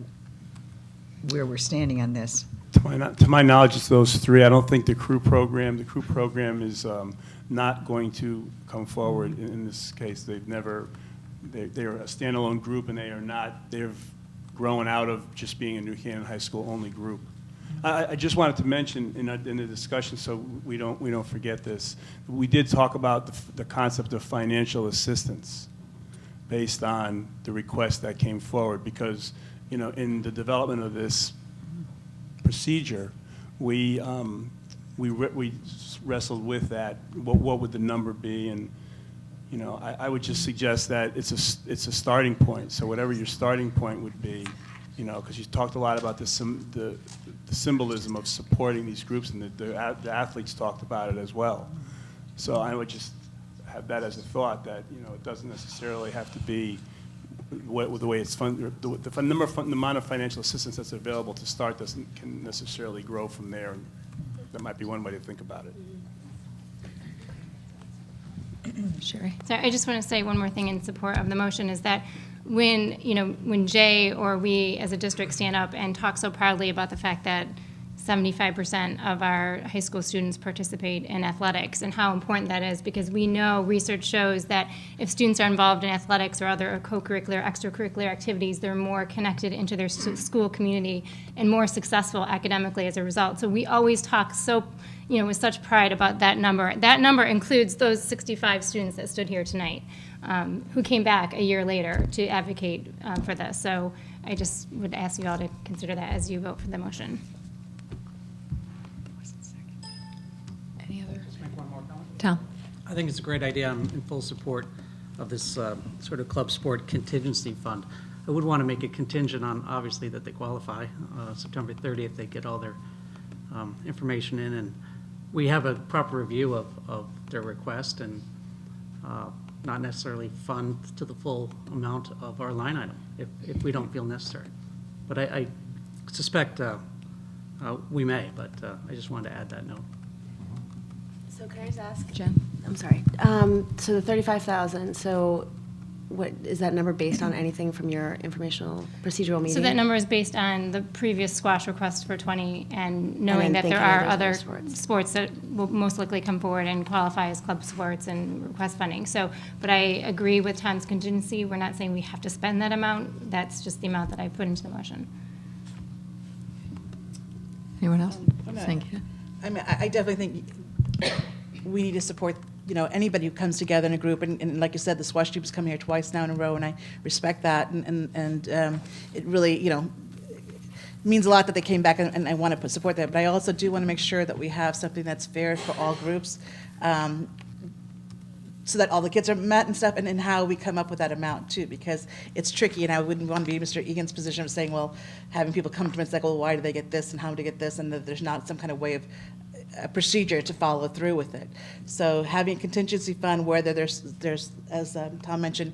where we're standing on this? To my knowledge, it's those three. I don't think the crew program is not going to come forward in this case. They're a standalone group, and they've grown out of just being a New Canaan High School only group. I just wanted to mention in the discussion, so we don't forget this. We did talk about the concept of financial assistance based on the request that came forward, because in the development of this procedure, we wrestled with that. What would the number be? And I would just suggest that it's a starting point. So whatever your starting point would be, because you talked a lot about the symbolism of supporting these groups, and the athletes talked about it as well. So I would just have that as a thought, that it doesn't necessarily have to be the way it's funded. The amount of financial assistance that's available to start can necessarily grow from there. And that might be one way to think about it. Sherry? So I just want to say one more thing in support of the motion is that when Jay or we as a district stand up and talk so proudly about the fact that 75% of our high school students participate in athletics and how important that is, because we know research shows that if students are involved in athletics or other co-curricular, extracurricular activities, they're more connected into their school community and more successful academically as a result. So we always talk with such pride about that number. That number includes those 65 students that stood here tonight, who came back a year later to advocate for this. So I just would ask you all to consider that as you vote for the motion. Any other? Just make one more comment. Tom? I think it's a great idea. I'm in full support of this sort of club sport contingency fund. I would want to make it contingent on, obviously, that they qualify. September 30th, they get all their information in, and we have a proper review of their request, and not necessarily fund to the full amount of our line item if we don't feel necessary. But I suspect we may, but I just wanted to add that note. So can I just ask? Jen? I'm sorry. So the 35,000, so what is that number based on anything from your informational procedural meeting? So that number is based on the previous squash request for 20 and knowing that thinking there are there's other sports. that will most likely come forward and qualify as club sports and request funding. So, but I agree with Tom's contingency. We're not saying we have to spend that amount. That's just the amount that I put into the motion. Anyone else? Thank you. I mean, I definitely think we need to support anybody who comes together in a group, and like you said, the squash team's come here twice now in a row, and I respect that, and it really, means a lot that they came back, and I want to support that, but I also do want to make sure that we have something that's fair for all groups, so that all the kids are met and stuff, and how we come up with that amount too, because it's tricky, and I wouldn't want to be in Mr. Egan's position of saying, well, having people come to me and say, well, why do they get this, and how do they get this, and that there's not some kind of way of a procedure to follow through with it. So having a contingency fund where there's as Tom mentioned,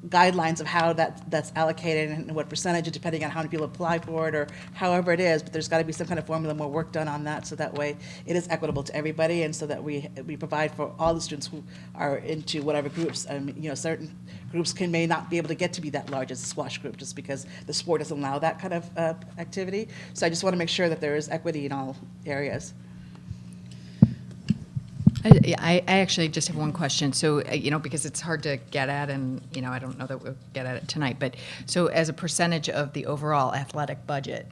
guidelines of how that's allocated and what percentage, depending on how many people apply for it or however it is, but there's got to be some kind of formula, more work done on that, so that way it is equitable to everybody, and so that we provide for all the students who are into whatever groups. Certain groups may not be able to get to be that large as a squash group, just because the sport doesn't allow that kind of activity. So I just want to make sure that there is equity in all areas. I actually just have one question. So, because it's hard to get at, and, I don't know that we'll get at it tonight, but so as a percentage of the overall athletic budget,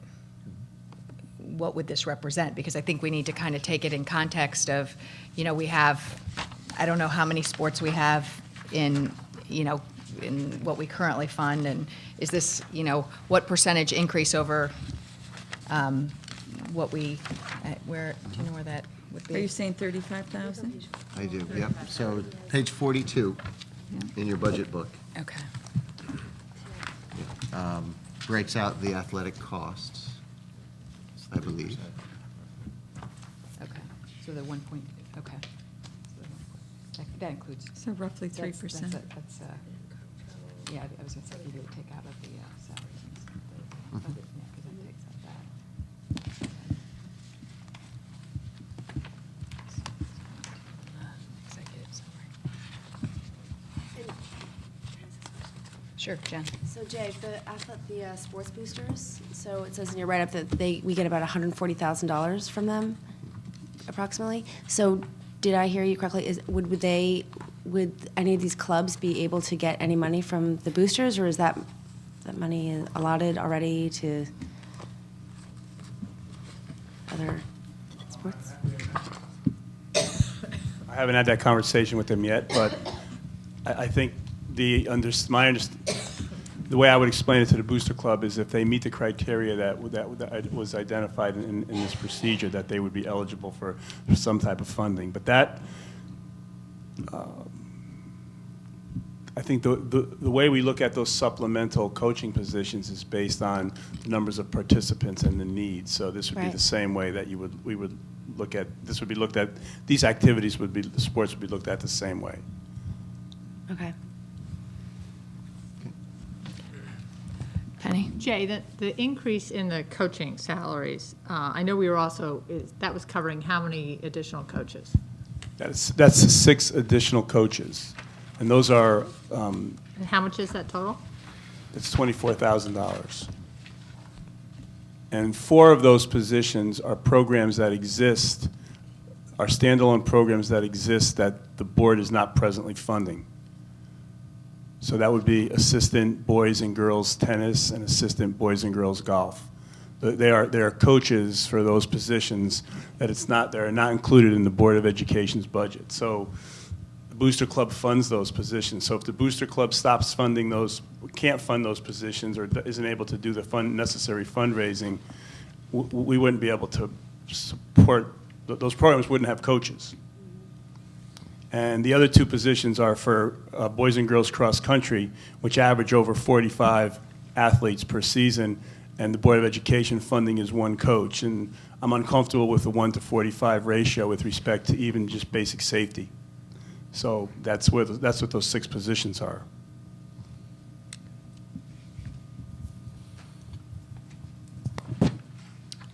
what would this represent? Because I think we need to kind of take it in context of, we have, I don't know how many sports we have in what we currently fund, and is this, what percentage increase over what we, where, do you know where that would be? Are you saying 35,000? I do, yep. So page 42 in your budget book. Okay. breaks out the athletic costs, I believe. Okay, so the 1 point, okay. That includes. So roughly 3%. That's, yeah, I was going to say, you would take out of the salaries and stuff. Mhm. Yeah, 'cause that takes out that. Executive summary. Sure, Jen. So Jay, the sports boosters, so it says in your write-up that we get about $140,000 from them, approximately. So did I hear you correctly? Would any of these clubs be able to get any money from the boosters, or is that money allotted already to other sports? I haven't had that conversation with them yet, but I think the way I would explain it to the Booster Club is if they meet the criteria that was identified in this procedure, that they would be eligible for some type of funding. But that, I think the way we look at those supplemental coaching positions is based on the numbers of participants and the needs. So this would be the same way that we would look at, this would be looked at, these activities would be, the sports would be looked at the same way. Okay. Penny? Jay, the increase in the coaching salaries, I know we were also, that was covering how many additional coaches? That's 6 additional coaches, and those are, And how much is that total? it's $24,000. And 4 of those positions are programs that exist, are standalone programs that exist that the board is not presently funding. So that would be assistant boys and girls tennis and assistant boys and girls golf. They are coaches for those positions that they're not included in the Board of Education's budget. So the Booster Club funds those positions. So if the Booster Club stops funding those, can't fund those positions, or isn't able to do the necessary fundraising, we wouldn't be able to support, those programs wouldn't have coaches. And the other 2 positions are for boys and girls cross country, which average over 45 athletes per season, and the Board of Education funding is 1 coach. And I'm uncomfortable with the 1-to-45 ratio with respect to even just basic safety. So that's what those 6 positions are.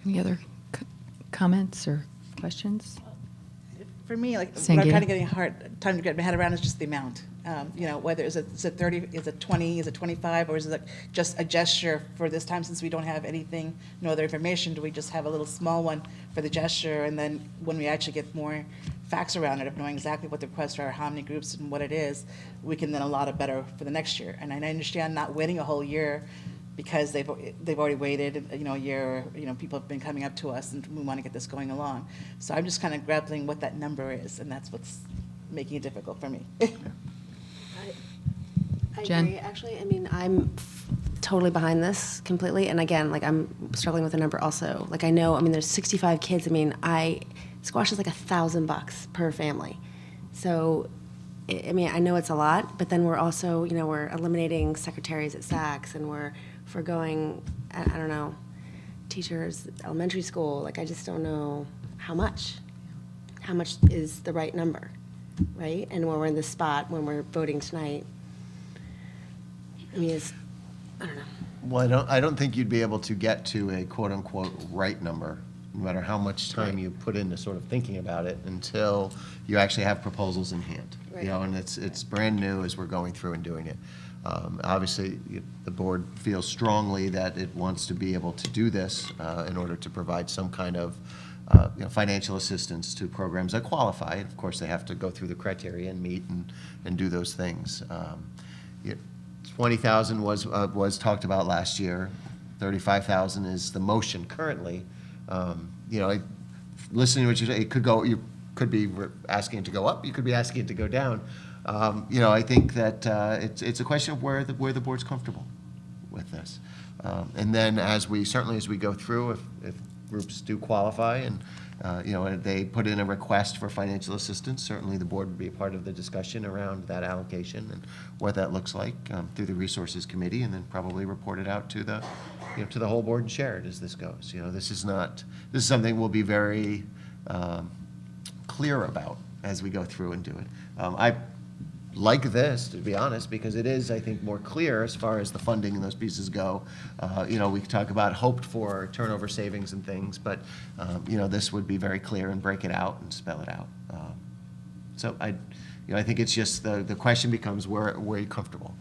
Any other comments or questions? For me, like, what Sangeeta? I'm kind of getting a hard time to get my head around is just the amount. You know, whether is it 30, is it 20, is it 25, or is it like just a gesture for this time since we don't have anything, no other information? Do we just have a little small one for the gesture, and then when we actually get more facts around it, of knowing exactly what the requests are, how many groups, and what it is, we can then allot it better for the next year. And I understand not waiting a whole year, because they've already waited, you know, a year. You know, people have been coming up to us, and we want to get this going along. So I'm just kind of grappling what that number is, and that's what's making it difficult for me. I Jen? agree. Actually, I mean, I'm totally behind this completely. And again, like, I'm struggling with the number also. Like, I know, I mean, there's 65 kids. I mean, squash is like $1,000 per family. So, I mean, I know it's a lot, but then we're also, you know, we're eliminating secretaries at SACs, and we're forgoing, I don't know, teachers, elementary school. Like, I just don't know how much is the right number, right? And when we're in this spot, when we're voting tonight, I mean, I don't know. Well, I don't think you'd be able to get to a quote-unquote right number, no matter how much time you put into sort of thinking about it, until you actually have proposals in hand. Right. You know, and it's brand new as we're going through and doing it. Obviously, the board feels strongly that it wants to be able to do this in order to provide some kind of financial assistance to programs that qualify. Of course, they have to go through the criteria and meet and do those things. 20,000 was talked about last year. 35,000 is the motion currently. Listening to what you say, it could go. You could be asking it to go up. You could be asking it to go down. I think that it's a question of where the board's comfortable with this. And then as we go through, if groups do qualify they put in a request for financial assistance. Certainly, the board would be a part of the discussion around that allocation and what that looks like through the resources committee, and then probably report it out to the, to the whole board and share it as this goes. This is something we'll be very clear about as we go through and do it. I like this, to be honest, because it is, I think, more clear as far as the funding and those pieces go. We talk about hoped for turnover savings and things, but, this would be very clear and break it out and spell it out. So I think it's just the question becomes where are you comfortable?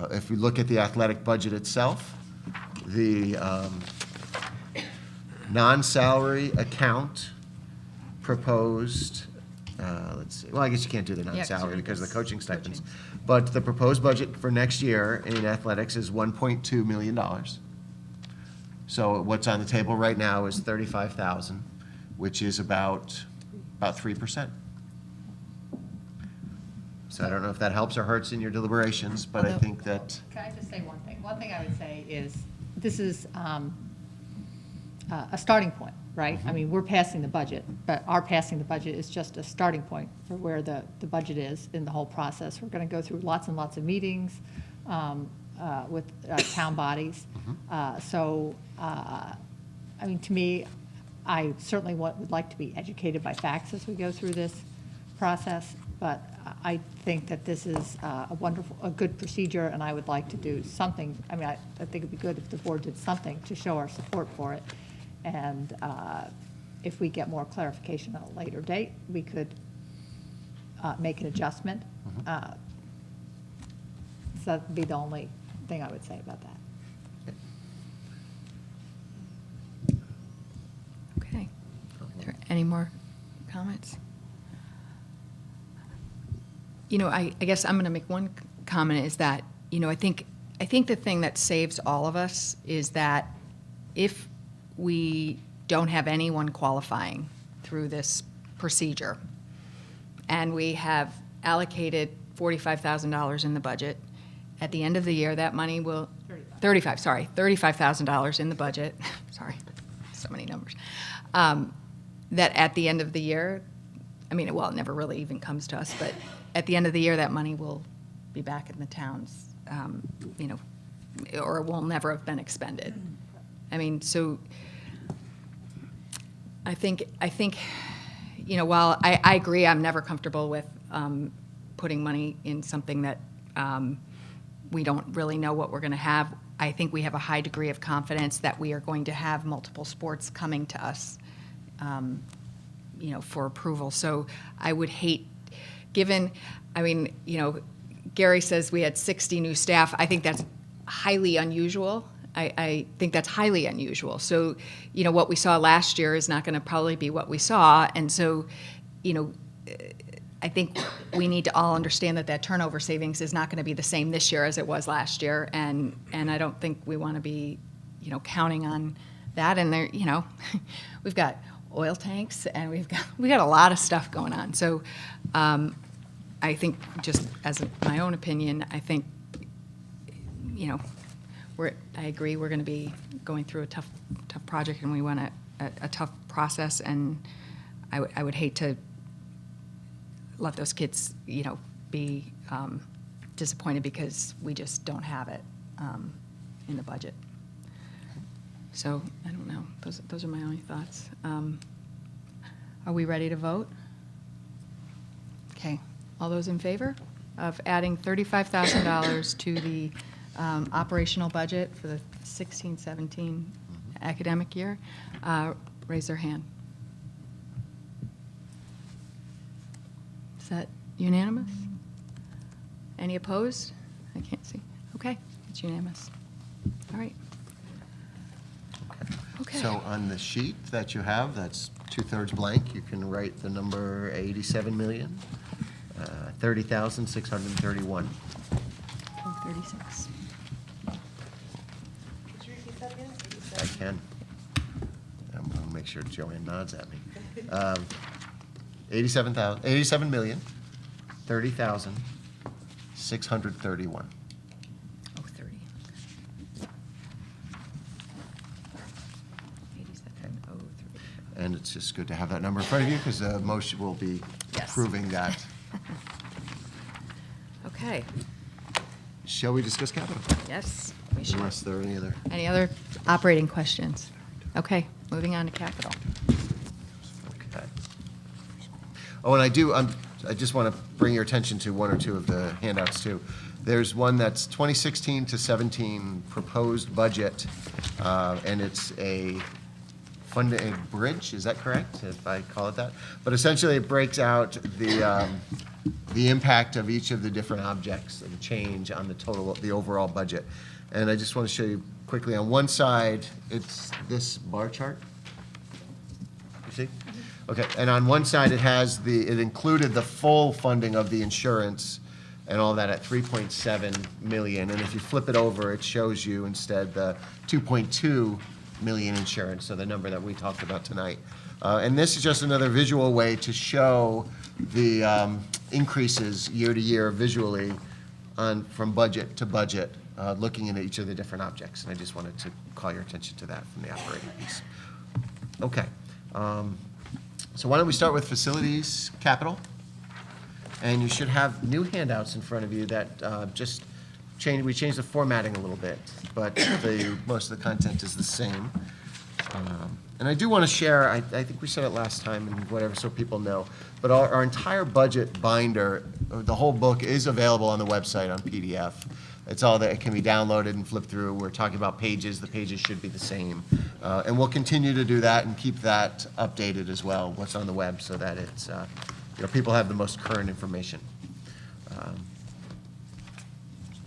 If we look at the athletic budget itself, the non-salary account proposed, let's see, well, I guess you can't do the non-salary because of the coaching stipends. But the proposed budget for next year in athletics is $1.2 million. So what's on the table right now is $35,000, which is about 3%. So I don't know if that helps or hurts in your deliberations, but I think that. Can I just say one thing? One thing I would say is, this is a starting point, right? I mean, we're passing the budget, but our passing the budget is just a starting point for where the budget is in the whole process. We're going to go through lots and lots of meetings with town bodies. I mean, to me, I certainly would like to be educated by facts as we go through this process, but I think that this is a good procedure, and I would like to do something. I mean, I think it'd be good if the board did something to show our support for it. And if we get more clarification at a later date, we could make an adjustment. So that'd be the only thing I would say about that. Okay. Are there any more comments? I guess I'm going to make one comment is that, I think the thing that saves all of us is that if we don't have anyone qualifying through this procedure, and we have allocated $45,000 in the budget, at the end of the year, that money will, $35,000 in the budget, sorry, so many numbers, that at the end of the year, I mean, well, it never really even comes to us, but at the end of the year, that money will be back in the towns, or it will never have been expended. I mean, so I think, while I agree, I'm never comfortable with putting money in something that we don't really know what we're going to have. I think we have a high degree of confidence that we are going to have multiple sports coming to us, for approval. So I would hate, Gary says we had 60 new staff. I think that's highly unusual. I think that's highly unusual. So, what we saw last year is not going to probably be what we saw. And so, I think we need to all understand that turnover savings is not going to be the same this year as it was last year. And I don't think we want to be, counting on that. And there, we've got oil tanks and we got a lot of stuff going on. So, I think just as my own opinion, I think, I agree we're going to be going through a tough project, and we want a tough process, and I would hate to let those kids, be disappointed because we just don't have it in the budget. So I don't know. Those are my only thoughts. Are we ready to vote? Okay. All those in favor of adding $35,000 to the operational budget for the 16-17 academic year, raise their hand. Is that unanimous? Any opposed? I can't see. Okay, it's unanimous. All right. Okay. So on the sheet that you have, that's 2/3 blank, you can write the number 87,030,631. 36. Could you repeat that again? I can. I'm going to make sure Joanne nods at me. 87,030,631. Oh, 30. 87,030. And it's just good to have that number in front of you because the motion will be Yes. approving that. Okay, Shall we discuss capital? yes, we should. Unless there are any other. Any other operating questions? Okay, moving on to capital. Okay. Oh, and I just want to bring your attention to one or two of the handouts too. There's one that's 2016 to 17 proposed budget, and it's a bridge, is that correct, if I call it that? But essentially, it breaks out the impact of each of the different objects and change on the overall budget. And I just want to show you quickly, on one side, it's this bar chart. You see? Okay, and on one side, it included the full funding of the insurance and all that at 3.7 million. And if you flip it over, it shows you instead the 2.2 million insurance, so the number that we talked about tonight. And this is just another visual way to show the increases year to year visually from budget to budget, looking at each of the different objects. And I just wanted to call your attention to that from the operating piece. Okay. So why don't we start with facilities capital? And you should have new handouts in front of you that we changed the formatting a little bit, but most of the content is the same. And I do want to share, I think we said it last time and whatever, so people know, but our entire budget binder, the whole book is available on the website on PDF. It's all that it can be downloaded and flipped through. We're talking about pages. The pages should be the same. And we'll continue to do that and keep that updated as well, what's on the web, so that it's, people have the most current information. How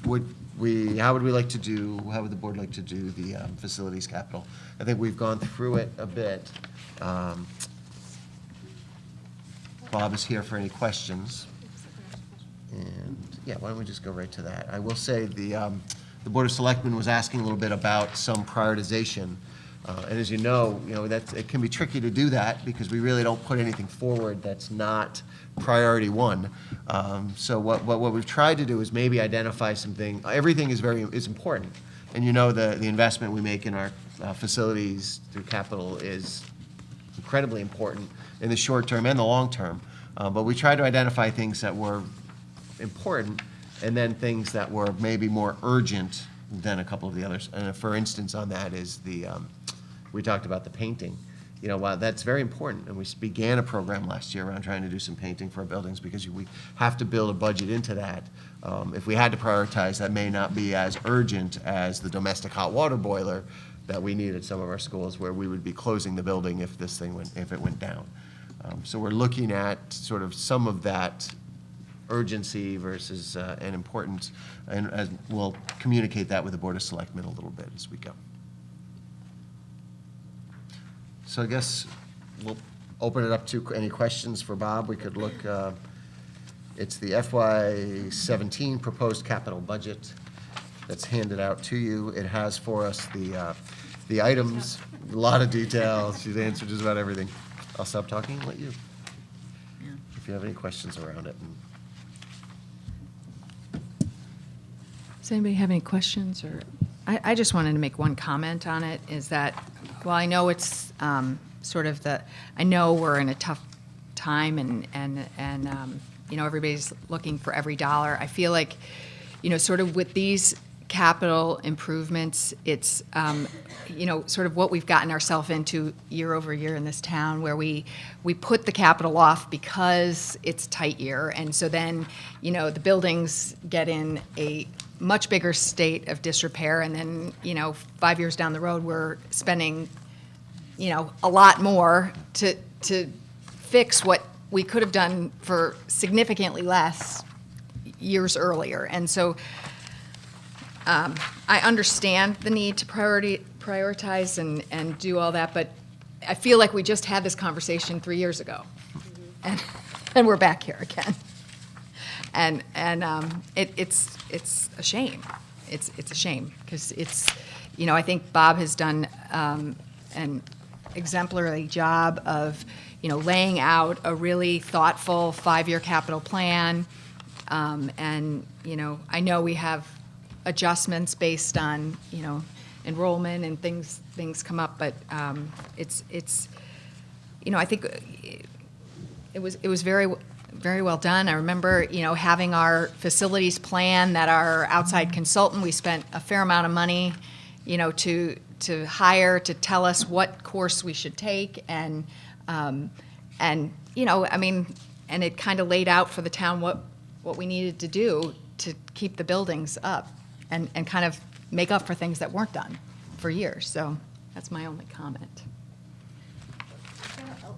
would the board like to do the facilities capital? I think we've gone through it a bit. Bob is here for any questions. And yeah, why don't we just go right to that? I will say the Board of Selectmen was asking a little bit about some prioritization. And as you know, it can be tricky to do that because we really don't put anything forward that's not priority one. So what we've tried to do is maybe identify something. Everything is important. And the investment we make in our facilities through capital is incredibly important in the short term and the long term. But we tried to identify things that were important and then things that were maybe more urgent than a couple of the others. And for instance, on that is we talked about the painting. While that's very important, and we began a program last year around trying to do some painting for our buildings because we have to build a budget into that. If we had to prioritize, that may not be as urgent as the domestic hot water boiler that we need at some of our schools, where we would be closing the building if it went down. So we're looking at sort of some of that urgency versus an importance, and we'll communicate that with the Board of Selectmen a little bit as we go. So I guess we'll open it up to any questions for Bob. We could look, it's the FY17 proposed capital budget that's handed out to you. It has for us the items, a lot of details. She's answered just about everything. I'll stop talking and let you, if you have any questions around it. Does anybody have any questions? Or I just wanted to make one comment on it, is that while I know it's I know we're in a tough time and everybody's looking for every dollar. I feel like, sort of with these capital improvements, it's, sort of what we've gotten ourselves into year over year in this town, where we put the capital off because it's tight year. And so then, the buildings get in a much bigger state of disrepair. And then, 5 years down the road, we're spending, a lot more to fix what we could have done for significantly less years earlier. And so I understand the need to prioritize and do all that, but I feel like we just had this conversation 3 years ago, and we're back here again. And it's a shame. It's a shame because I think Bob has done an exemplary job of laying out a really thoughtful 5-year capital plan, and I know we have adjustments based on enrollment and things come up, but it's I think it was very, very well done. I remember, having our facilities plan that our outside consultant, we spent a fair amount of money, to hire to tell us what course we should take, and it kind of laid out for the town what we needed to do to keep the buildings up and kind of make up for things that weren't done for years. So that's my only comment.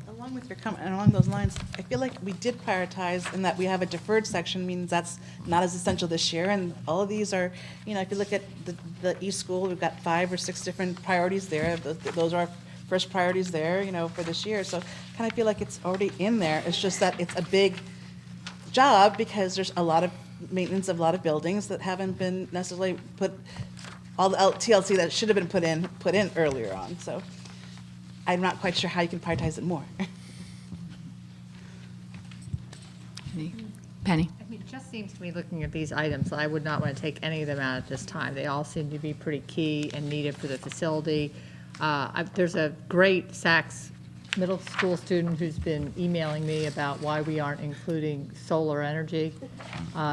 Along with your comment, and along those lines, I feel like we did prioritize in that we have a deferred section, means that's not as essential this year, and all of these are, if you look at the e-school, we've got 5 or 6 different priorities there. Those are our first priorities there, for this year. So kind of feel like it's already in there. It's just that it's a big job because there's a lot of maintenance of a lot of buildings that haven't been necessarily put, all the TLC that should have been put in earlier on. So I'm not quite sure how you can prioritize it more. Penny? I mean, it just seems to me, looking at these items, I would not want to take any of them out at this time. They all seem to be pretty key and needed for the facility. There's a great Saks middle school student who's been emailing me about why we aren't including solar energy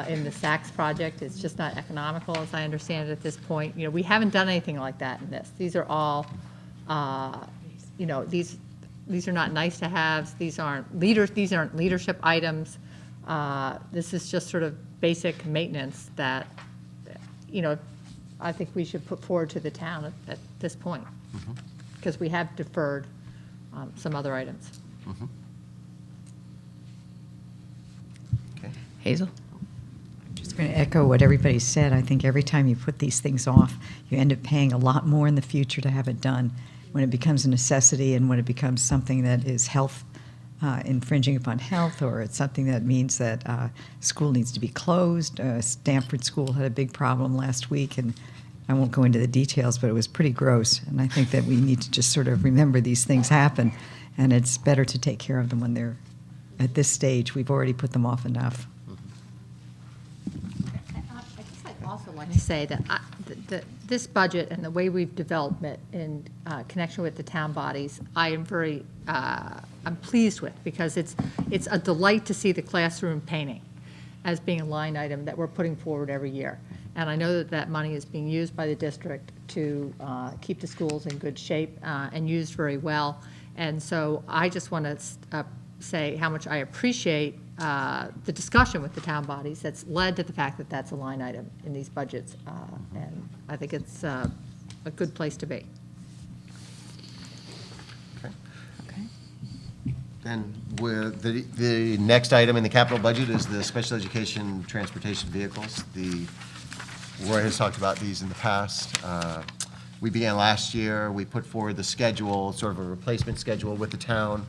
in the Saks project. It's just not economical, as I understand it at this point. We haven't done anything like that in this. These are all, these are not nice to haves. These aren't leadership items. This is just sort of basic maintenance that, I think we should put forward to the town at this point, because we have deferred some other items. Okay. Hazel? I'm just going to echo what everybody said. I think every time you put these things off, you end up paying a lot more in the future to have it done. When it becomes a necessity and when it becomes something that is infringing upon health, or it's something that means that school needs to be closed. Stanford School had a big problem last week, and I won't go into the details, but it was pretty gross. And I think that we need to just sort of remember these things happen, and it's better to take care of them when they're at this stage. We've already put them off enough. I guess I'd also like to say that this budget and the way we've developed it in connection with the town bodies, I am I'm pleased with, because it's a delight to see the classroom painting as being a line item that we're putting forward every year. And I know that money is being used by the district to keep the schools in good shape and used very well. And so I just want to say how much I appreciate the discussion with the town bodies that's led to the fact that that's a line item in these budgets. And I think it's a good place to be. Then the next item in the capital budget is the special education transportation vehicles. Roy has talked about these in the past. We began last year. We put forward the schedule, sort of a replacement schedule with the town.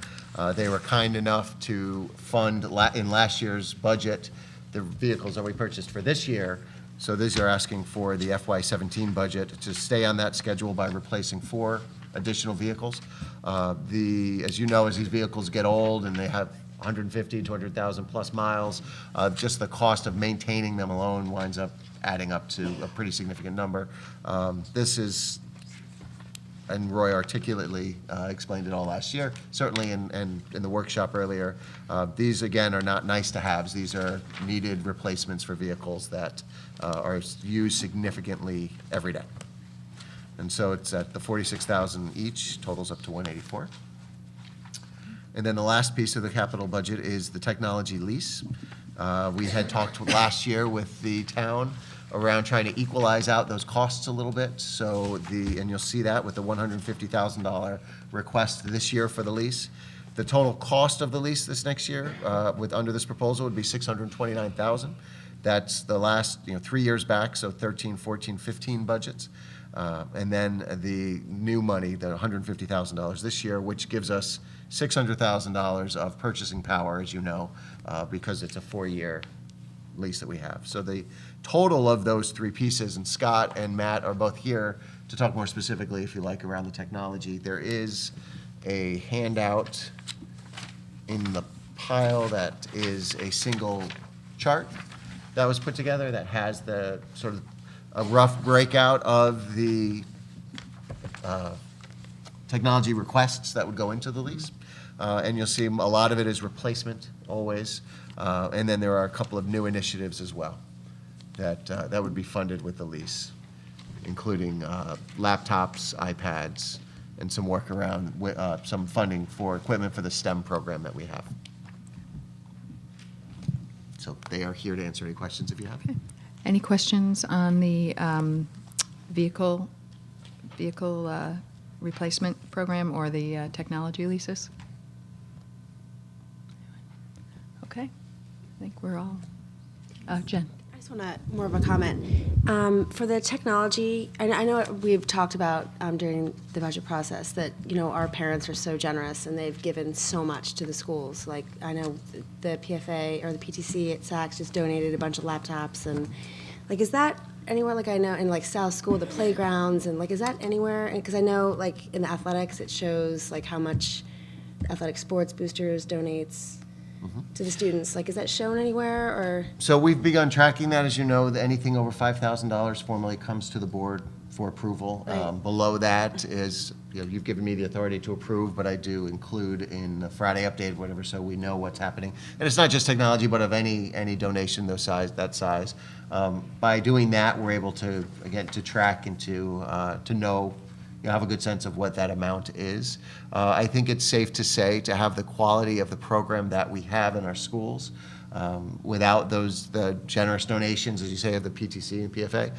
They were kind enough to fund in last year's budget the vehicles that we purchased for this year. So these are asking for the FY17 budget to stay on that schedule by replacing 4 additional vehicles. As you know, as these vehicles get old and they have 150, 200,000 plus miles, just the cost of maintaining them alone winds up adding up to a pretty significant number. This is, and Roy articulately explained it all last year, certainly in the workshop earlier. These, again, are not nice to haves. These are needed replacements for vehicles that are used significantly every day. And so it's at the 46,000 each, totals up to 184. And then the last piece of the capital budget is the technology lease. We had talked last year with the town around trying to equalize out those costs a little bit. So and you'll see that with the $150,000 request this year for the lease. The total cost of the lease this next year, under this proposal, would be $629,000. That's the last 3 years back, so 13, 14, 15 budgets. And then the new money, the $150,000 this year, which gives us $600,000 of purchasing power, as you know, because it's a 4-year lease that we have. So the total of those 3 pieces, and Scott and Matt are both here to talk more specifically, if you like, around the technology. There is a handout in the pile that is a single chart that was put together that has the sort of a rough breakout of the technology requests that would go into the lease. And you'll see a lot of it is replacement, always. And then there are a couple of new initiatives as well that would be funded with the lease, including laptops, iPads, and some work around some funding for equipment for the STEM program that we have. So they are here to answer any questions if you have. Any questions on the vehicle replacement program or the technology leases? Okay, I think we're all, Jen. I just want to, more of a comment. For the technology, I know we've talked about during the budget process that, you know, our parents are so generous and they've given so much to the schools. Like, I know the PFA or the PTC at Saks just donated a bunch of laptops, and like, is that anywhere, like I know in like South School, the playgrounds, and like, is that anywhere? Because I know like in the athletics, it shows like how much Athletic Sports Boosters donates to the students. Like, is that shown anywhere, or? So we've begun tracking that. As you know, anything over $5,000 formally comes to the board for approval. Right. Below that is, you know, you've given me the authority to approve, but I do include in the Friday update, whatever, so we know what's happening. And it's not just technology, but of any donation that size. By doing that, we're able to, again, to track and to know, you know, have a good sense of what that amount is. I think it's safe to say, to have the quality of the program that we have in our schools, without the generous donations, as you say, of the PTC and PFA,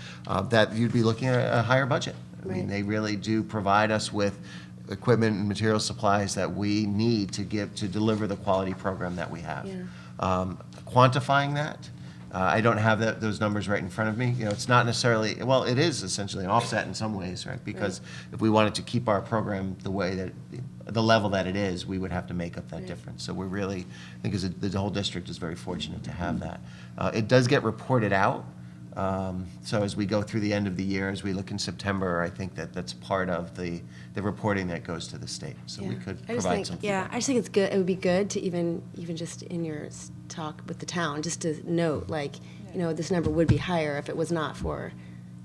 that you'd be looking at a higher budget. I mean, they really do provide us with equipment and material supplies that we need to deliver the quality program that we have. Yeah. Quantifying that, I don't have those numbers right in front of me. You know, it's not necessarily, well, it is essentially an offset in some ways, right? Because if we wanted to keep our program the way that, the level that it is, we would have to make up that difference. So we're really, I think the whole district is very fortunate to have that. It does get reported out. So as we go through the end of the year, as we look in September, I think that's part of the reporting that goes to the state. So we could provide some feedback. I just think it's good. It would be good to even just in your talk with the town, just to note, like, you know, this number would be higher if it was not for,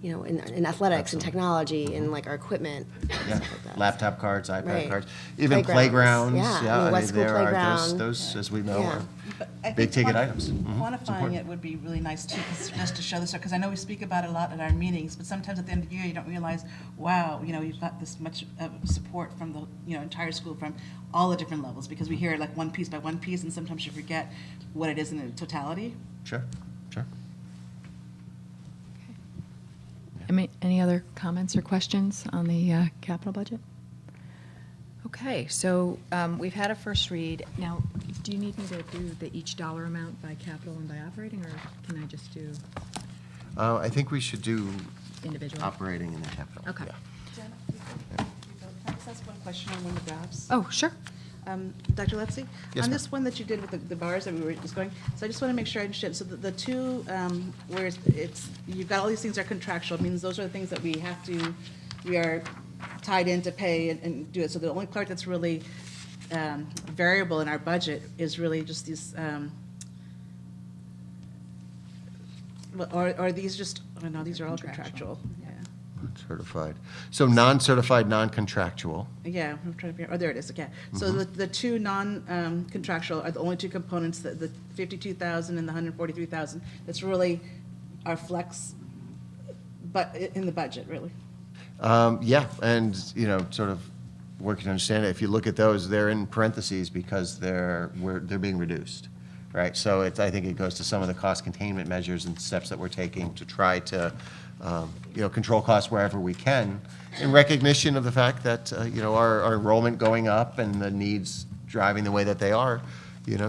you know, in athletics and technology and like our equipment. Yeah, stuff like that. laptop cards, iPad Right. cards, even Playgrounds. playgrounds. Yeah, I mean, West School there are playground. those, as we know, Yeah. are But I think big ticket items. It's Quantifying important. it would be really nice too, just to show this, because I know we speak about it a lot at our meetings, but sometimes at the end of the year, you don't realize, wow, you know, you've got this much support from the, you know, entire school from all the different levels, because we hear it like one piece by one piece, and sometimes you forget what it is in the totality. Sure, sure. Any other comments or questions on the capital budget? Okay, so we've had a first read. Now, do you need me to do each dollar amount by capital and by operating, or can I just do I think we should do individual? operating and then capital. Okay. Yeah. Jen, can I just ask one question on one of the graphs? Oh, sure. Dr. Letsy? Yes, On ma'am. this one that you did with the bars that we were just going, so I just want to make sure I understand. So the two, where you've got all these things are contractual, it means those are the things that we are tied in to pay and do it. So the only part that's really variable in our budget is really just these, or are these just, oh no, these are all contractual. Certified. So non-certified, non-contractual. Yeah, I'm trying to figure, oh, there it is, okay. So the two non-contractual are the only two components, the 52,000 and the 143,000. That's really our flex, but in the budget, really. Yeah, and, you know, sort of working to understand it, if you look at those, they're in parentheses because they're being reduced, right? So I think it goes to some of the cost containment measures and steps that we're taking to try to, you know, control costs wherever we can, in recognition of the fact that, you know, our enrollment going up and the needs driving the way that they are, you know,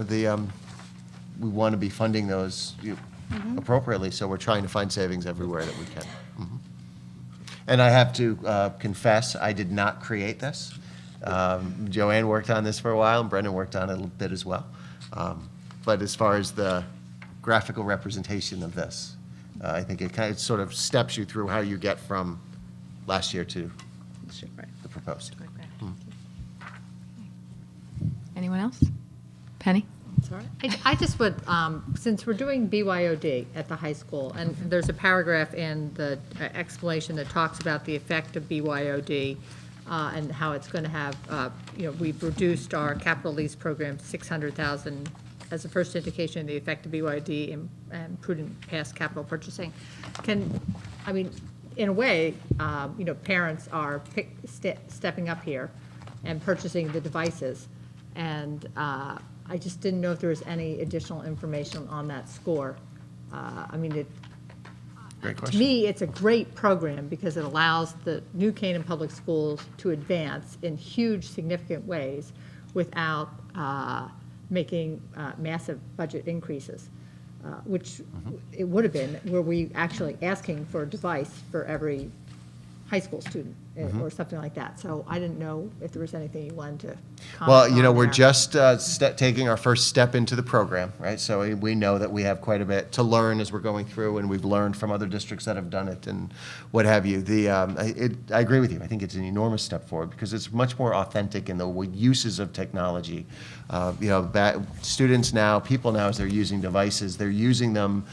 we want to be funding those appropriately, so we're trying to find savings everywhere that we can. And I have to confess, I did not create this. Joanne worked on this for a while, and Brendan worked on it a little bit as well. But as far as the graphical representation of this, I think it kind of sort of steps you through how you get from last year to the proposed. Anyone else? Penny? Sorry. I just would, since we're doing BYOD at the high school, and there's a paragraph in the explanation that talks about the effect of BYOD and how it's going to have, we've reduced our capital lease program to $600,000 as a first indication of the effect of BYOD and prudent past capital purchasing. In a way, parents are stepping up here and purchasing the devices. And I just didn't know if there was any additional information on that score. Great To question. me, it's a great program because it allows the New Canaan Public Schools to advance in huge, significant ways without making massive budget increases, which it would have been were we actually asking for a device for every high school student or something like that. So I didn't know if there was anything you wanted to comment Well, on we're there. just taking our first step into the program, right? So we know that we have quite a bit to learn as we're going through, and we've learned from other districts that have done it and what have you. I agree with you. I think it's an enormous step forward because it's much more authentic in the uses of technology. Students now, people now, as they're using devices, they're using them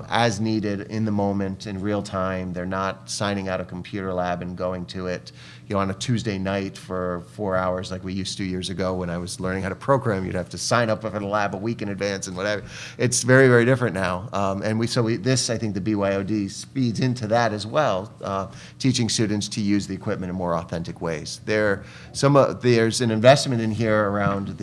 as needed in the moment, in real time. They're not signing out a computer lab and going to it, on a Tuesday night for 4 hours like we used to years ago when I was learning how to program. You'd have to sign up for the lab a week in advance and whatever. It's very, very different now. This, I think the BYOD speeds into that as well, teaching students to use the equipment in more authentic ways. There's an investment in here around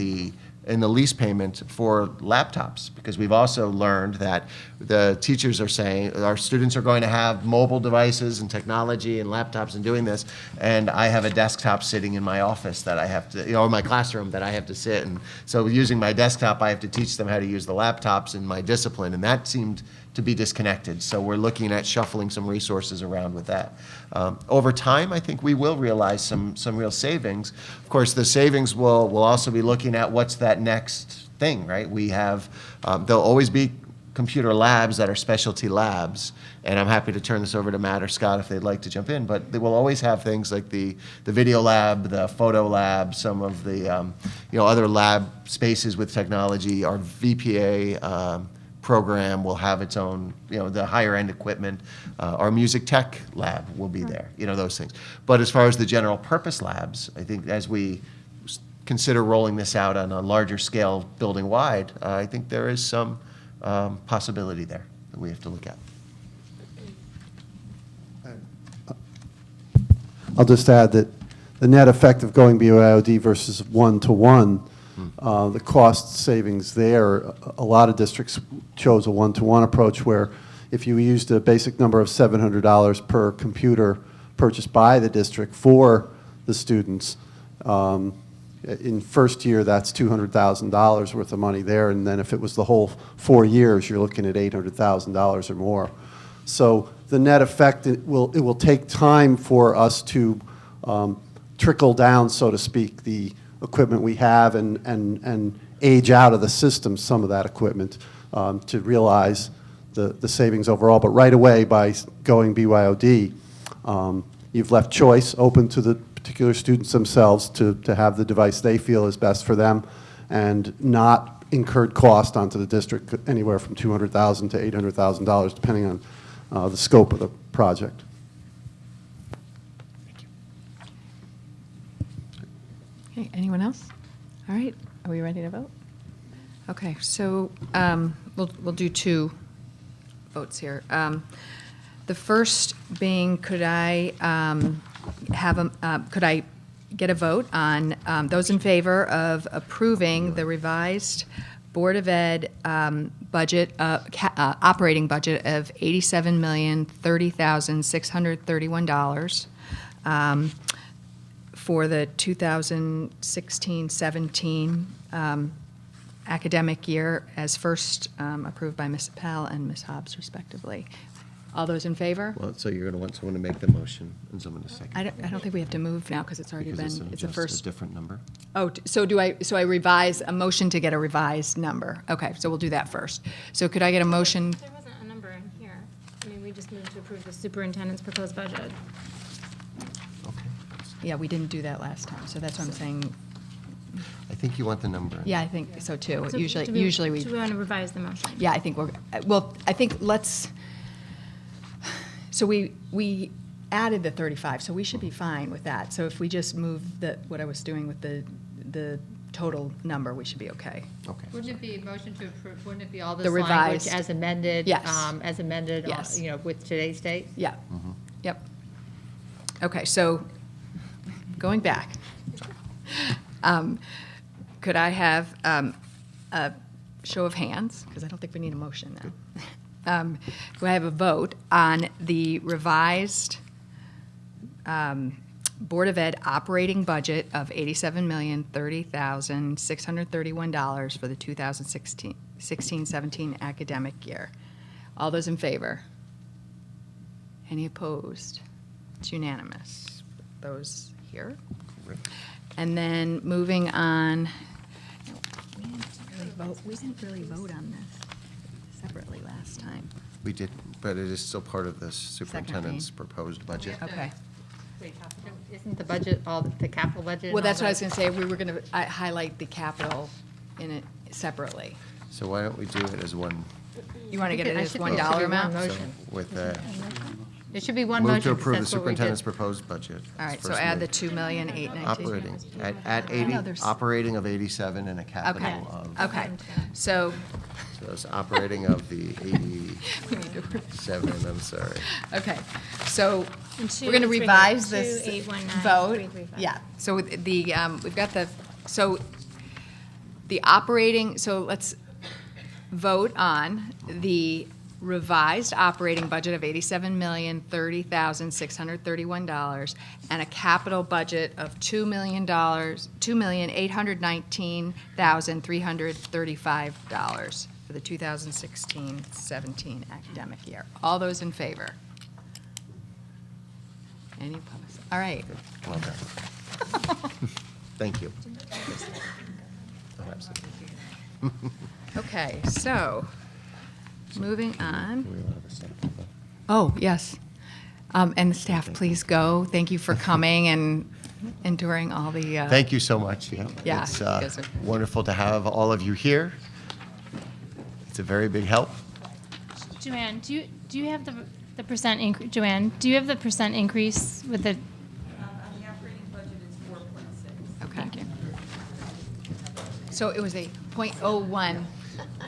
in the lease payment for laptops, because we've also learned that the teachers are saying our students are going to have mobile devices and technology and laptops and doing this, and I have a desktop sitting in my office that I have to, in my classroom that I have to sit, and so using my desktop, I have to teach them how to use the laptops in my discipline, and that seemed to be disconnected. So we're looking at shuffling some resources around with that. Over time, I think we will realize some real savings. Of course, the savings will also be looking at what's that next thing, right? We have, there'll always be computer labs that are specialty labs, and I'm happy to turn this over to Matt or Scott if they'd like to jump in, but they will always have things like the video lab, the photo lab, some of the other lab spaces with technology. Our VPA program will have its own, the higher end equipment. Our music tech lab will be there, those things. But as far as the general purpose labs, I think as we consider rolling this out on a larger scale building wide, I think there is some possibility there that we have to look at. I'll just add that the net effect of going BYOD versus one-to-one, the cost savings there, a lot of districts chose a one-to-one approach where if you used a basic number of $700 per computer purchased by the district for the students, in first year, that's $200,000 worth of money there, and then if it was the whole 4 years, you're looking at $800,000 or more. So the net effect, it will take time for us to trickle down, so to speak, the equipment we have and age out of the system some of that equipment to realize the savings overall. But right away, by going BYOD, you've left choice open to the particular students themselves to have the device they feel is best for them and not incurred cost onto the district anywhere from $200,000 to $800,000 depending on the scope of the project. Okay, anyone else? All right, are we ready to vote? Okay, so we'll do two votes here. The first being, could I get a vote on those in favor of approving the revised Board of Ed budget, operating budget of $87,030,631 for the 2016-17 academic year as first approved by Ms. Appel and Ms. Hobbs respectively. All those in favor? Well, so you're going to want someone to make the motion and someone to second. I don't think we have to move now because it's already Because been, it's just a first. a different number. Oh, so I revise, a motion to get a revised number. Okay, so we'll do that first. So could I get a motion? There wasn't a number in here. We just moved to approve the superintendent's proposed budget. Yeah, we didn't do that last time, so that's what I'm saying. I think you want the number. Yeah, I think so too. So Usually we. Do we want to revise the motion? Yeah, I think I think let's, so we added the 35, so we should be fine with that. So if we just move what I was doing with the total number, we should be okay. Okay. Wouldn't it be a motion to approve, wouldn't it be all this The language revised. as amended? Yes. As amended, Yes. with today's date? Yeah. Yep. Okay, so going back, could I have a show of hands? Because I don't think we need a motion now. Do I have a vote on the revised Board of Ed operating budget of $87,030,631 for the 2016-17 academic year? All those in favor? Any opposed? It's unanimous. Those here. And then moving on, we didn't really vote on this separately last time. We did, but it is still part of the superintendent's proposed budget. Okay. Wait, isn't the budget all the capital budget? Well, that's what I was going to say. We were going to highlight the capital in it separately. So why don't we do it as one? You want to get it as $1 one amount? motion. With It should be one move motion. to 'cause approve the that's what we did. superintendent's proposed budget. All right, so First add the move. $2,819,000. Operating, at 80, operating of 87 and a Okay, capital of. okay. So, So it's operating of the 87, I'm sorry. okay, so And two, we're going to three, revise two, this 819, vote. 335. Yeah, so we've got the operating, so let's vote on the revised operating budget of $87,030,631 and a capital budget of $2,819,335 for the 2016-17 academic year. All those in favor? Any opposed? All right. Well done. Thank you. Oh, absolutely. Okay, so, moving on. Oh, yes. And the staff, please go. Thank you for coming and enduring all the. Thank you so much. Yeah. Yeah, It's you guys are- wonderful to have all of you here. It's a very big help. Joanne, do you have the percent increase? Joanne, do you have the percent increase with the? On the operating budget, it's 4.6. Okay. So it was a .01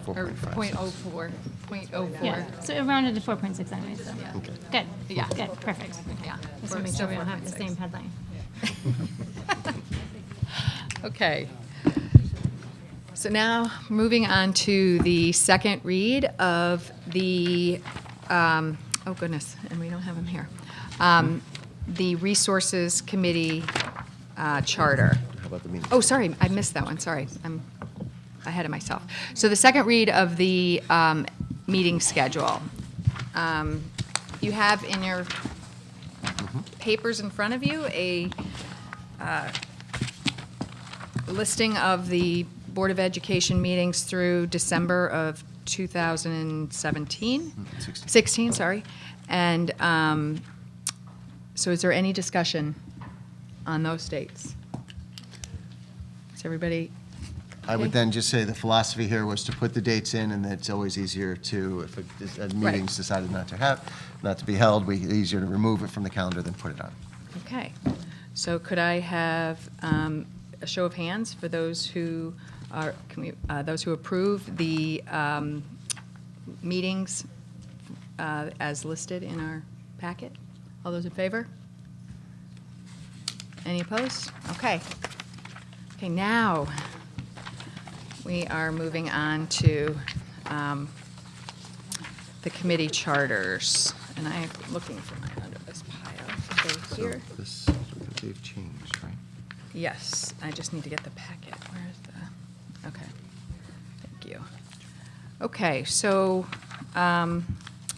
or 4.56. 0.04. Yeah, so it rounded to 4.6 anyway, so. Okay. Good, Yeah. good, perfect. Yeah. Just want to make sure we don't have the same headline. Okay. So now, moving on to the second read of the, oh goodness, and we don't have him here, the Resources Committee Charter. How about the meeting? Oh, sorry, I missed that one, sorry. I'm ahead of myself. So the second read of the meeting schedule. You have in your papers in front of you a listing of the Board of Education meetings through December of 2017? 16, sorry. And so is there any discussion on those dates? Is everybody? I would okay? then just say the philosophy here was to put the dates in, and it's always easier to, if a meeting's decided not to be held, easier to remove it from the calendar than put it on. Okay. So could I have a show of hands for those who are, those who approve the meetings as listed in our packet? All those in favor? Any opposed? Okay. Okay, now we are moving on to the committee charters. And I'm looking for mine under this pile. Okay, here. So they've changed, right? Yes, I just need to get the packet. Where's the, okay, thank you. Okay, so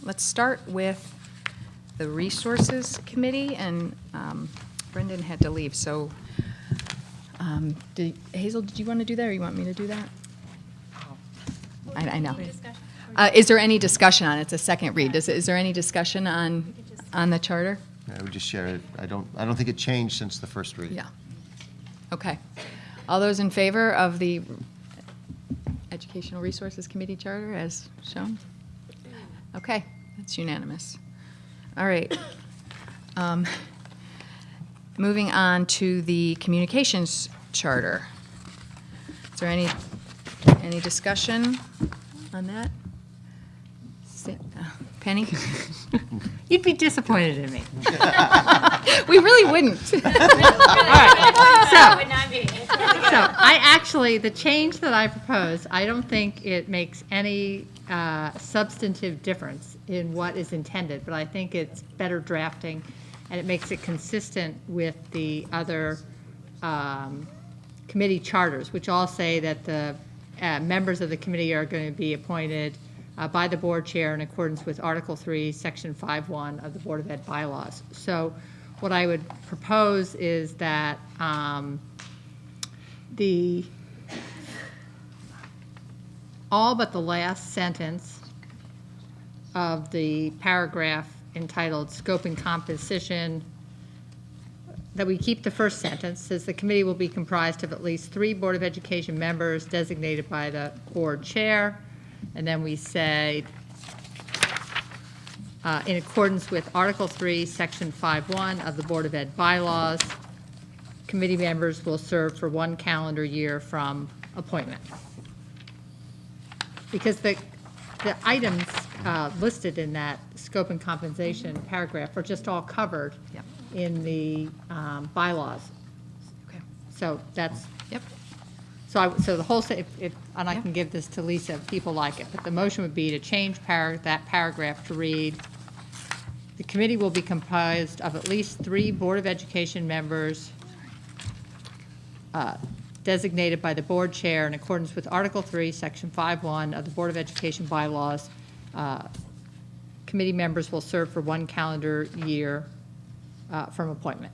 let's start with the Resources Committee, and Brendan had to leave, so Hazel, did you want to do that, or you want me to do that? I know. Is there any discussion on it? It's a second read. Is there any discussion on the charter? I would just share it. I don't think it changed since the first read. Yeah. Okay. All those in favor of the Educational Resources Committee Charter as shown? Okay, that's unanimous. All right. Moving on to the communications charter. Is there any discussion on that? Penny? You'd be disappointed in me. We really wouldn't. So I actually, the change that I propose, I don't think it makes any substantive difference in what is intended, but I think it's better drafting, and it makes it consistent with the other committee charters, which all say that the members of the committee are going to be appointed by the board chair in accordance with Article 3, Section 5.1 of the Board of Ed bylaws. So what I would propose is that all but the last sentence of the paragraph entitled Scope and Composition, that we keep the first sentence, says the committee will be comprised of at least 3 Board of Education members designated by the board chair. And then we say, in accordance with Article 3, Section 5.1 of the Board of Ed bylaws, committee members will serve for 1 calendar year from appointment. Because the items listed in that scope and compensation paragraph are just all covered in the bylaws. Okay. So that's. Yep. So the whole, and I can give this to Lisa if people like it, but the motion would be to change that paragraph to read, the committee will be comprised of at least 3 Board of Education members designated by the board chair in accordance with Article 3, Section 5.1 of the Board of Education bylaws. Committee members will serve for 1 calendar year from appointment.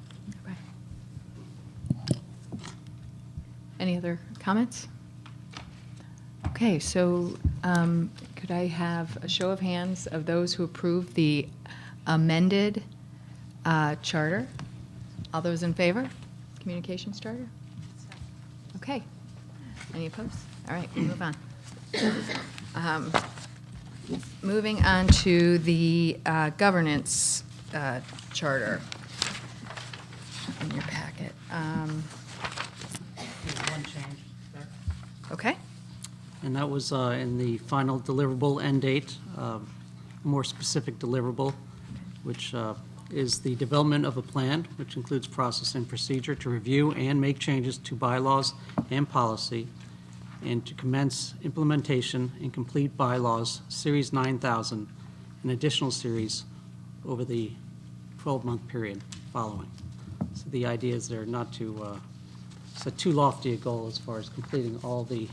Any other comments? Okay, so could I have a show of hands of those who approve the amended charter? All those in favor? Communications charter? Okay. Any opposed? All right, we'll move on. Moving on to the governance charter in your packet. One change there. Okay. And that was in the final deliverable end date, more specific deliverable, which is the development of a plan, which includes process and procedure to review and make changes to bylaws and policy, and to commence implementation and complete bylaws, Series 9000, an additional series over the 12-month period following. So the idea is there not to set too lofty a goal as far as completing all the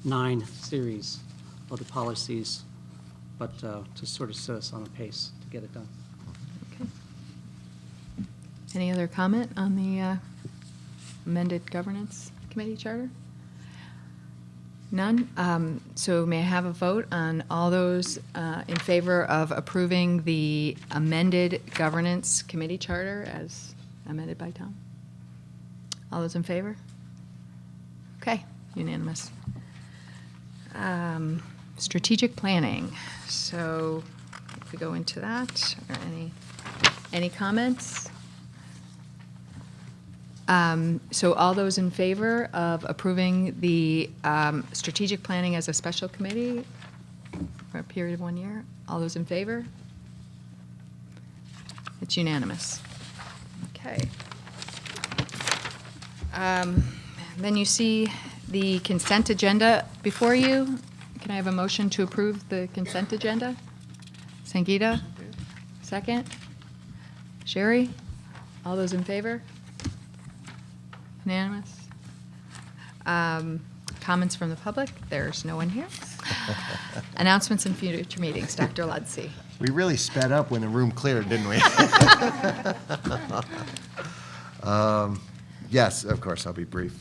9 series of the policies, but to sort of set us on a pace to get it done. Okay. Any other comment on the amended governance committee charter? None. So may I have a vote on all those in favor of approving the amended governance committee charter as amended by Tom? All those in favor? Okay, unanimous. Strategic planning. So if we go into that, or any comments? So all those in favor of approving the strategic planning as a special committee for a period of 1 year? All those in favor? It's unanimous. Okay. Then you see the consent agenda before you. Can I have a motion to approve the consent agenda? Sangeeta? Second? Sherry? All those in favor? Unanimous? Comments from the public? There's no one here. Announcements and future meetings. Dr. Ludsey. We really sped up when the room cleared, didn't we? Yes, of course, I'll be brief.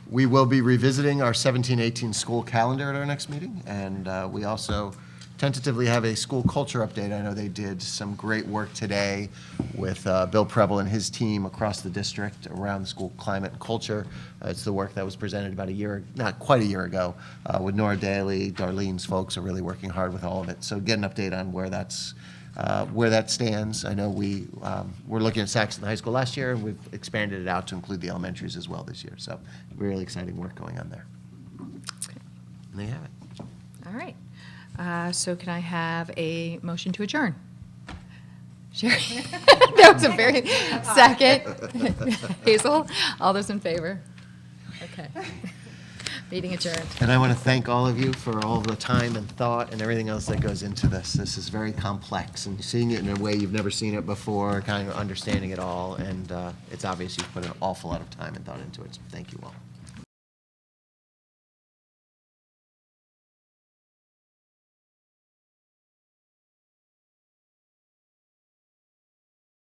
We will be revisiting our 17-18 school calendar at our next meeting, and we also tentatively have a school culture update. I know they did some great work today with Bill Preble and his team across the district around the school climate and culture. It's the work that was presented about not quite a year ago, with Nora Daly. Darlene's folks are really working hard with all of it. So get an update on where that's where that stands. I know we were looking at Saxon High School last year, and we've expanded it out to include the elementaries as well this year. So really exciting work going on there. And there you have it. All right. So can I have a motion to adjourn? Sherry? That was a very second. Hazel? All those in favor? Okay. Meeting adjourned. And I want to thank all of you for all the time and thought and everything else that goes into this. This is very complex, and seeing it in a way you've never seen it before, kind of understanding it all, and it's obvious you've put an awful lot of time and thought into it, so thank you all.